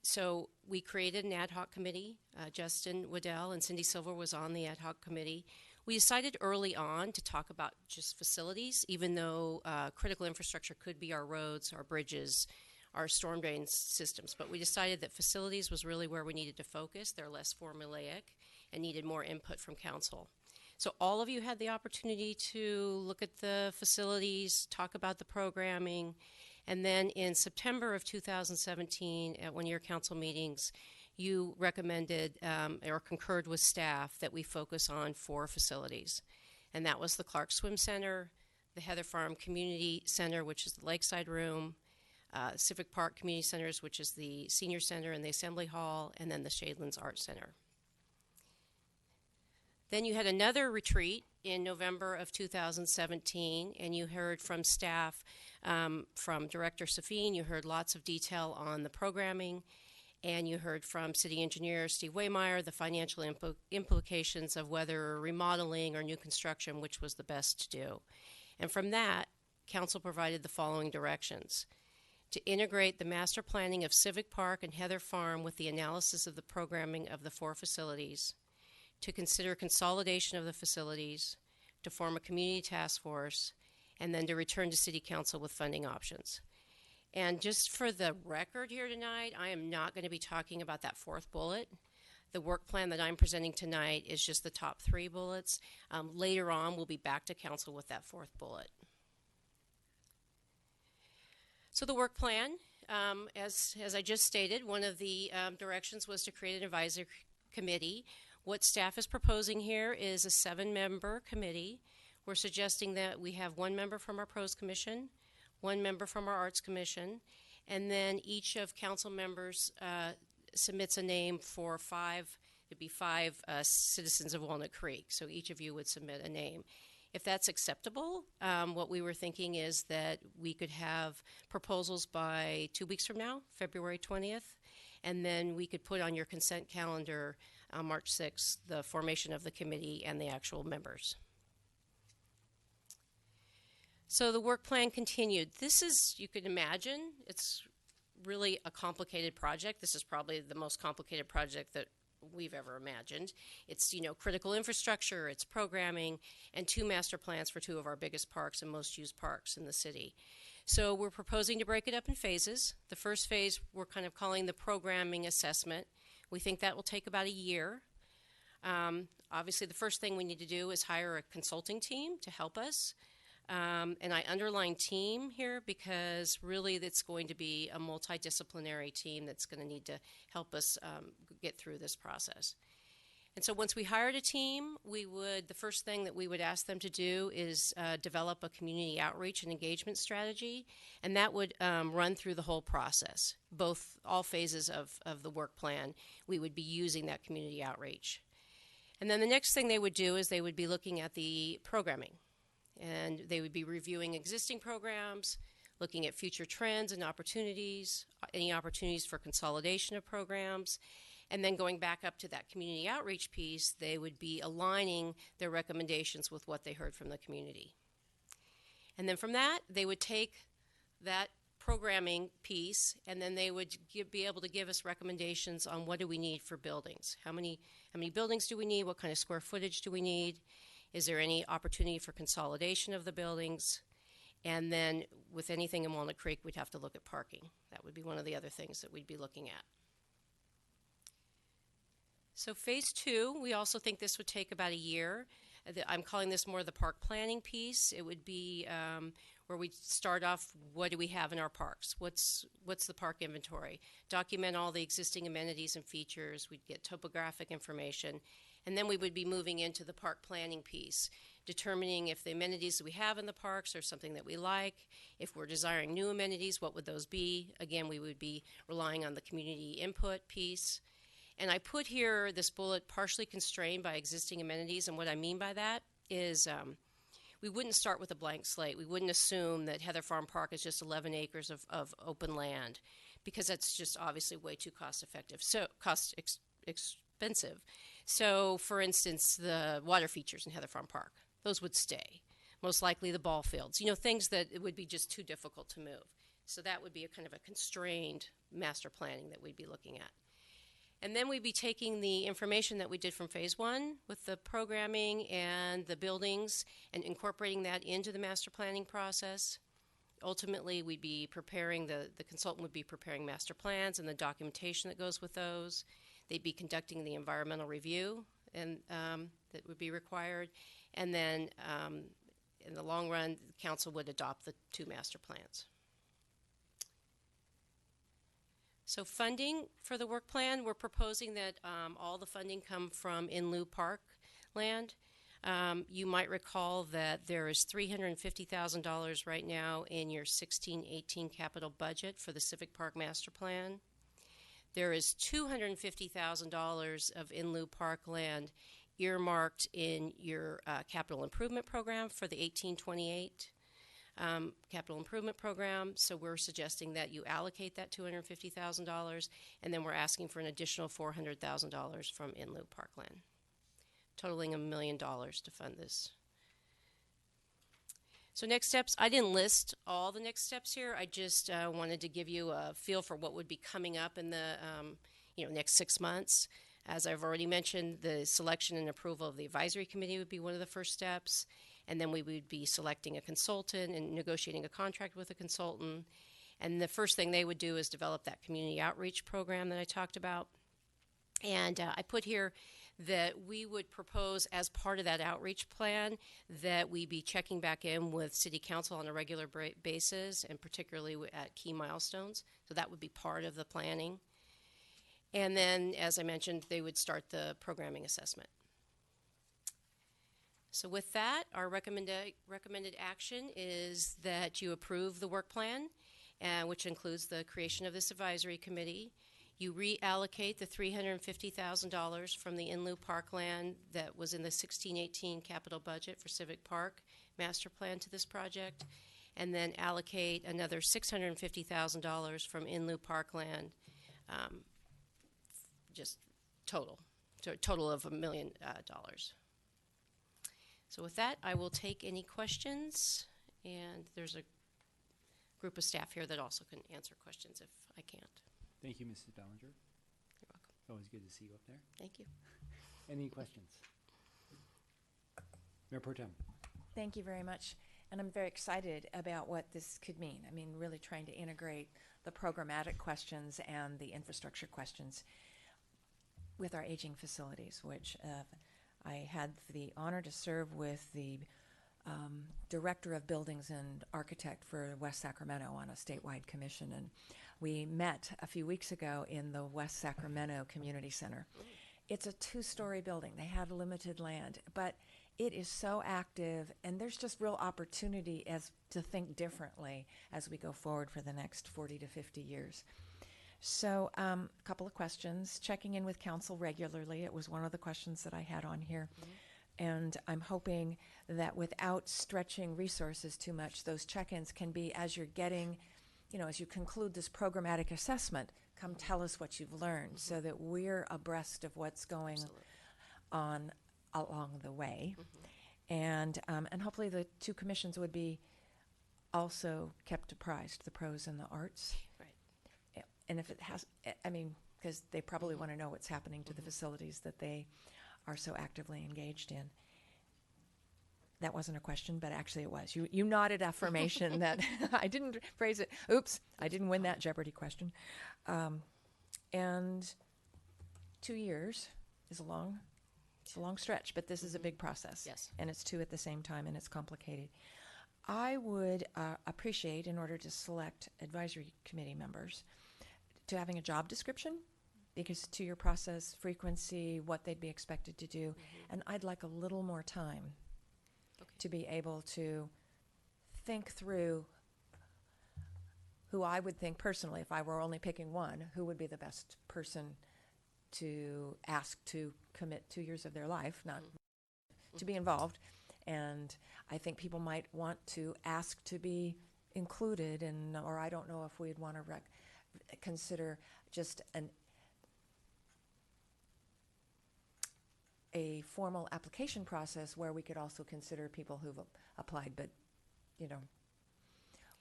so we created an ad hoc committee. Justin Waddell and Cindy Silver was on the ad hoc committee. We decided early on to talk about just facilities, even though critical infrastructure could be our roads, our bridges, our storm drain systems. But we decided that facilities was really where we needed to focus. They're less formulaic and needed more input from council. So all of you had the opportunity to look at the facilities, talk about the programming, and then in September of 2017, at one of your council meetings, you recommended or concurred with staff that we focus on 4 facilities. And that was the Clark Swim Center, the Heather Farm Community Center, which is the Lakeside Room, Civic Park Community Centers, which is the Senior Center and the Assembly Hall, and then the Shadelands Art Center. Then you had another retreat in November of 2017, and you heard from staff, from Director Safine. You heard lots of detail on the programming, and you heard from City Engineer Steve Waymeyer the financial implications of whether remodeling or new construction, which was the best to do. And from that, Council provided the following directions: to integrate the master planning of Civic Park and Heather Farm with the analysis of the programming of the 4 facilities, to consider consolidation of the facilities, to form a community task force, and then to return to City Council with funding options. And just for the record here tonight, I am not going to be talking about that 4th bullet. The work plan that I'm presenting tonight is just the top 3 bullets. Later on, we'll be back to Council with that 4th bullet. So the work plan, as I just stated, one of the directions was to create an advisory committee. What staff is proposing here is a 7-member committee. We're suggesting that we have 1 member from our Pros Commission, 1 member from our Arts Commission, and then each of council members submits a name for 5, it'd be 5 citizens of Walnut Creek. So each of you would submit a name. If that's acceptable, what we were thinking is that we could have proposals by 2 weeks from now, February 20th, and then we could put on your consent calendar on March 6th the formation of the committee and the actual members. So the work plan continued. This is, you can imagine, it's really a complicated project. This is probably the most complicated project that we've ever imagined. It's, critical infrastructure, it's programming, and 2 master plans for 2 of our biggest parks and most used parks in the city. So we're proposing to break it up in phases. The first phase we're kind of calling the programming assessment. We think that will take about a year. Obviously, the first thing we need to do is hire a consulting team to help us. And I underline team here because really it's going to be a multidisciplinary team that's going to need to help us get through this process. And so once we hired a team, the first thing that we would ask them to do is develop a community outreach and engagement strategy, and that would run through the whole process, all phases of the work plan. We would be using that community outreach. And then the next thing they would do is they would be looking at the programming, and they would be reviewing existing programs, looking at future trends and opportunities, any opportunities for consolidation of programs. And then going back up to that community outreach piece, they would be aligning their recommendations with what they heard from the community. And then from that, they would take that programming piece, and then they would be able to give us recommendations on what do we need for buildings. How many buildings do we need? What kind of square footage do we need? Is there any opportunity for consolidation of the buildings? And then with anything in Walnut Creek, we'd have to look at parking. That would be one of the other things that we'd be looking at. So phase 2, we also think this would take about a year. I'm calling this more the park planning piece. It would be where we start off, what do we have in our parks? What's the park inventory? Document all the existing amenities and features. We'd get topographic information. And then we would be moving into the park planning piece, determining if the amenities that we have in the parks are something that we like. If we're desiring new amenities, what would those be? Again, we would be relying on the community input piece. And I put here this bullet, partially constrained by existing amenities. And what I mean by that is we wouldn't start with a blank slate. We wouldn't assume that Heather Farm Park is just 11 acres of open land, because that's just obviously way too expensive. So, for instance, the water features in Heather Farm Park, those would stay. Most likely the ball fields, things that it would be just too difficult to move. So that would be a kind of a constrained master planning that we'd be looking at. And then we'd be taking the information that we did from phase 1 with the programming and the buildings and incorporating that into the master planning process. Ultimately, we'd be preparing, the consultant would be preparing master plans and the documentation that goes with those. They'd be conducting the environmental review and that would be required. And then in the long run, the council would adopt the 2 master plans. So funding for the work plan, we're proposing that all the funding come from in lieu park land. You might recall that there is $350,000 right now in your 16-18 capital budget for the Civic Park Master Plan. There is $250,000 of in lieu park land earmarked in your capital improvement program for the 1828 capital improvement program. So we're suggesting that you allocate that $250,000, and then we're asking for an additional $400,000 from in lieu park land, totaling $1 million to fund this. So next steps, I didn't list all the next steps here. I just wanted to give you a feel for what would be coming up in the next 6 months. As I've already mentioned, the selection and approval of the advisory committee would be one of the first steps. And then we would be selecting a consultant and negotiating a contract with a consultant. And the first thing they would do is develop that community outreach program that I talked about. And I put here that we would propose as part of that outreach plan that we be checking back in with City Council on a regular basis, and particularly at key milestones. So that would be part of the planning. And then, as I mentioned, they would start the programming assessment. So with that, our recommended action is that you approve the work plan, which includes the creation of this advisory committee. You reallocate the $350,000 from the in lieu park land that was in the 16-18 capital budget for Civic Park master plan to this project, and then allocate another $650,000 from in lieu park land, just total of $1 million. So with that, I will take any questions, and there's a group of staff here that also can answer questions if I can't. Thank you, Mrs. Ballinger. You're welcome. Always good to see you up there. Thank you. Any questions? Mayor Pro Tem. Thank you very much. And I'm very excited about what this could mean. I mean, really trying to integrate the programmatic questions and the infrastructure questions with our aging facilities, which I had the honor to serve with the Director of Buildings and Architect for West Sacramento on a statewide commission. And we met a few weeks ago in the West Sacramento Community Center. It's a 2-story building. They have limited land, but it is so active, and there's just real opportunity to think differently as we go forward for the next 40 to 50 years. So a couple of questions. Checking in with council regularly. It was one of the questions that I had on here. And I'm hoping that without stretching resources too much, those check-ins can be as you're getting, as you conclude this programmatic assessment, come tell us what you've learned so that we're abreast of what's going on along the way. And hopefully the 2 commissions would be also kept apprised, the pros and the arts. Right. And if it has, because they probably want to know what's happening to the facilities that they are so actively engaged in. That wasn't a question, but actually it was. You nodded affirmation that I didn't phrase it. Oops, I didn't win that Jeopardy question. And 2 years is a long It's a long stretch, but this is a big process. Yes. And it's two at the same time, and it's complicated. I would appreciate, in order to select advisory committee members, to having a job description, because to your process, frequency, what they'd be expected to do. And I'd like a little more time to be able to think through who I would think personally, if I were only picking one, who would be the best person to ask to commit 2 years of their life, not to be involved. And I think people might want to ask to be included, and or I don't know if we'd want to consider just a formal application process where we could also consider people who've applied, but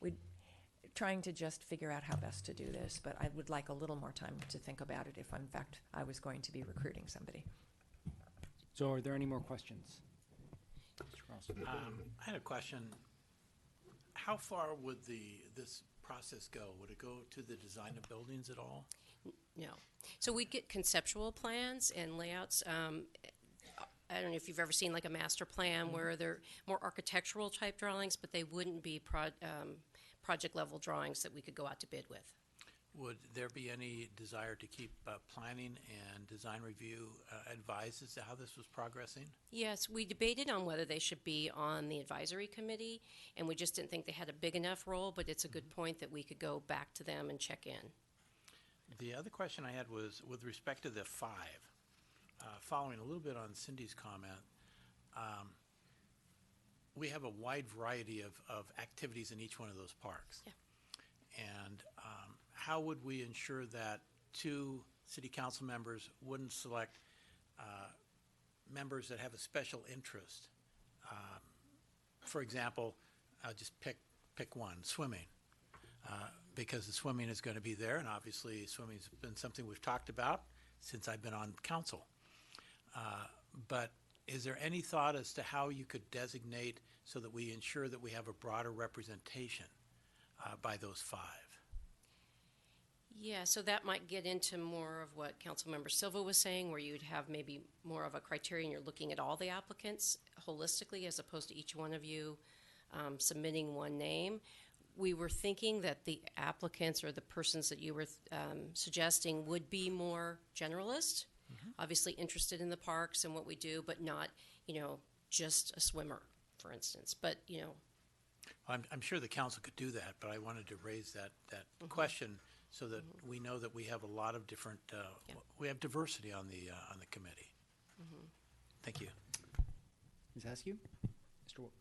we're trying to just figure out how best to do this, but I would like a little more time to think about it if in fact I was going to be recruiting somebody. So are there any more questions? I had a question. How far would this process go? Would it go to the design of buildings at all? No. So we'd get conceptual plans and layouts. I don't know if you've ever seen like a master plan where they're more architectural type drawings, but they wouldn't be project level drawings that we could go out to bid with. Would there be any desire to keep planning and design review advised as to how this was progressing? Yes, we debated on whether they should be on the advisory committee, and we just didn't think they had a big enough role, but it's a good point that we could go back to them and check in. The other question I had was with respect to the 5, following a little bit on Cindy's comment, we have a wide variety of activities in each one of those parks. Yeah. And how would we ensure that 2 city council members wouldn't select members that have a special interest? For example, I'll just pick one, swimming. Because the swimming is going to be there, and obviously swimming's been something we've talked about since I've been on council. But is there any thought as to how you could designate so that we ensure that we have a broader representation by those 5? Yeah, so that might get into more of what Councilmember Silva was saying, where you'd have maybe more of a criterion. You're looking at all the applicants holistically as opposed to each one of you submitting one name. We were thinking that the applicants or the persons that you were suggesting would be more generalist, obviously interested in the parks and what we do, but not, just a swimmer, for instance. But, I'm sure the council could do that, but I wanted to raise that question so that we know that we have a lot of different, we have diversity on the committee. Thank you. Ms. Askew? Mr. Wolf?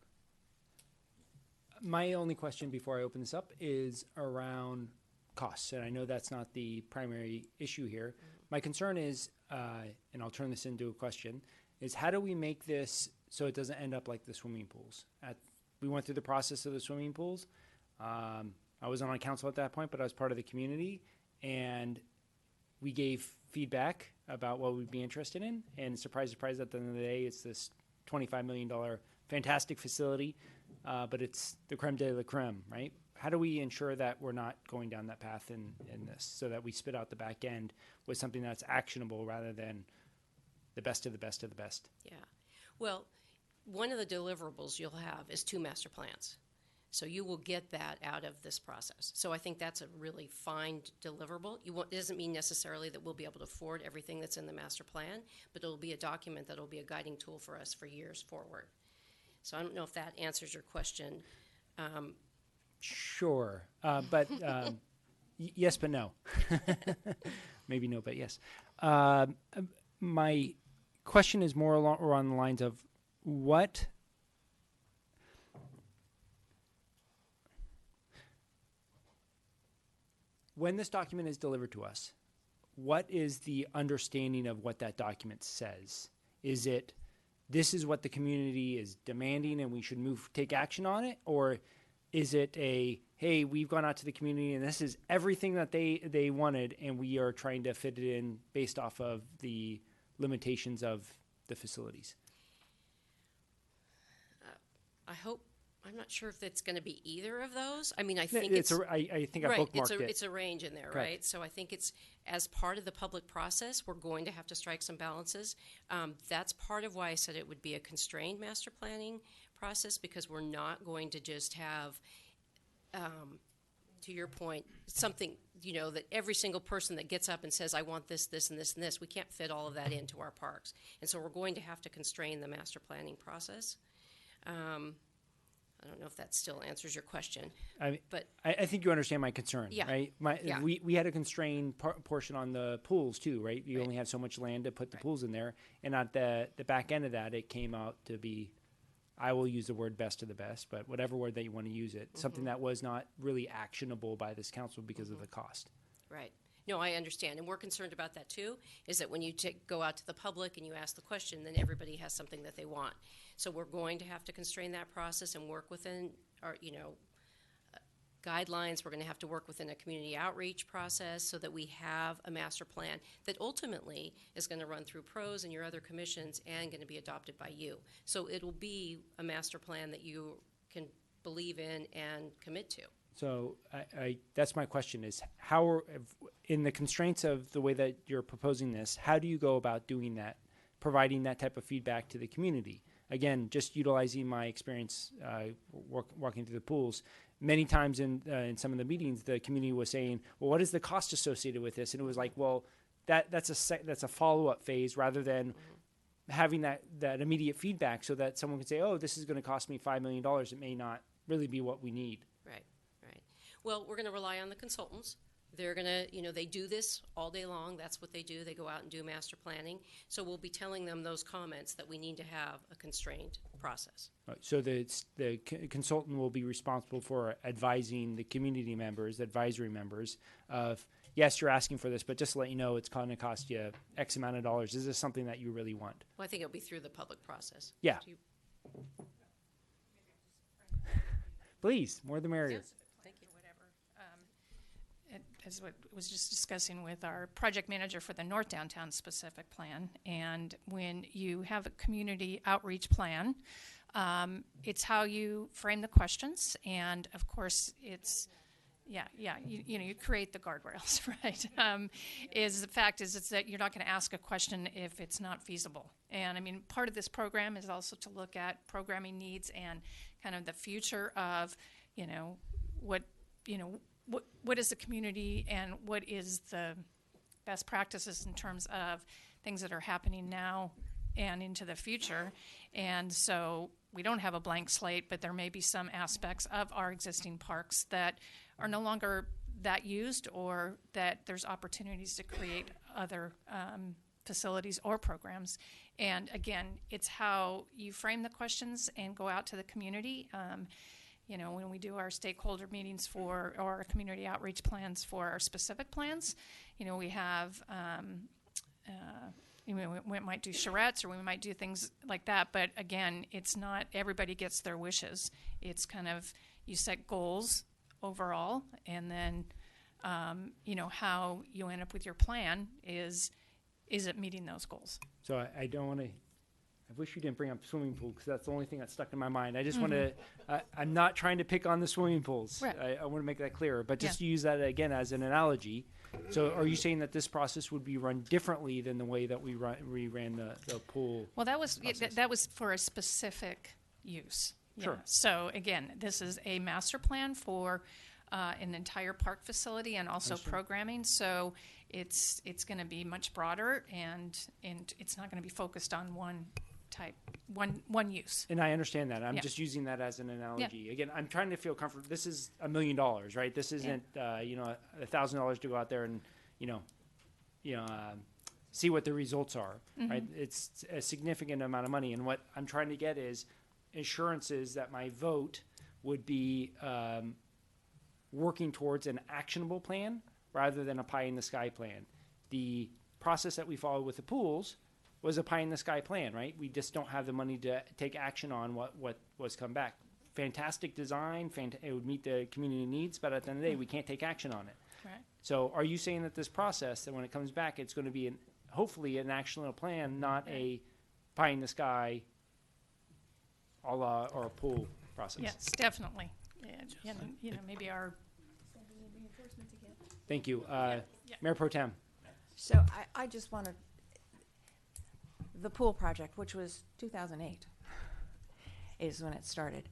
My only question before I open this up is around costs, and I know that's not the primary issue here. My concern is, and I'll turn this into a question, is how do we make this so it doesn't end up like the swimming pools? We went through the process of the swimming pools. I wasn't on council at that point, but I was part of the community, and we gave feedback about what we'd be interested in, and surprise, surprise, at the end of the day, it's this $25 million fantastic facility, but it's the creme de la creme, right? How do we ensure that we're not going down that path in this so that we spit out the back end with something that's actionable rather than the best of the best of the best? Yeah. Well, one of the deliverables you'll have is 2 master plans. So you will get that out of this process. So I think that's a really fine deliverable. It doesn't mean necessarily that we'll be able to afford everything that's in the master plan, but it'll be a document that'll be a guiding tool for us for years forward. So I don't know if that answers your question. Sure, but yes, but no. Maybe no, but yes. My question is more along the lines of what when this document is delivered to us, what is the understanding of what that document says? Is it this is what the community is demanding and we should take action on it? Or is it hey, we've gone out to the community and this is everything that they wanted and we are trying to fit it in based off of the limitations of the facilities? I hope I'm not sure if it's going to be either of those. I mean, I Yeah, think I think I right. bookmarked it. It's a range in there, Correct. right? So I think it's as part of the public process, we're going to have to strike some balances. That's part of why I said it would be a constrained master planning process, because we're not going to just have, to your point, something, that every single person that gets up and says, I want this, this, and this, and this, we can't fit all of that into our parks. And so we're going to have to constrain the master planning process. I don't know if that still answers your question, but I think you understand my concern, Yeah. right? Yeah. We had a constrained portion on the pools too, right? You only have so much land to put the pools in there, and at the back end of that, it came out to be, I will use the word best of the best, but whatever word that you want to use it, something that was not really actionable by this council because of the cost. right. No, I understand, and we're concerned about that too, is that when you go out to the public and you ask the question, then everybody has something that they want. So we're going to have to constrain that process and work within our, guidelines. We're going to have to work within a community outreach process so that we have a master plan that ultimately is going to run through PROS and your other commissions and going to be adopted by you. So it'll be a master plan that you can believe in and commit to. So that's my question is in the constraints of the way that you're proposing this, how do you go about doing that, providing that type of feedback to the community? Again, just utilizing my experience walking through the pools, many times in some of the meetings, the community was saying, well, what is the cost associated with this? And it was like, well, that's a follow-up phase rather than having that immediate feedback so that someone can say, oh, this is going to cost me $5 million. It may not really be what we need. Right. Well, we're going to rely on the consultants. They're going to, they do this all day long. That's what they do. They go out and do master planning. So we'll be telling them those comments that we need to have a constrained process. Right, so the consultant will be responsible for advising the community members, advisory members of, yes, you're asking for this, but just to let you know, it's going to cost you X amount of dollars. Is this something that you really want? Well, I think it'll be through the public process. Yeah. Please, more the merrier. Yes. Thank you. As what was just discussing with our project manager for the North Downtown specific plan. And when you have a community outreach plan, it's how you frame the questions. And of course, it's, you create the guardrails, right? The fact is that you're not going to ask a question if it's not feasible. And I mean, part of this program is also to look at programming needs and kind of the future of, what is the community and what is the best practices in terms of things that are happening now and into the future. And so we don't have a blank slate, but there may be some aspects of our existing parks that are no longer that used, or that there's opportunities to create other facilities or programs. And again, it's how you frame the questions and go out to the community. When we do our stakeholder meetings or our community outreach plans for our specific plans, we have, we might do charrettes or we might do things like that. But again, it's not everybody gets their wishes. It's kind of, you set goals overall, and then, how you end up with your plan is it meeting those goals? So I don't want to. I wish you didn't bring up swimming pool because that's the only thing that stuck in my mind. I just want to. I'm not trying to pick on the swimming pools. Right. I want to make that clear, but just to use that again as an analogy. So, are you saying that this process would be run differently than the way that we ran the pool? Well, that was for a specific use. Yeah. Sure. So again, this is a master plan for an entire park facility and also programming. So it's going to be much broader, and it's not going to be focused on one type, one use. And I understand that. I'm just using that as an analogy. Again, I'm trying to feel comfortable. This is $1 million, right? This isn't $1,000 to go out there and see what the results are, right? It's a significant amount of money, and what I'm trying to get is assurances that my vote would be working towards an actionable plan rather than a pie-in-the-sky plan. The process that we followed with the pools was a pie-in-the-sky plan, right? We just don't have the money to take action on what was come back. Fantastic design, it would meet the community needs, but at the end of the day, we can't take action on it. Right. So are you saying that this process, that when it comes back, it's going to be hopefully an actionable plan, not a pie-in-the-sky a la or a pool process. Yes, definitely. And, maybe our, Thank you. Mayor Pro Tem. So I just wanted, the pool project, which was 2008, is when it started.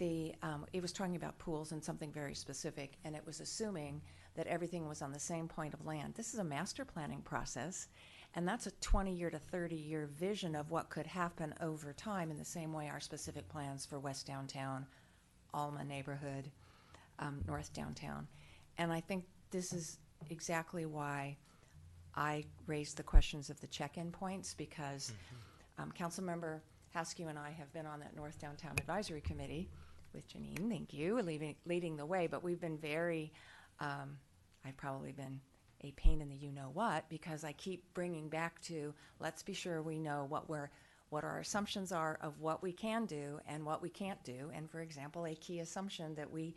It was talking about pools and something very specific, and it was assuming that everything was on the same point of land. This is a master planning process, and that's a 20-year to 30-year vision of what could happen over time, in the same way our specific plans for West Downtown, Alma neighborhood, North Downtown. And I think this is exactly why I raised the questions of the check-in points, because Councilmember Haskew and I have been on that North Downtown Advisory Committee with Janine, thank you, leading the way, but we've been very, I've probably been a pain in the you-know-what, because I keep bringing back to, let's be sure we know what our assumptions are of what we can do and what we can't do. And for example, a key assumption that we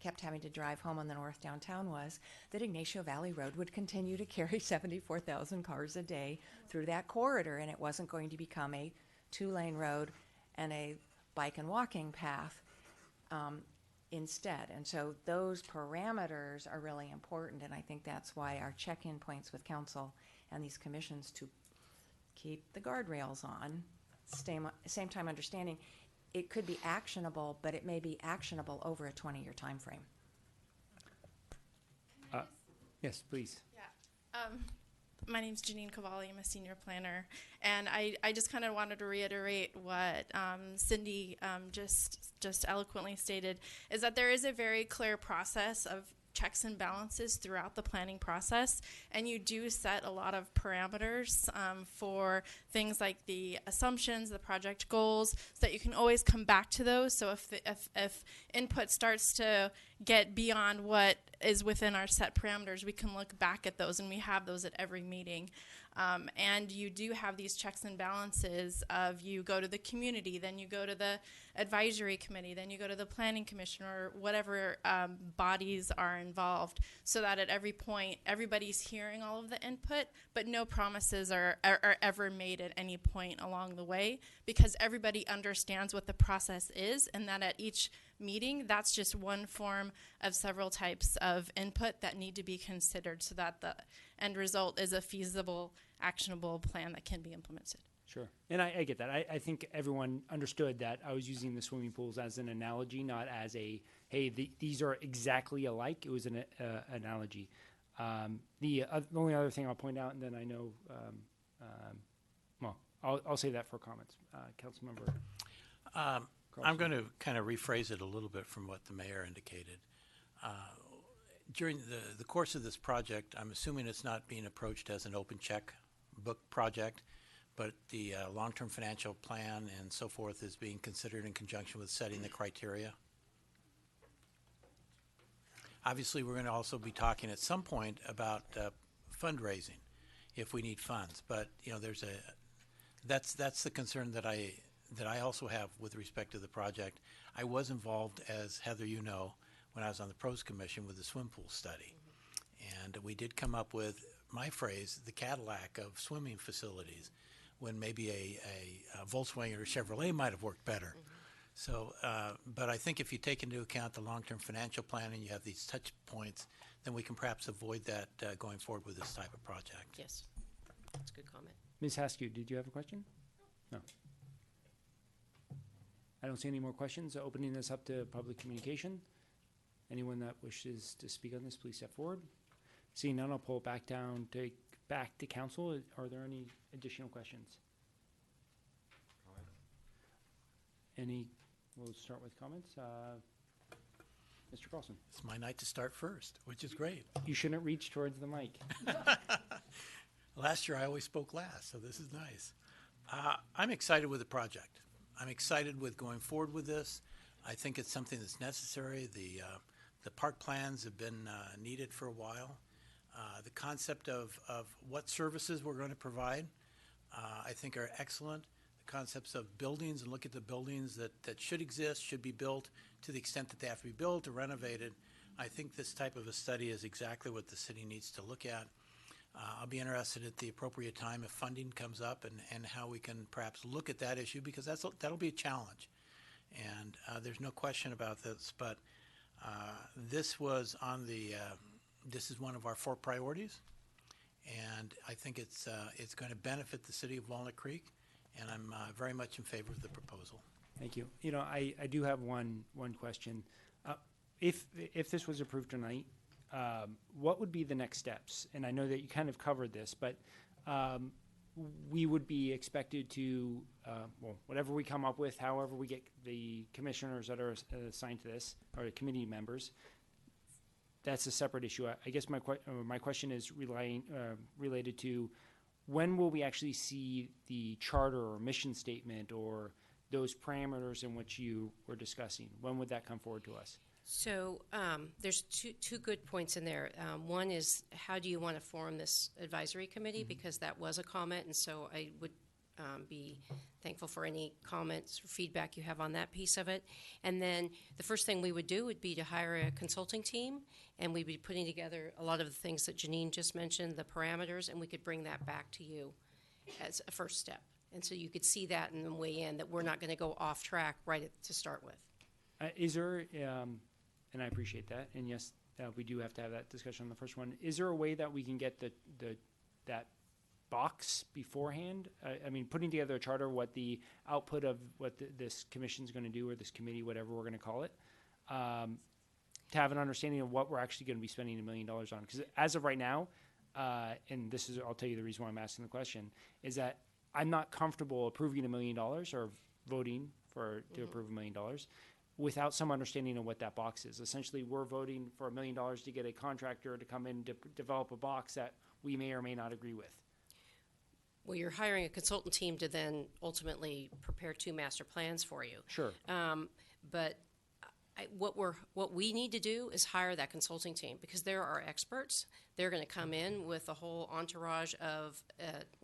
kept having to drive home on the North Downtown was that Ignacio Valley Road would continue to carry 74,000 cars a day through that corridor, and it wasn't going to become a 2-lane road and a bike and walking path instead. And so those parameters are really important, and I think that's why our check-in points with council and these commissions to keep the guardrails on, same time understanding it could be actionable, but it may be actionable over a 20-year time frame. Yes, please. Yeah. My name's Janine Cavalli. I'm a senior planner. And I just kind of wanted to reiterate what Cindy just eloquently stated, is that there is a very clear process of checks and balances throughout the planning process, and you do set a lot of parameters for things like the assumptions, the project goals, so that you can always come back to those. So if input starts to get beyond what is within our set parameters, we can look back at those, and we have those at every meeting. And you do have these checks and balances of, you go to the community, then you go to the advisory committee, then you go to the planning commission, or whatever bodies are involved, so that at every point everybody's hearing all of the input, but no promises are ever made at any point along the way, because everybody understands what the process is, and that at each meeting, that's just one form of several types of input that need to be considered, so that the end result is a feasible, actionable plan that can be implemented. Sure. And I get that. I think everyone understood that I was using the swimming pools as an analogy, not as a, hey, these are exactly alike. It was an analogy. The only other thing I'll point out, and then I know, well, I'll say that for comments. Councilmember. I'm going to kind of rephrase it a little bit from what the mayor indicated. During the course of this project, I'm assuming it's not being approached as an open check book project, but the long-term financial plan and so forth is being considered in conjunction with setting the criteria. Obviously, we're going to also be talking at some point about fundraising if we need funds, but that's the concern that I also have with respect to the project. I was involved, as Heather, when I was on the Pros Commission with the swim pool study. And we did come up with, my phrase, the Cadillac of swimming facilities, when maybe a Volkswagen or Chevrolet might have worked better. So, but I think if you take into account the long-term financial plan and you have these touch points, then we can perhaps avoid that going forward with this type of project. Yes, that's a good comment. Ms. Haskew, did you have a question? No. I don't see any more questions. Opening this up to public communication. Anyone that wishes to speak on this, please step forward. Seeing none, I'll pull it back to council. Are there any additional questions? We'll start with comments. Mr. Carlson. It's my night to start first, which is great. You shouldn't reach towards the mic. Last year I always spoke last, so this is nice. I'm excited with the project. I'm excited with going forward with this. I think it's something that's necessary. The park plans have been needed for a while. The concept of what services we're going to provide, I think, are excellent. The concepts of buildings, and look at the buildings that should exist, should be built to the extent that they have to be built or renovated. I think this type of a study is exactly what the city needs to look at. I'll be interested at the appropriate time if funding comes up and how we can perhaps look at that issue, because that'll be a challenge. And there's no question about this, but this was on the, this is one of our 4 priorities. And I think it's going to benefit the city of Walnut Creek, and I'm very much in favor of the proposal. Thank you. You know, I do have one question. If this was approved tonight, what would be the next steps? And I know that you kind of covered this, but we would be expected to, well, whatever we come up with, however we get the commissioners that are assigned to this, or the committee members, that's a separate issue. I guess my question is related to when will we actually see the charter or mission statement or those parameters in which you were discussing? When would that come forward to us? So there's two good points in there. One is, how do you want to form this advisory committee? Because that was a comment, and so I would be thankful for any comments or feedback you have on that piece of it. And then the first thing we would do would be to hire a consulting team, and we'd be putting together a lot of the things that Janine just mentioned, the parameters, and we could bring that back to you as a first step. And so you could see that and then weigh in that we're not going to go off track to start with. Is there, and I appreciate that, and yes, we do have to have that discussion on the first one. Is there a way that we can get that box beforehand? I mean, putting together a charter, what the output of what this commission's going to do, or this committee, whatever we're going to call it, to have an understanding of what we're actually going to be spending $1 million on. Because as of right now, and this is, I'll tell you the reason why I'm asking the question, is that I'm not comfortable approving $1 million or voting to approve $1 million without some understanding of what that box is. Essentially, we're voting for $1 million to get a contractor to come in to develop a box that we may or may not agree with. Well, you're hiring a consultant team to then ultimately prepare 2 master plans for you. Sure. But what we need to do is hire that consulting team, because they're our experts. They're going to come in with a whole entourage of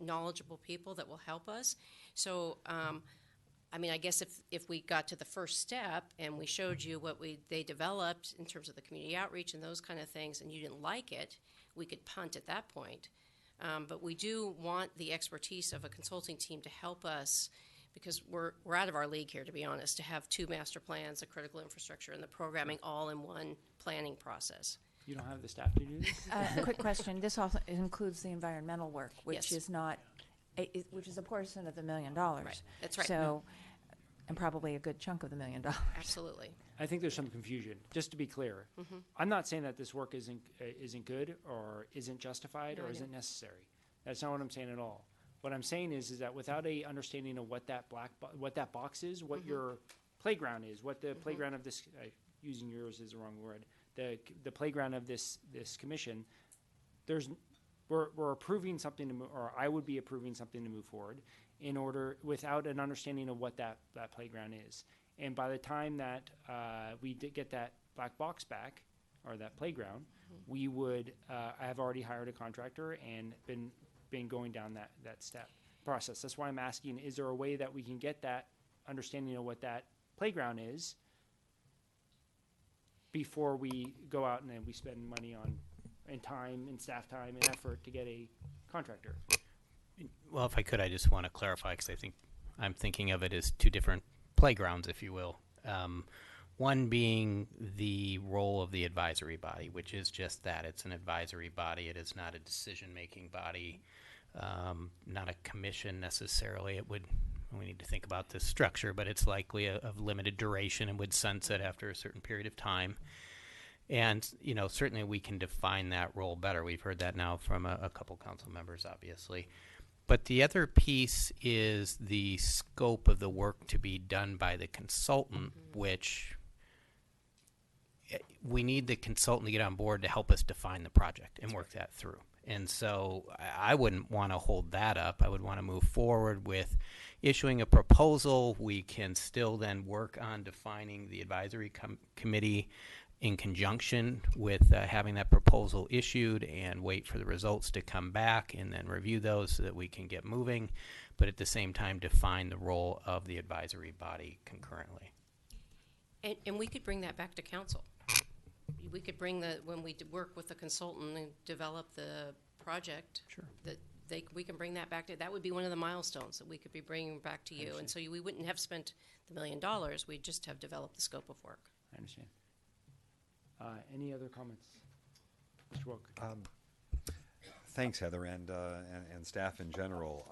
knowledgeable people that will help us. So, I mean, I guess if we got to the first step and we showed you what they developed in terms of the community outreach and those kind of things, and you didn't like it, we could punt at that point. But we do want the expertise of a consulting team to help us, because we're out of our league here, to be honest, to have 2 master plans, the critical infrastructure, and the programming all in one planning process. You don't have the staff to do this? Quick question. This also includes the environmental work, which Yes. is not, which is a portion of the $1 million. Right. That's right. So, and probably a good chunk of the $1 million. Absolutely. I think there's some confusion. Just to be clear, Mhm. I'm not saying that this work isn't good or isn't justified No, I or know. isn't necessary. That's not what I'm saying at all. What I'm saying is that without a understanding of what that what that box is, what Mhm. your playground is, what the playground of this, using yours is the wrong word, the playground of this commission, we're approving something to move, or I would be approving something to move forward without an understanding of what that playground is. And by the time that we did get that black box back, or that playground, we would, I have already hired a contractor and been going down that step process. That's why I'm asking, is there a way that we can get that understanding of what that playground is before we go out and then we spend money and time and staff time and effort to get a contractor? Well, if I could, I just want to clarify, because I think I'm thinking of it as 2 different playgrounds, if you will. One being the role of the advisory body, which is just that. It's an advisory body. It is not a decision-making body, not a commission necessarily. We need to think about this structure, but it's likely of limited duration and would sunset after a certain period of time. And, certainly we can define that role better. We've heard that now from a couple council members, obviously. But the other piece is the scope of the work to be done by the consultant, which we need the consultant to get on board to help us define the project and work that through. And so I wouldn't want to hold that up. I would want to move forward with issuing a proposal. We can still then work on defining the advisory committee in conjunction with having that proposal issued, and wait for the results to come back and then review those so that we can get moving, but at the same time define the role of the advisory body concurrently. And we could bring that back to council. We could bring when we work with the consultant and develop the project, Sure. that we can bring that back to, that would be one of the milestones that we could be bringing back to you. And so we wouldn't have spent the $1 million, we'd just have developed the scope of work. I understand. Any other comments? Mr. Wilk? Thanks, Heather, and staff in general.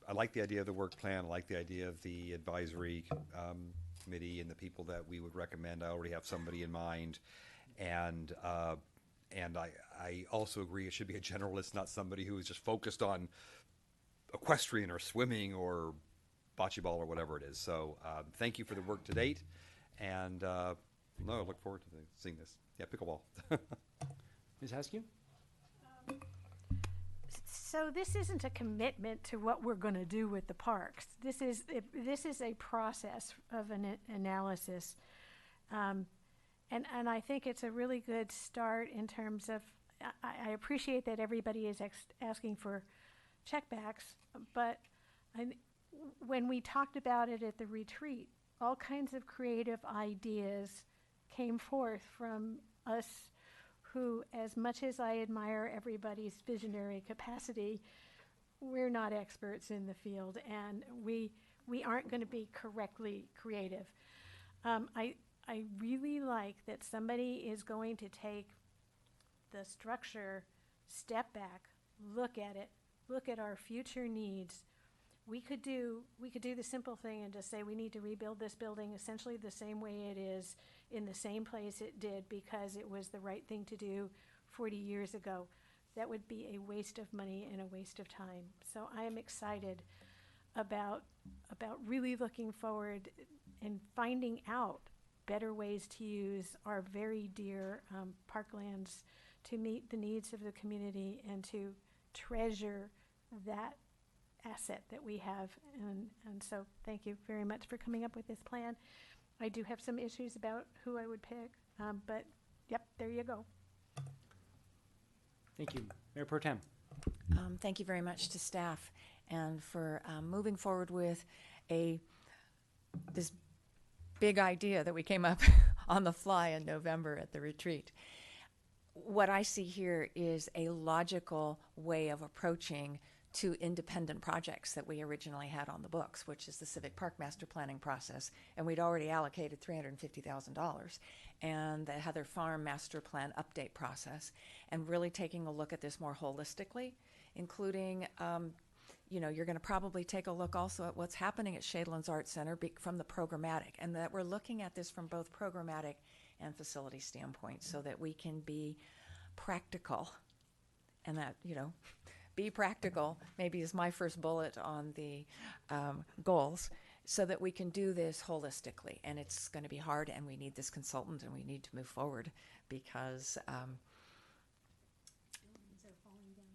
I like the idea of the work plan. I like the idea of the advisory committee and the people that we would recommend. I already have somebody in mind, and I also agree it should be a generalist, not somebody who is just focused on equestrian or swimming or bocce ball or whatever it is. So thank you for the work to date, and I look forward to seeing this. Yeah, pickleball. Ms. Haskew? So this isn't a commitment to what we're going to do with the parks. This is a process of an analysis, and I think it's a really good start in terms of. I appreciate that everybody is asking for checkbacks, but when we talked about it at the retreat, all kinds of creative ideas came forth from us who, as much as I admire everybody's visionary capacity, we're not experts in the field, and we aren't going to be correctly creative. I really like that somebody is going to take the structure, step back, look at it, look at our future needs. We could do the simple thing and just say we need to rebuild this building essentially the same way it is, in the same place it did, because it was the right thing to do 40 years ago. That would be a waste of money and a waste of time. So I am excited about really looking forward and finding out better ways to use our very dear parklands to meet the needs of the community and to treasure that asset that we have. And so thank you very much for coming up with this plan. I do have some issues about who I would pick, but yep, there you go. Thank you. Mayor Pro Tem. Thank you very much to staff and for moving forward with this big idea that we came up on the fly in November at the retreat. What I see here is a logical way of approaching two independent projects that we originally had on the books, which is the Civic Park Master Planning process, and we'd already allocated $350,000, and the Heather Farm Master Plan update process, and really taking a look at this more holistically, including, you're going to probably take a look also at what's happening at Shadelands Arts Center from the programmatic, and that we're looking at this from both programmatic and facility standpoint so that we can be practical, and that, be practical maybe is my first bullet on the goals, so that we can do this holistically. And it's going to be hard, and we need this consultant, and we need to move forward because,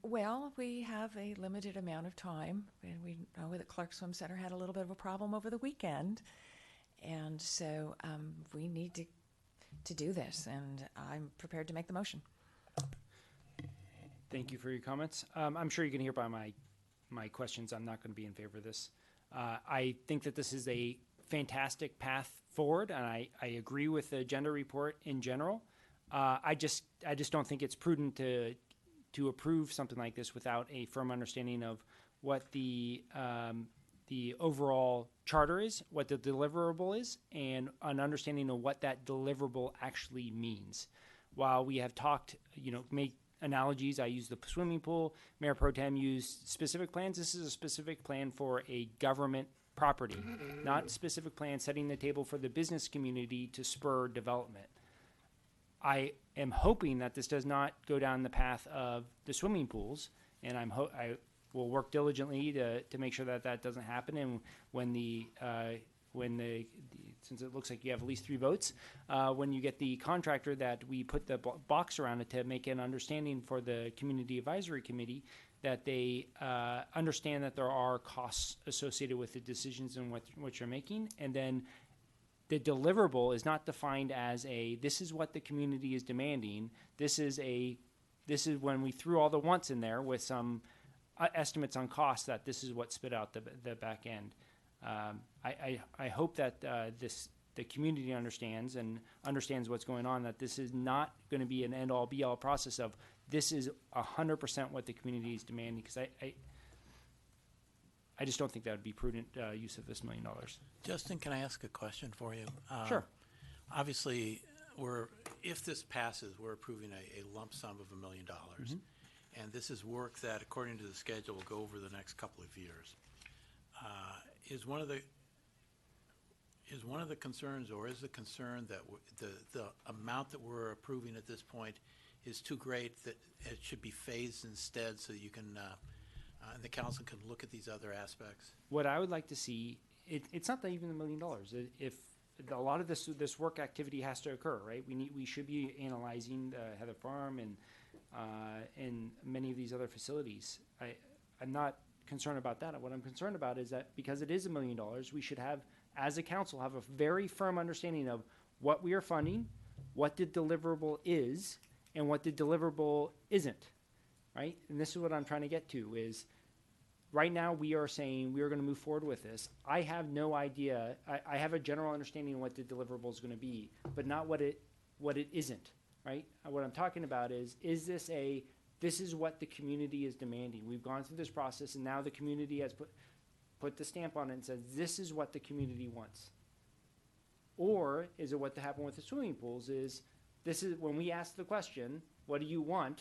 well, we have a limited amount of time, and we know that Clark Swim Center had a little bit of a problem over the weekend. And so we need to do this, and I'm prepared to make the motion. Thank you for your comments. I'm sure you can hear by my questions I'm not going to be in favor of this. I think that this is a fantastic path forward, and I agree with the agenda report in general. I just don't think it's prudent to approve something like this without a firm understanding of what the overall charter is, what the deliverable is, and an understanding of what that deliverable actually means. While we have talked, make analogies, I use the swimming pool, Mayor Pro Tem used specific plans. This is a specific plan for a government property, not specific plan setting the table for the business community to spur development. I am hoping that this does not go down the path of the swimming pools, and I will work diligently to make sure that doesn't happen. And when since it looks like you have at least 3 votes, when you get the contractor, that we put the box around it to make an understanding for the Community Advisory Committee that they understand that there are costs associated with the decisions and what you're making. And then the deliverable is not defined as this is what the community is demanding. This is when we threw all the wants in there with some estimates on costs, that this is what spit out the back end. I hope that the community understands what's going on, that this is not going to be an end-all be-all process of this is 100% what the community is demanding, because I just don't think that would be prudent use of this $1 million. Justin, can I ask a question for you? Sure. Obviously, if this passes, we're approving a lump sum of $1 million. And this is work that, according to the schedule, will go over the next couple of years. Is one of the concerns, or is the concern that the amount that we're approving at this point is too great that it should be phased instead, so you can and the council can look at these other aspects? What I would like to see, it's not even $1 million. If a lot of this work activity has to occur, right? We should be analyzing Heather Farm and many of these other facilities. I'm not concerned about that. What I'm concerned about is that because it is $1 million, we should have, as a council, have a very firm understanding of what we are funding, what the deliverable is, and what the deliverable isn't, right? And this is what I'm trying to get to is, right now we are saying we are going to move forward with this. I have no idea. I have a general understanding of what the deliverable is going to be, but not what it isn't, right? What I'm talking about is this is what the community is demanding. We've gone through this process, and now the community has put the stamp on it and says, this is what the community wants. Or is it what happened with the swimming pools this is when we asked the question, what do you want?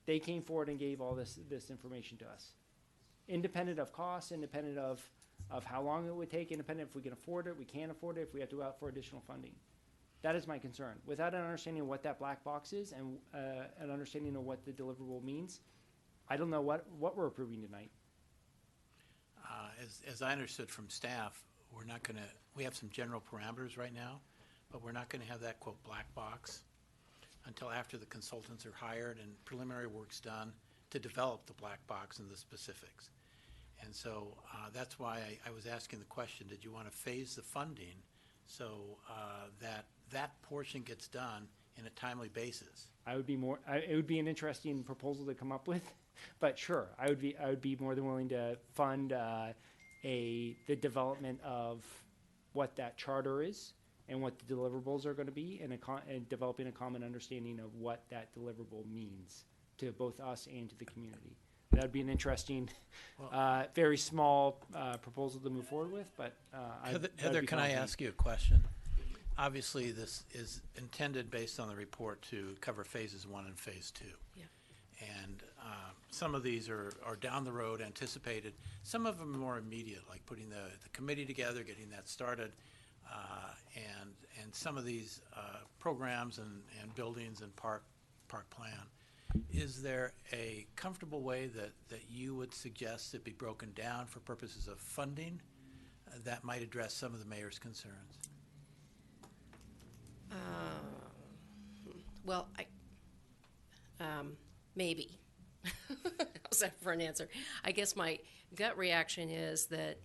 They came forward and gave all this information to us. Independent of cost, independent of how long it would take, independent if we can afford it, we can't afford it, if we have to go out for additional funding. That is my concern. Without an understanding of what that black box is and an understanding of what the deliverable means, I don't know what we're approving tonight. As I understood from staff, we have some general parameters right now, but we're not going to have that, quote, black box until after the consultants are hired and preliminary work's done to develop the black box and the specifics. And so that's why I was asking the question, did you want to phase the funding so that portion gets done in a timely basis? It would be an interesting proposal to come up with, but sure, I would be more than willing to fund the development of what that charter is and what the deliverables are going to be, and developing a common understanding of what that deliverable means to both us and to the community. That would be an interesting, very small proposal to move forward with, but Heather, can I ask you a question? Obviously, this is intended, based on the report, to cover phases 1 and phase 2. Yeah. And some of these are down the road, anticipated. Some of them are more immediate, like putting the committee together, getting that started, and some of these programs and buildings and park plan. Is there a comfortable way that you would suggest it be broken down for purposes of funding that might address some of the mayor's concerns? Well, maybe. How's that for an answer? I guess my gut reaction is that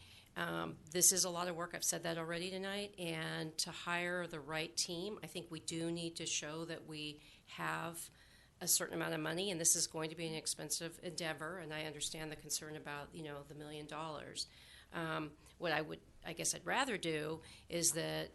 this is a lot of work. I've said that already tonight. And to hire the right team, I think we do need to show that we have a certain amount of money, and this is going to be an expensive endeavor. And I understand the concern about, the $1 million. What I guess I'd rather do is that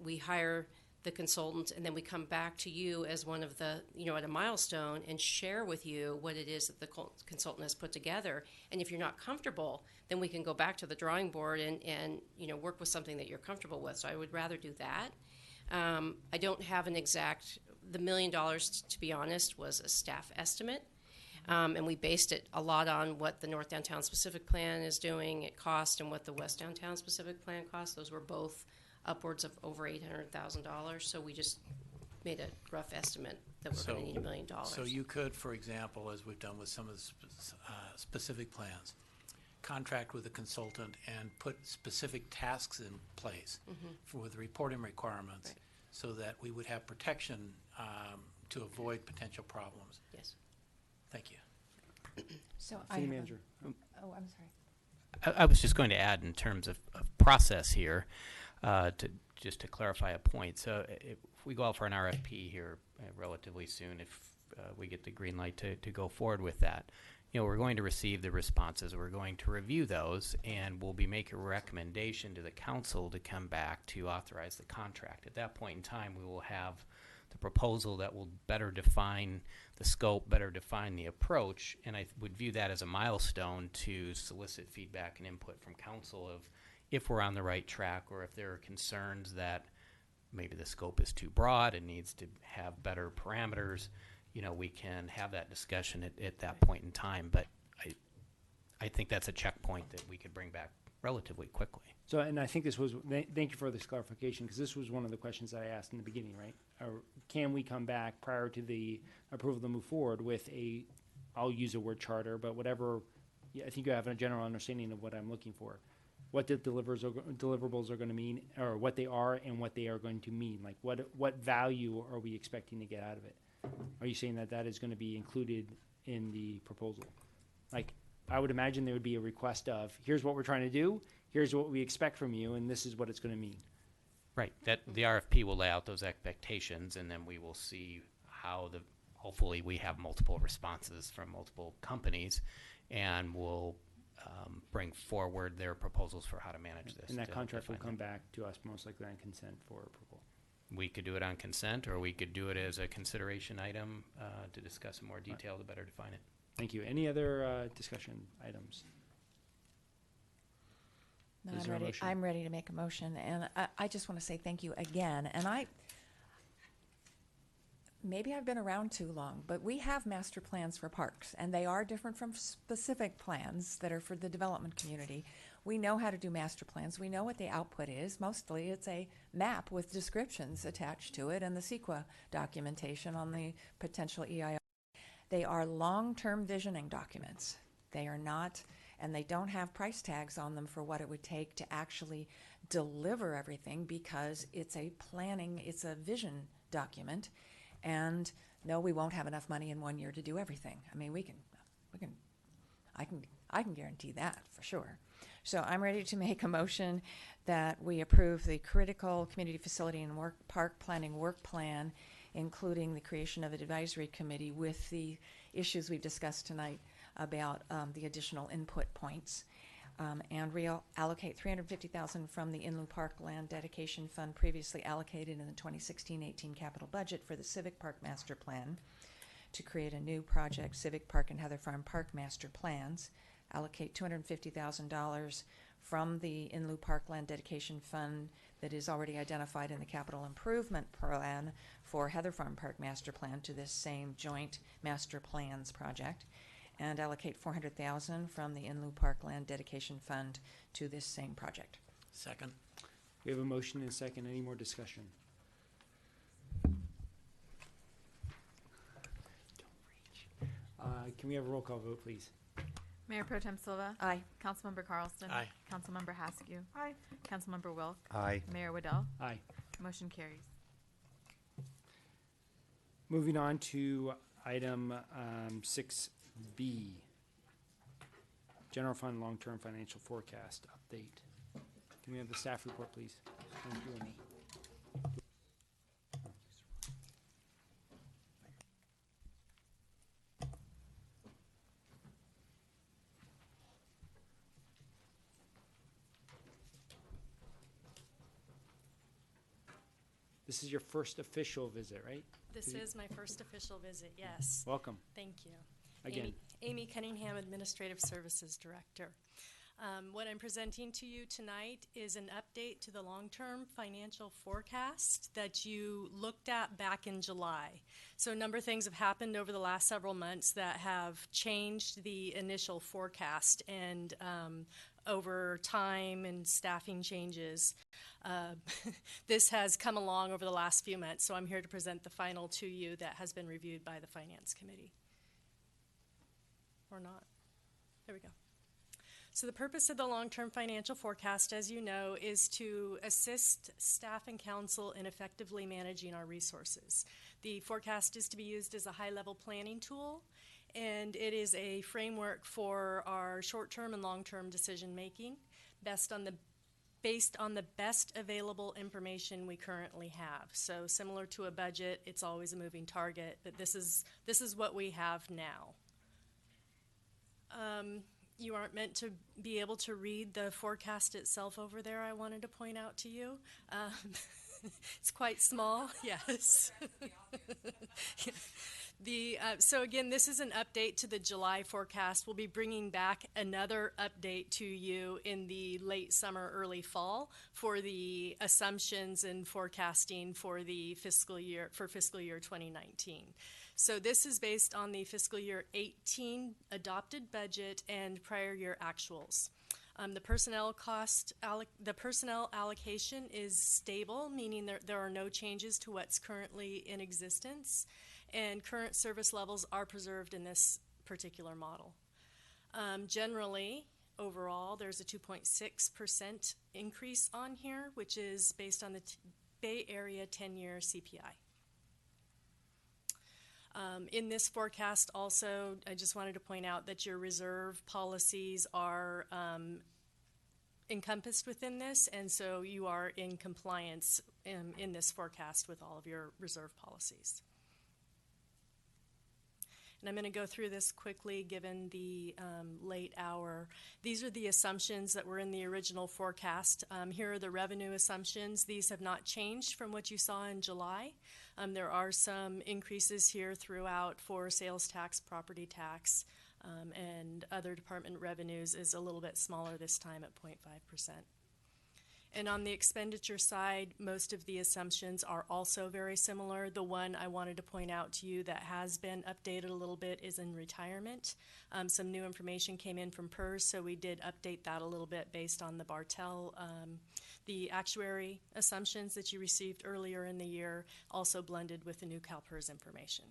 we hire the consultant, and then we come back to you as one of the, at a milestone, and share with you what it is that the consultant has put together. And if you're not comfortable, then we can go back to the drawing board and work with something that you're comfortable with. So I would rather do that. I don't have an exact, the $1 million, to be honest, was a staff estimate. And we based it a lot on what the North Downtown Specific Plan is doing at cost and what the West Downtown Specific Plan cost. Those were both upwards of over $800,000. So we just made a rough estimate that we're going to need $1 million. So you could, for example, as we've done with some of the specific plans, contract with a consultant and put specific tasks in place with reporting requirements, so that we would have protection to avoid potential problems. Yes. Thank you. So City Manager. Oh, I'm sorry. I was just going to add, in terms of process here, just to clarify a point. So if we go out for an RFP here relatively soon, if we get the green light to go forward with that, we're going to receive the responses. We're going to review those, and we'll be making a recommendation to the council to come back to authorize the contract. At that point in time, we will have the proposal that will better define the scope, better define the approach, and I would view that as a milestone to solicit feedback and input from council of if we're on the right track, or if there are concerns that maybe the scope is too broad and needs to have better parameters. We can have that discussion at that point in time, but I think that's a checkpoint that we could bring back relatively quickly. So, and I think this was, thank you for this clarification, because this was one of the questions that I asked in the beginning, right? Or can we come back prior to the approval to move forward with I'll use a word charter, but whatever, I think you have a general understanding of what I'm looking for. What the deliverables are going to mean, or what they are and what they are going to mean. Like what value are we expecting to get out of it? Are you saying that is going to be included in the proposal? Like, I would imagine there would be a request of, here's what we're trying to do, here's what we expect from you, and this is what it's going to mean. Right. That the RFP will lay out those expectations, and then we will see how hopefully we have multiple responses from multiple companies, and we'll bring forward their proposals for how to manage this. And that contract will come back to us most likely on consent for approval. We could do it on consent, or we could do it as a consideration item to discuss in more detail to better define it. Thank you. Any other discussion items? No, Is there a motion? I'm ready to make a motion, and I just want to say thank you again. And maybe I've been around too long, but we have master plans for parks, and they are different from specific plans that are for the development community. We know how to do master plans. We know what the output is. Mostly it's a map with descriptions attached to it and the CEQA documentation on the potential EIR. They are long-term visioning documents. They are not, and they don't have price tags on them for what it would take to actually deliver everything, because it's a vision document. And no, we won't have enough money in 1 year to do everything. I mean, I can guarantee that for sure. So I'm ready to make a motion that we approve the critical community facility and park planning work plan, including the creation of an advisory committee with the issues we've discussed tonight about the additional input points, and reallocate $350,000 from the Inlu Park Land Dedication Fund previously allocated in the 2016-18 capital budget for the Civic Park Master Plan to create a new project, Civic Park and Heather Farm Park Master Plans. Allocate $250,000 from the Inlu Park Land Dedication Fund that is already identified in the capital improvement plan for Heather Farm Park Master Plan to this same joint master plans project, and allocate $400,000 from the Inlu Park Land Dedication Fund to this same project. Second. We have a motion and a second. Any more discussion? Can we have a roll call vote, please? Mayor Pro Tem Silva. Aye. Councilmember Carlson. Aye. Councilmember Haskew. Aye. Councilmember Wilk. Aye. Mayor Waddell. Aye. Motion carries. Moving on to item 6B, General Fund Long-Term Financial Forecast Update. Can we have the staff report, please? Thank you, Amy. This is your first official visit, right? This is my first official visit, yes. Welcome. Thank you. Again. Amy Cunningham, Administrative Services Director. What I'm presenting to you tonight is an update to the long-term financial forecast that you looked at back in July. So a number of things have happened over the last several months that have changed the initial forecast, and over time and staffing changes, this has come along over the last few months. So I'm here to present the final to you that has been reviewed by the Finance Committee. Or not. There we go. So the purpose of the long-term financial forecast, as you know, is to assist staff and council in effectively managing our resources. The forecast is to be used as a high-level planning tool, and it is a framework for our short-term and long-term decision-making based on the best available information we currently have. So similar to a budget, it's always a moving target, but this is what we have now. You aren't meant to be able to read the forecast itself over there, I wanted to point out to you. It's quite small, yes. So again, this is an update to the July forecast. We'll be bringing back another update to you in the late summer, early fall for the assumptions and forecasting for the fiscal year 2019. So this is based on the fiscal year 18 adopted budget and prior year actuals. The personnel allocation is stable, meaning there are no changes to what's currently in existence, and current service levels are preserved in this particular model. Generally, overall, there's a 2.6% increase on here, which is based on the Bay Area 10-year CPI. In this forecast also, I just wanted to point out that your reserve policies are encompassed within this, and so you are in compliance in this forecast with all of your reserve policies. And I'm going to go through this quickly given the late hour. These are the assumptions that were in the original forecast. Here are the revenue assumptions. These have not changed from what you saw in July. There are some increases here throughout for sales tax, property tax, and other department revenues is a little bit smaller this time at 0.5%. And on the expenditure side, most of the assumptions are also very similar. The one I wanted to point out to you that has been updated a little bit is in retirement. Some new information came in from PERS, so we did update that a little bit based on the Bartell, the actuary assumptions that you received earlier in the year, also blended with the new CalPERS information.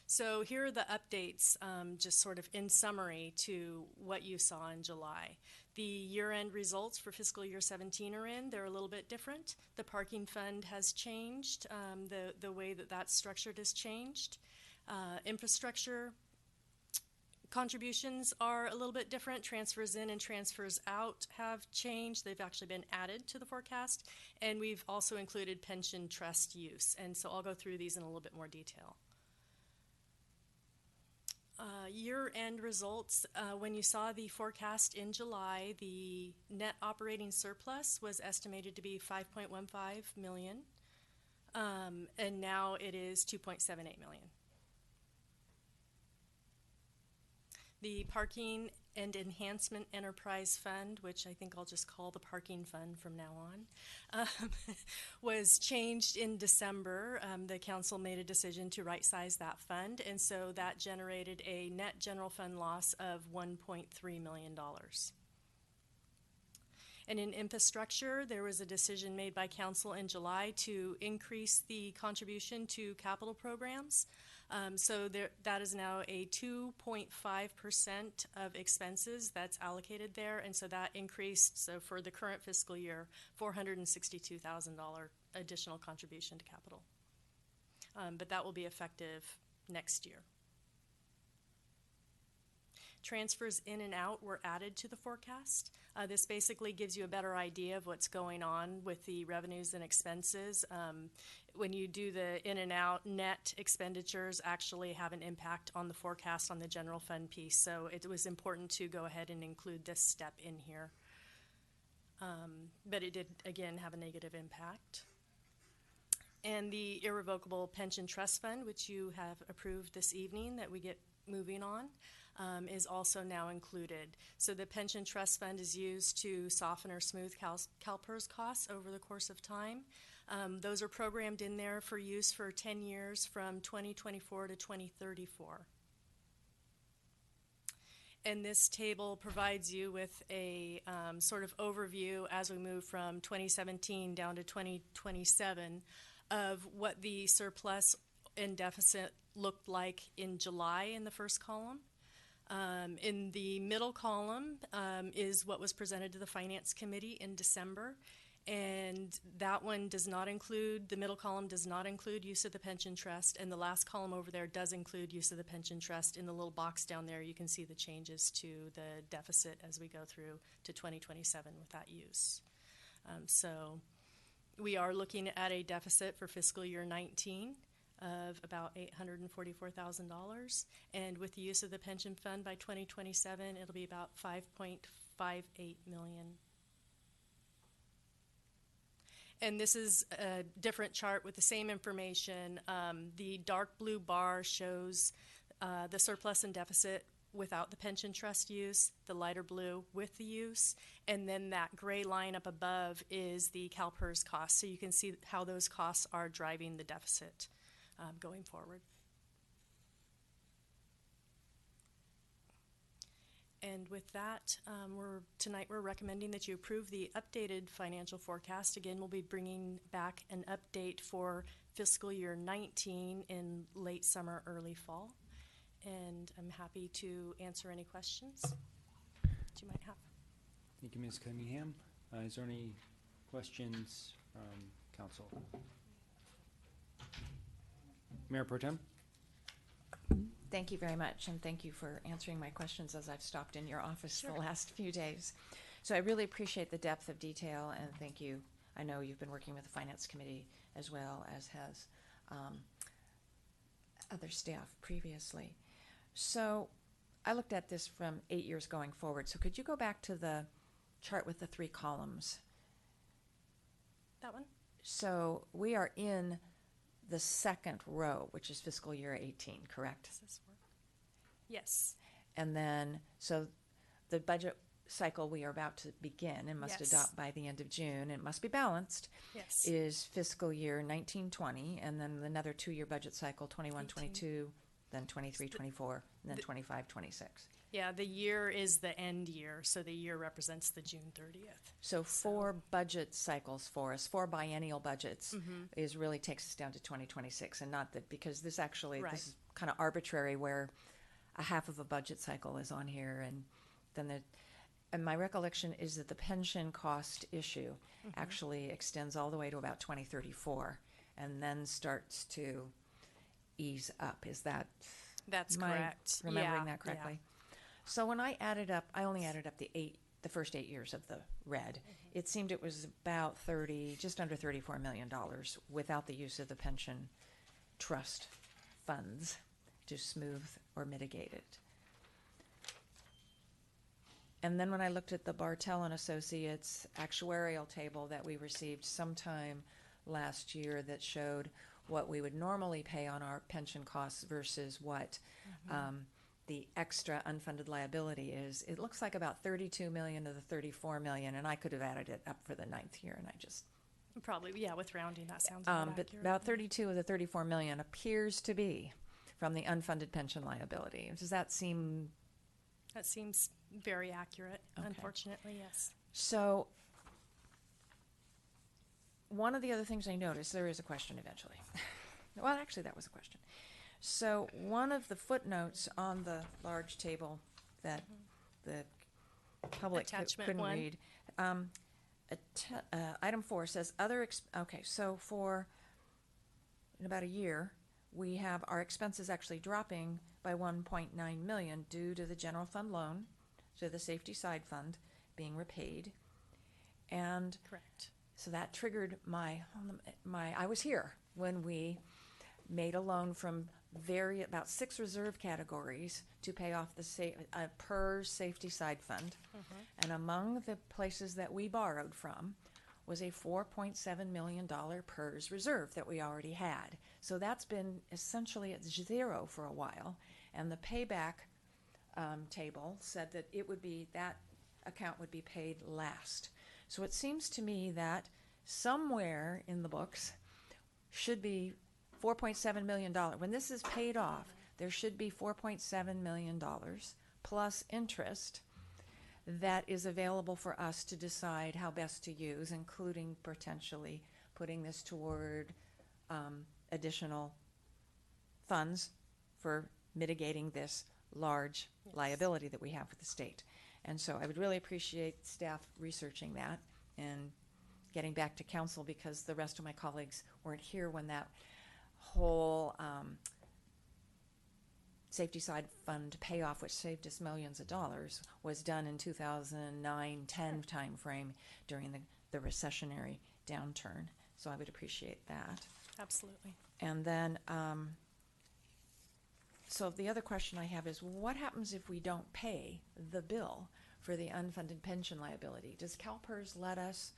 So here are the updates, just sort of in summary to what you saw in July. The year-end results for fiscal year 17 are in. They're a little bit different. The parking fund has changed. The way that that's structured has changed. Infrastructure contributions are a little bit different. Transfers in and transfers out have changed. They've actually been added to the forecast. And we've also included pension trust use. And so I'll go through these in a little bit more detail. Year-end results, when you saw the forecast in July, the net operating surplus was estimated to be $5.15 million, and now it is $2.78 million. The Parking and Enhancement Enterprise Fund, which I think I'll just call the Parking Fund from now on, was changed in December. The council made a decision to right-size that fund, and so that generated a net general fund loss of $1.3 million. And in infrastructure, there was a decision made by council in July to increase the contribution to capital programs. So that is now a 2.5% of expenses that's allocated there, and so that increased, so for the current fiscal year, $462,000 additional contribution to capital. But that will be effective next year. Transfers in and out were added to the forecast. This basically gives you a better idea of what's going on with the revenues and expenses. When you do the in and out, net expenditures actually have an impact on the forecast on the general fund piece. So it was important to go ahead and include this step in here. But it did, again, have a negative impact. And the irrevocable pension trust fund, which you have approved this evening that we get moving on, is also now included. So the pension trust fund is used to soften or smooth CalPERS costs over the course of time. Those are programmed in there for use for 10 years from 2024 to 2034. And this table provides you with a sort of overview as we move from 2017 down to 2027 of what the surplus and deficit looked like in July in the first column. In the middle column is what was presented to the Finance Committee in December, and that one does not include, the middle column does not include use of the pension trust, and the last column over there does include use of the pension trust. In the little box down there, you can see the changes to the deficit as we go through to 2027 with that use. So we are looking at a deficit for fiscal year 19 of about $844,000, and with the use of the pension fund by 2027, it'll be about $5.58 million. And this is a different chart with the same information. The dark blue bar shows the surplus and deficit without the pension trust use, the lighter blue with the use, and then that gray line up above is the CalPERS cost. So you can see how those costs are driving the deficit going forward. And with that, tonight we're recommending that you approve the updated financial forecast. Again, we'll be bringing back an update for fiscal year 19 in late summer, early fall. And I'm happy to answer any questions that you might have. Thank you, Ms. Cunningham. Is there any questions from council? Mayor Pro Tem? Thank you very much, and thank you for answering my questions as I've stopped in your office the last few days. So I really appreciate the depth of detail, and thank you. I know you've been working with the Finance Committee as well as has other staff previously. So I looked at this from 8 years going forward. So could you go back to the chart with the 3 columns? That one? So we are in the second row, which is fiscal year 18, correct? Does this work? Yes. And then, so the budget cycle we are about to begin and must adopt by the end of June, and it must be balanced, yes, is fiscal year 19-20, and then another 2-year budget cycle, 21-22, then 23-24, and then 25-26. Yeah, the year is the end year, so the year represents the June 30th. So 4 budget cycles for us, 4 biennial budgets, is really takes us down to 2026, and not that, because this actually, this is kind of arbitrary where a half of a budget cycle is on here, and then and my recollection is that the pension cost issue actually extends all the way to about 2034, and then starts to ease up. Is that? That's am I correct. remembering that correctly? Yeah. So when I added up, I only added up the first 8 years of the red. It seemed it was about just under $34 million without the use of the pension trust funds to smooth or mitigate it. And then when I looked at the Bartel and Associates actuarial table that we received sometime last year that showed what we would normally pay on our pension costs versus what the extra unfunded liability is, it looks like about 32 million of the 34 million, and I could have added it up for the 9th year, and I just probably, yeah, with rounding that sounds about but accurate. about 32 of the 34 million appears to be from the unfunded pension liability. Does that seem? That seems very accurate. Okay. Unfortunately, yes. So one of the other things I noticed, there is a question eventually. Well, actually, that was a question. So one of the footnotes on the large table that the public couldn't read, item 4 says so for in about a year, we have our expenses actually dropping by 1.9 million due to the general fund loan, to the safety side fund being repaid. And correct. So that triggered I was here when we made a loan from about 6 reserve categories to pay off the PERS safety side fund. And among the places that we borrowed from was a $4.7 million PERS reserve that we already had. So that's been essentially at zero for a while. And the payback table said that that account would be paid last. So it seems to me that somewhere in the books should be $4.7 million. When this is paid off, there should be $4.7 million plus interest that is available for us to decide how best to use, including potentially putting this toward additional funds for mitigating this large liability that we have with the state. And so I would really appreciate staff researching that and getting back to council, because the rest of my colleagues weren't here when that whole safety side fund payoff, which saved us millions of dollars, was done in 2009-10 timeframe during the recessionary downturn. So I would appreciate that. Absolutely. And then, so the other question I have is, what happens if we don't pay the bill for the unfunded pension liability? Does CalPERS let us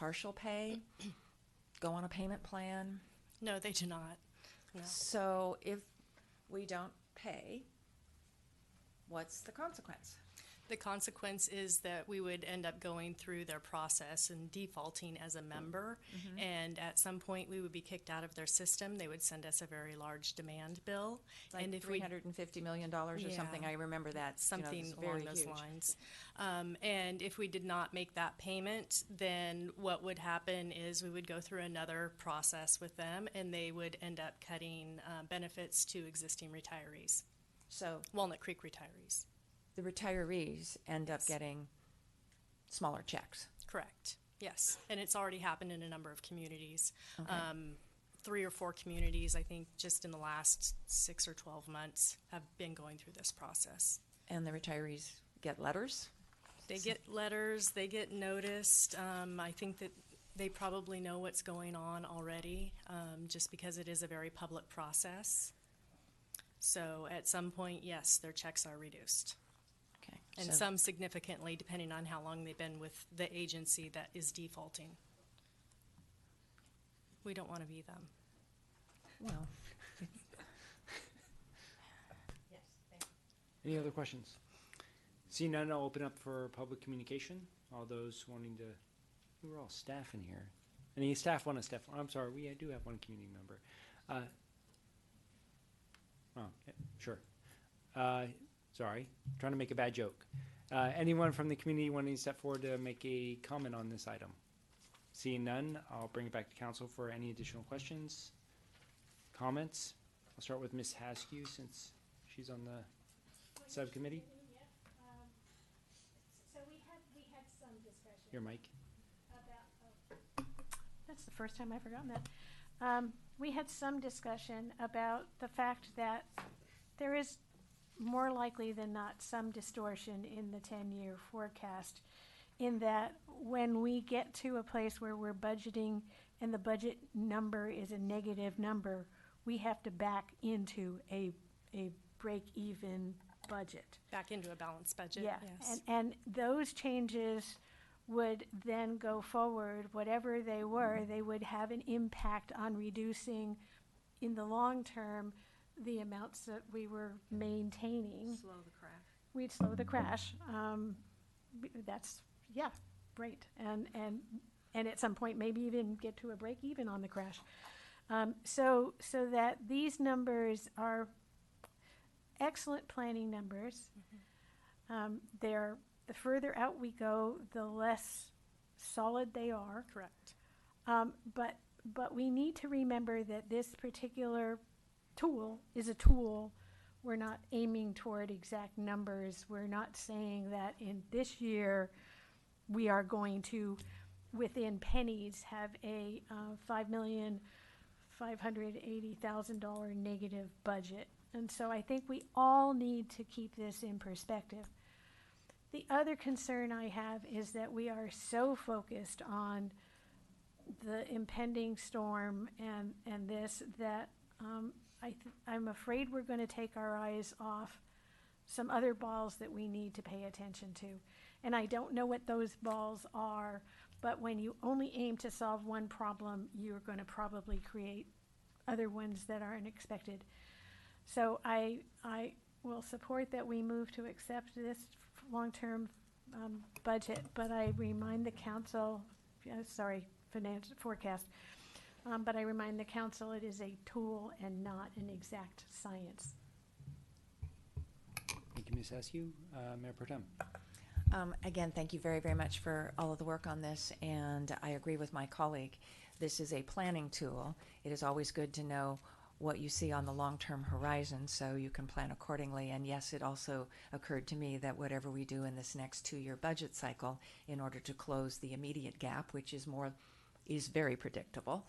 partial pay, go on a payment plan? No, they do not. No. So if we don't pay, what's the consequence? The consequence is that we would end up going through their process and defaulting as a member. Mhm. And at some point, we would be kicked out of their system. They would send us a very large demand bill. Like and if $350 million or something. I remember that. Something it's along very those huge. lines. And if we did not make that payment, then what would happen is we would go through another process with them, and they would end up cutting benefits to existing retirees. So Walnut Creek retirees. the retirees end up getting smaller checks. Correct. Yes, and it's already happened in a number of communities. Okay. 3 or 4 communities, I think, just in the last 6 or 12 months have been going through this process. And the retirees get letters? They get letters, they get noticed. I think that they probably know what's going on already, just because it is a very public process. So at some point, yes, their checks are reduced. Okay. And so- some significantly, depending on how long they've been with the agency that is defaulting. We don't want to be them. Well. Any other questions? Seeing none, I'll open up for public communication. All those wanting to, we're all staff in here. Any staff want to step? I'm sorry, we do have one community member. Yeah, sure. Sorry, trying to make a bad joke. Anyone from the community wanting to step forward to make a comment on this item? Seeing none, I'll bring it back to council for any additional questions, comments. I'll start with Ms. Haskew since she's on the subcommittee. So we had some discussion. Your mic. That's the first time I've forgotten that. We had some discussion about the fact that there is more likely than not some distortion in the 10-year forecast, in that when we get to a place where we're budgeting and the budget number is a negative number, we have to back into a break-even budget. Back into a balanced budget, Yeah, yes. and those changes would then go forward, whatever they were, they would have an impact on reducing, in the long term, the amounts that we were maintaining. Slow the crash. We'd slow the crash. That's, yeah, right. And at some point, maybe even get to a break even on the crash. So that these numbers are excellent planning numbers. They're, the further out we go, the less solid they are. Correct. But we need to remember that this particular tool is a tool. We're not aiming toward exact numbers. We're not saying that in this year we are going to, within pennies, have a $5,580,000 negative budget. And so I think we all need to keep this in perspective. The other concern I have is that we are so focused on the impending storm and this, that I'm afraid we're going to take our eyes off some other balls that we need to pay attention to. And I don't know what those balls are, but when you only aim to solve one problem, you're going to probably create other ones that aren't expected. So I will support that we move to accept this long-term budget, but I remind the council, financial forecast, but I remind the council it is a tool and not an exact science. Thank you, Ms. Askew. Mayor Pro Tem. Again, thank you very, very much for all of the work on this, and I agree with my colleague. This is a planning tool. It is always good to know what you see on the long-term horizon so you can plan accordingly. And yes, it also occurred to me that whatever we do in this next 2-year budget cycle in order to close the immediate gap, which is very predictable,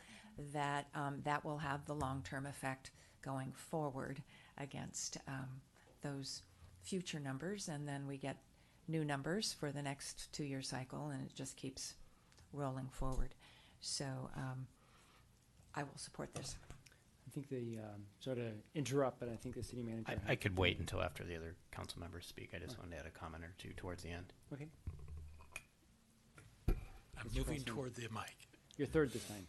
that that will have the long-term effect going forward against those future numbers, and then we get new numbers for the next 2-year cycle, and it just keeps rolling forward. So I will support this. I think the, sort of interrupt, but I think the city manager. I could wait until after the other council members speak. I just wanted to add a comment or two towards the end. Okay. I'm Mr. moving Carlson. toward the mic. You're third this time.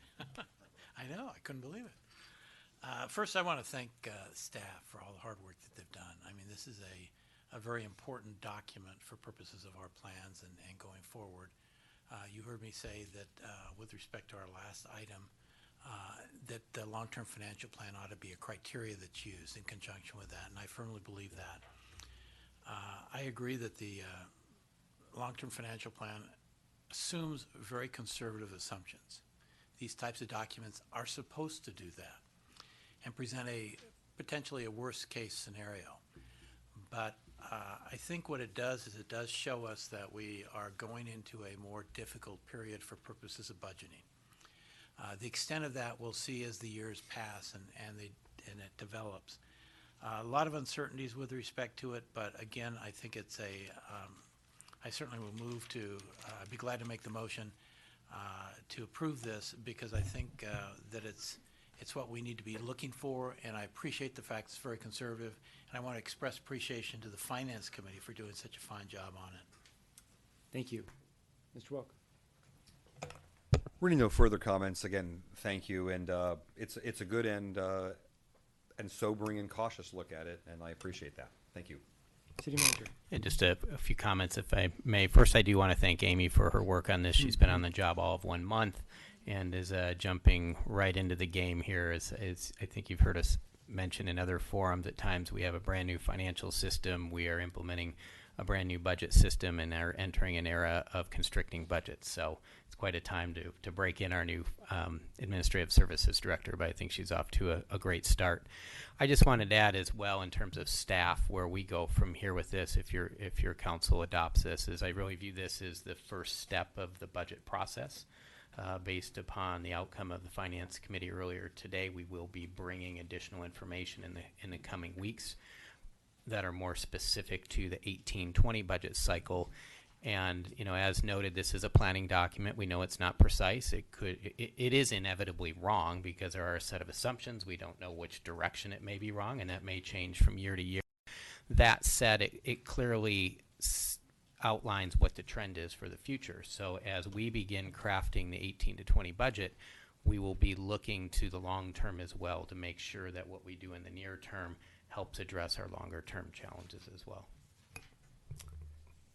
I know, I couldn't believe it. First, I want to thank staff for all the hard work that they've done. I mean, this is a very important document for purposes of our plans and going forward. You heard me say that with respect to our last item, that the long-term financial plan ought to be a criteria that's used in conjunction with that, and I firmly believe that. I agree that the long-term financial plan assumes very conservative assumptions. These types of documents are supposed to do that and present potentially a worst-case scenario. But I think what it does is it does show us that we are going into a more difficult period for purposes of budgeting. The extent of that we'll see as the years pass and it develops. A lot of uncertainties with respect to it, but again, I think it's I certainly will move to, be glad to make the motion to approve this, because I think that it's what we need to be looking for, and I appreciate the fact it's very conservative, and I want to express appreciation to the Finance Committee for doing such a fine job on it. Thank you. Mr. Wilk. Really no further comments. Again, thank you, and it's a good and sobering and cautious look at it, and I appreciate that. Thank you. City Manager. And just a few comments, if I may. First, I do want to thank Amy for her work on this. She's been on the job all of 1 month and is jumping right into the game here. As I think you've heard us mention in other forums, at times we have a brand new financial system. We are implementing a brand new budget system and are entering an era of constricting budgets. So it's quite a time to break in our new Administrative Services Director, but I think she's off to a great start. I just wanted to add as well, in terms of staff, where we go from here with this, if your council adopts this, is I really view this as the first step of the budget process. Based upon the outcome of the Finance Committee earlier today, we will be bringing additional information in the coming weeks that are more specific to the 18-20 budget cycle. And as noted, this is a planning document. We know it's not precise. It is inevitably wrong because there are a set of assumptions. We don't know which direction it may be wrong, and that may change from year to year. That said, it clearly outlines what the trend is for the future. So as we begin crafting the 18 to 20 budget, we will be looking to the long term as well to make sure that what we do in the near term helps address our longer term challenges as well.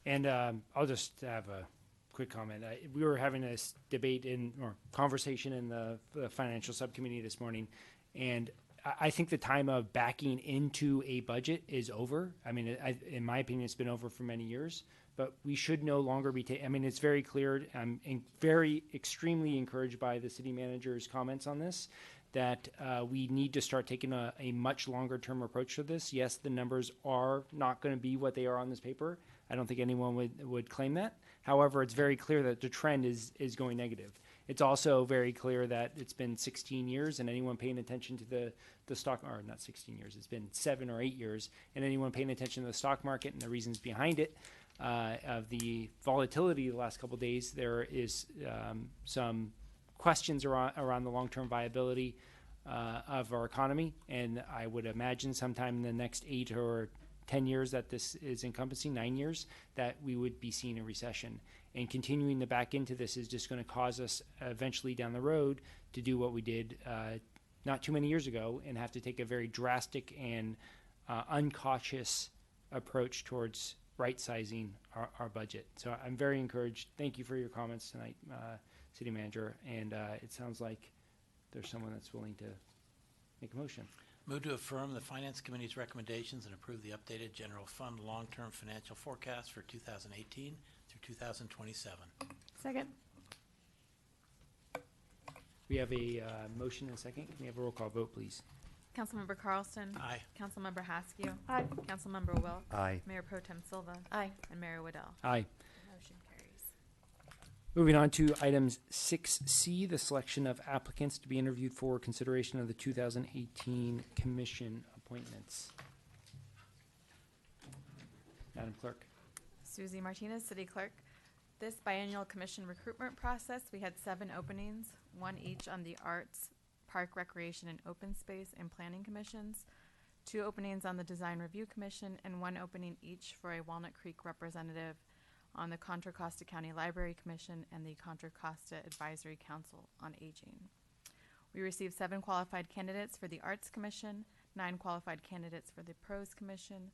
And I'll just have a quick comment. We were having this debate or conversation in the financial subcommittee this morning, and I think the time of backing into a budget is over. I mean, in my opinion, it's been over for many years, but we should no longer be I mean, it's very clear. I'm extremely encouraged by the city manager's comments on this, that we need to start taking a much longer term approach to this. Yes, the numbers are not going to be what they are on this paper. I don't think anyone would claim that. However, it's very clear that the trend is going negative. It's also very clear that it's been 16 years, and anyone paying attention to the stock, or not 16 years, it's been 7 or 8 years, and anyone paying attention to the stock market and the reasons behind it, of the volatility the last couple of days, there is some questions around the long-term viability of our economy, and I would imagine sometime in the next 8 or 10 years that this is encompassing, 9 years, that we would be seeing a recession. And continuing to back into this is just going to cause us eventually down the road to do what we did not too many years ago and have to take a very drastic and uncautious approach towards right-sizing our budget. So I'm very encouraged. Thank you for your comments tonight, City Manager. And it sounds like there's someone that's willing to make a motion. Move to affirm the Finance Committee's recommendations and approve the updated general fund long-term financial forecast for 2018 through 2027. Second. We have a motion and a second. Can we have a roll call vote, please? Councilmember Carlson. Aye. Councilmember Haskew. Aye. Councilmember Wilk. Aye. Mayor Pro Tem Silva. Aye. And Mayor Waddell. Aye. Motion carries. Moving on to items 6C, the selection of applicants to be interviewed for consideration of the 2018 commission appointments. Madam Clerk. Susie Martinez, City Clerk. This biennial commission recruitment process, we had 7 openings, 1 each on the Arts, Park, Recreation, and Open Space and Planning Commissions, 2 openings on the Design Review Commission, and 1 opening each for a Walnut Creek representative on the Contra Costa County Library Commission and the Contra Costa Advisory Council on Aging. We received 7 qualified candidates for the Arts Commission, 9 qualified candidates for the Pros Commission,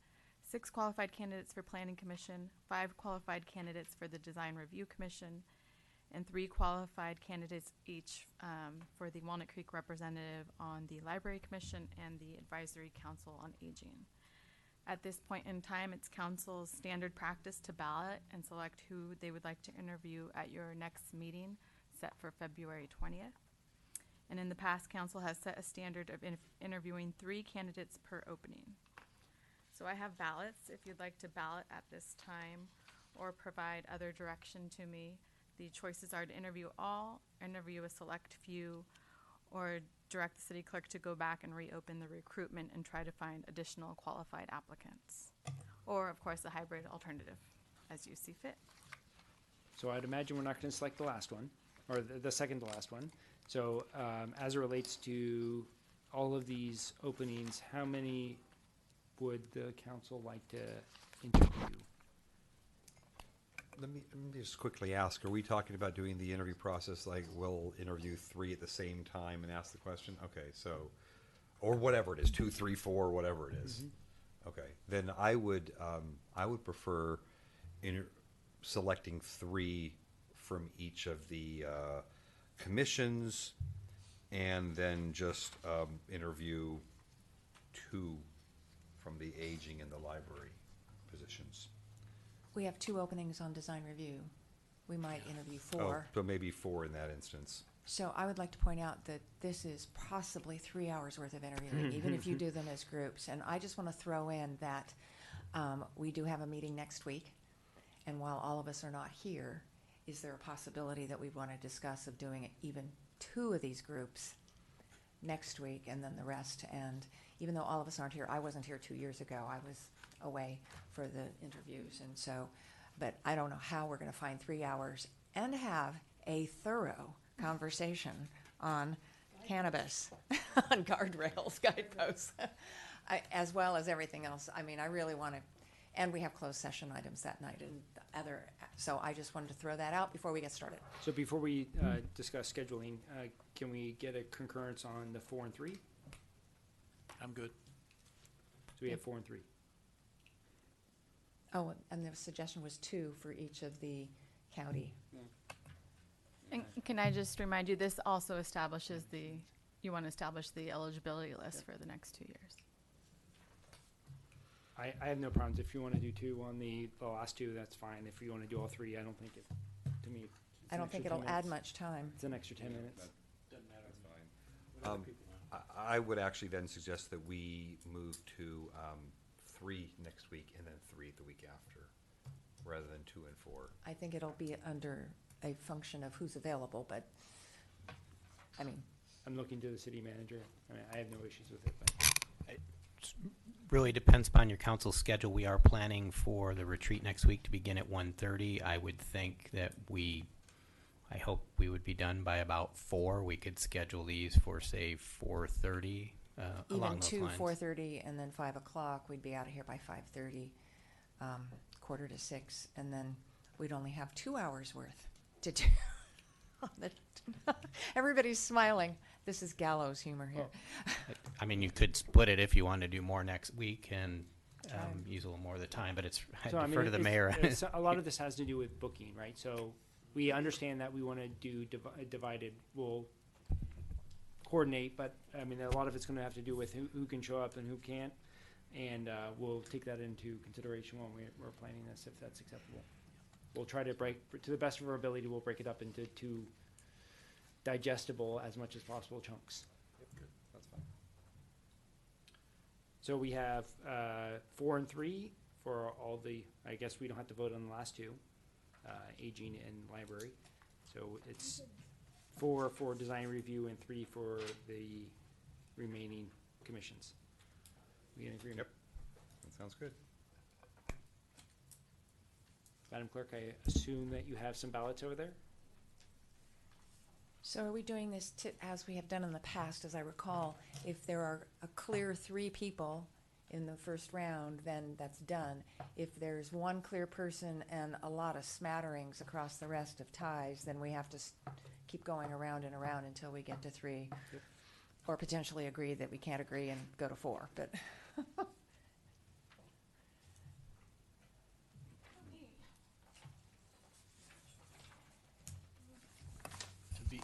6 qualified candidates for Planning Commission, 5 qualified candidates for the Design Review Commission, and 3 qualified candidates each for the Walnut Creek representative on the Library Commission and the Advisory Council on Aging. At this point in time, it's council's standard practice to ballot and select who they would like to interview at your next meeting set for February 20th. And in the past, council has set a standard of interviewing 3 candidates per opening. So I have ballots if you'd like to ballot at this time or provide other direction to me. The choices are to interview all, interview a select few, or direct the city clerk to go back and reopen the recruitment and try to find additional qualified applicants. Or, of course, a hybrid alternative, as you see fit. So I'd imagine we're not going to select the last one, or the second to last one. So as it relates to all of these openings, how many would the council like to interview? Let me just quickly ask, are we talking about doing the interview process like we'll interview 3 at the same time and ask the question? Okay, so, or whatever it is, 2, 3, 4, whatever it is. Okay, then I would prefer selecting 3 from each of the commissions and then just interview 2 from the aging and the library positions. We have 2 openings on design review. We might interview 4. Oh, so maybe 4 in that instance. So I would like to point out that this is possibly 3 hours worth of interviewing, even if you do them as groups. And I just want to throw in that we do have a meeting next week. And while all of us are not here, is there a possibility that we want to discuss of doing even 2 of these groups next week and then the rest? And even though all of us aren't here, I wasn't here 2 years ago. I was away for the interviews. And so, but I don't know how we're going to find 3 hours and have a thorough conversation on cannabis, on guardrails, guideposts, as well as everything else. I mean, I really want to, and we have closed session items that night and other, so I just wanted to throw that out before we get started. So before we discuss scheduling, can we get a concurrence on the 4 and 3? I'm good. So we have 4 and 3. Oh, and the suggestion was 2 for each of the county. And can I just remind you, this also establishes you want to establish the eligibility list for the next 2 years. I have no problems. If you want to do 2 on the last 2, that's fine. If you want to do all 3, I don't think it, to me. I don't think it'll add much time. It's an extra 10 minutes. Doesn't matter. That's fine. I would actually then suggest that we move to 3 next week and then 3 the week after, rather than 2 and 4. I think it'll be under a function of who's available, but, I mean. I'm looking to the city manager. I mean, I have no issues with it, but. It really depends upon your council's schedule. We are planning for the retreat next week to begin at 1:30. I would think that I hope we would be done by about 4. We could schedule these for, say, 4:30. Even 2, 4:30, and then 5 o'clock, we'd be out of here by 5:30, 5:45, and then we'd only have 2 hours worth to do. Everybody's smiling. This is gallows humor here. I mean, you could split it if you want to do more next week and use a little more of the time, but I defer to the mayor. A lot of this has to do with booking, right? So we understand that we want to do divided. We'll coordinate, but I mean, a lot of it's going to have to do with who can show up and who can't, and we'll take that into consideration when we're planning this, if that's acceptable. We'll try to to the best of our ability, we'll break it up into 2 digestible as much as possible chunks. Yep, good. That's fine. So we have 4 and 3 for all the, I guess we don't have to vote on the last 2, aging and library. So it's 4 for design review and 3 for the remaining commissions. We in agreement? Yep, that sounds good. Madam Clerk, I assume that you have some ballots over there? So are we doing this as we have done in the past? As I recall, if there are a clear 3 people, in the first round, then that's done. If there's one clear person and a lot of smatterings across the rest of ties, then we have to keep going around and around until we get to 3. Yep. Or potentially agree that we can't agree and go to 4, but.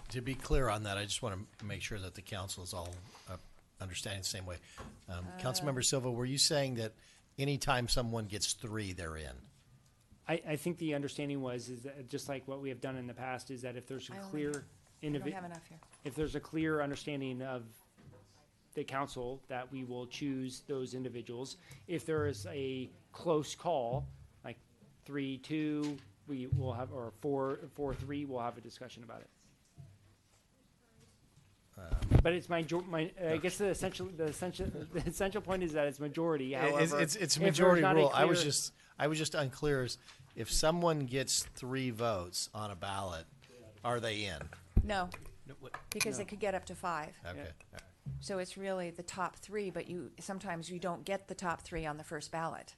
To be clear on that, I just want to make sure that the council is all understanding the same way. Councilmember Silva, were you saying that anytime someone gets 3, they're in? I think the understanding is that just like what we have done in the past, is that if there's a clear I don't have enough here. if there's a clear understanding of the council, that we will choose those individuals. If there is a close call, like 3-2, we will have, or 4-3, we'll have a discussion about it. But it's I guess the essential point is that it's majority. However, it's a if majority there's not a rule. I was clear- just unclear as if someone gets 3 votes on a ballot, are they in? No, because they could get up to 5. Okay. Yeah. All right. So it's really the top 3, but sometimes you don't get the top 3 on the first ballot.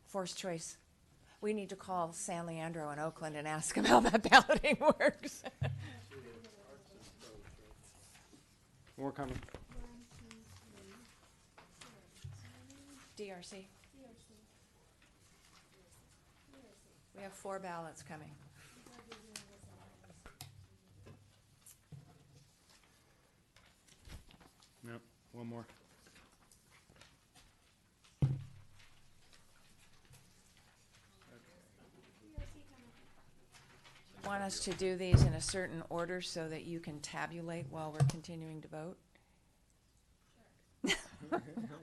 Forced choice. We need to call San Leandro in Oakland and ask them how that balloting works. More coming. DRC. We have 4 ballots coming. No, one more. Want us to do these in a certain order so that you can tabulate while we're continuing to vote?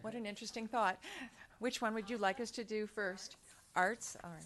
What an interesting thought. Which one would you like us to do first? Arts? All right.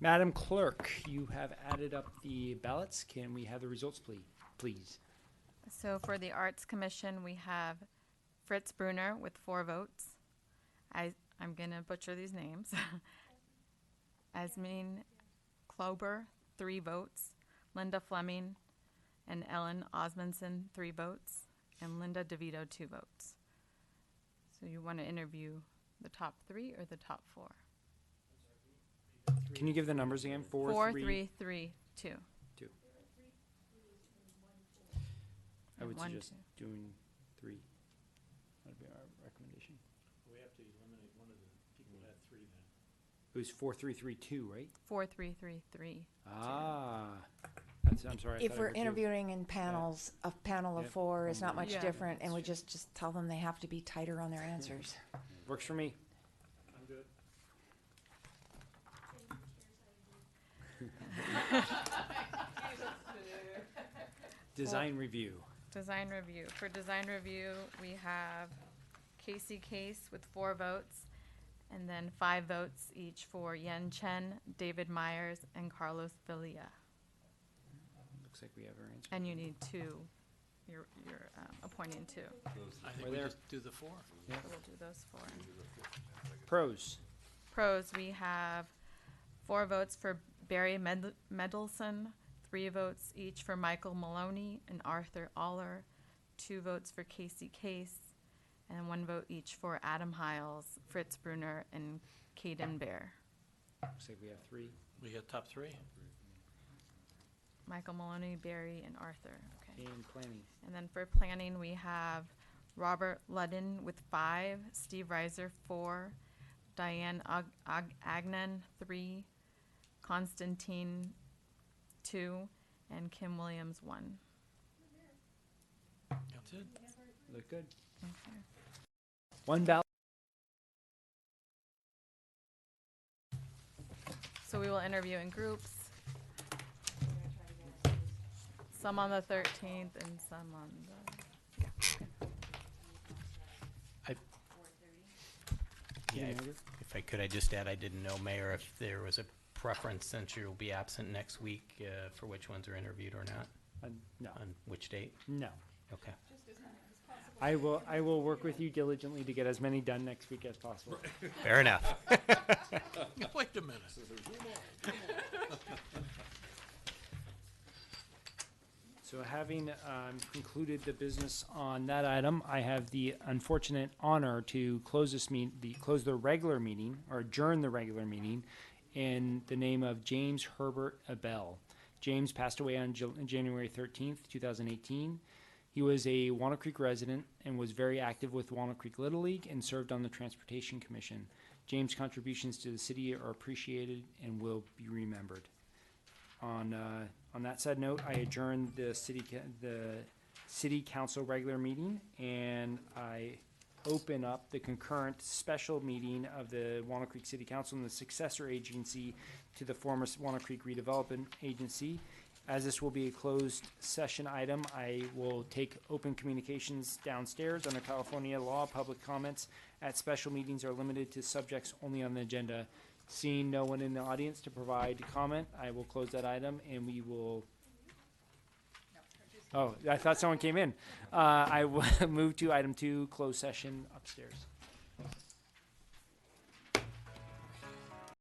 Madam Clerk, you have added up the ballots. Can we have the results, please? So for the Arts Commission, we have Fritz Brunner with 4 votes. I'm going to butcher these names. Asmin Klober, 3 votes. Linda Fleming and Ellen Osmondson, 3 votes. And Linda DeVito, 2 votes. So you want to interview the top 3 or the top 4? Can you give the numbers again? 4, 3, 3, 2. 2. I would One, suggest 2. doing 3. That'd be our recommendation. We have to eliminate one of the people that had 3 then. It was 4, 3, 3, 2, right? 4, 3, 3, 3. Ah. I'm sorry. I If thought I we're heard 2. interviewing in panels, a panel of Yep. 4 is not much Yeah. different, and we just tell them they have to be tighter on their answers. Works for me. I'm good. Design review. Design review. For design review, we have Casey Case with 4 votes, and then 5 votes each for Yen Chen, David Myers, and Carlos Villa. Looks like we have our answer. And you need 2. You're appointing 2. I think We're we there. just do the 4. Yeah. So we'll do those 4. Pros. Pros, we have 4 votes for Barry Mendelson, 3 votes each for Michael Maloney and Arthur Aller, 2 votes for Casey Case, and 1 vote each for Adam Hiles, Fritz Brunner, and Caden Bear. Looks like we have 3. We had top 3. Michael Maloney, Barry, and Arthur. Okay. And planning. And then for planning, we have Robert Ludden with 5, Steve Reiser 4, Diane Agnan 3, Constantine 2, and Kim Williams 1. That's it. Look good. Okay. 1 ballot. So we will interview in groups. Some on the 13th and some on the. Yeah, if I could, I just add, I didn't know, Mayor, if there was a preference since you'll be absent next week for which ones are interviewed or not? No. On which date? No. Okay. I will work with you diligently to get as many done next week as possible. Fair enough. Wait a minute. So having concluded the business on that item, I have the unfortunate honor to close the regular meeting, or adjourn the regular meeting, in the name of James Herbert Abell. James passed away on January 13th, 2018. He was a Walnut Creek resident and was very active with Walnut Creek Little League and served on the Transportation Commission. James' contributions to the city are appreciated and will be remembered. On that said note, I adjourn the city council regular meeting, and I open up the concurrent special meeting of the Walnut Creek City Council and the successor agency to the former Walnut Creek Redevelopment Agency. As this will be a closed session item, I will take open communications downstairs. Under California law, public comments at special meetings are limited to subjects only on the agenda. Seeing no one in the audience to provide comment, I will close that item, and we will. Oh, I thought someone came in. I will move to item 2, closed session upstairs.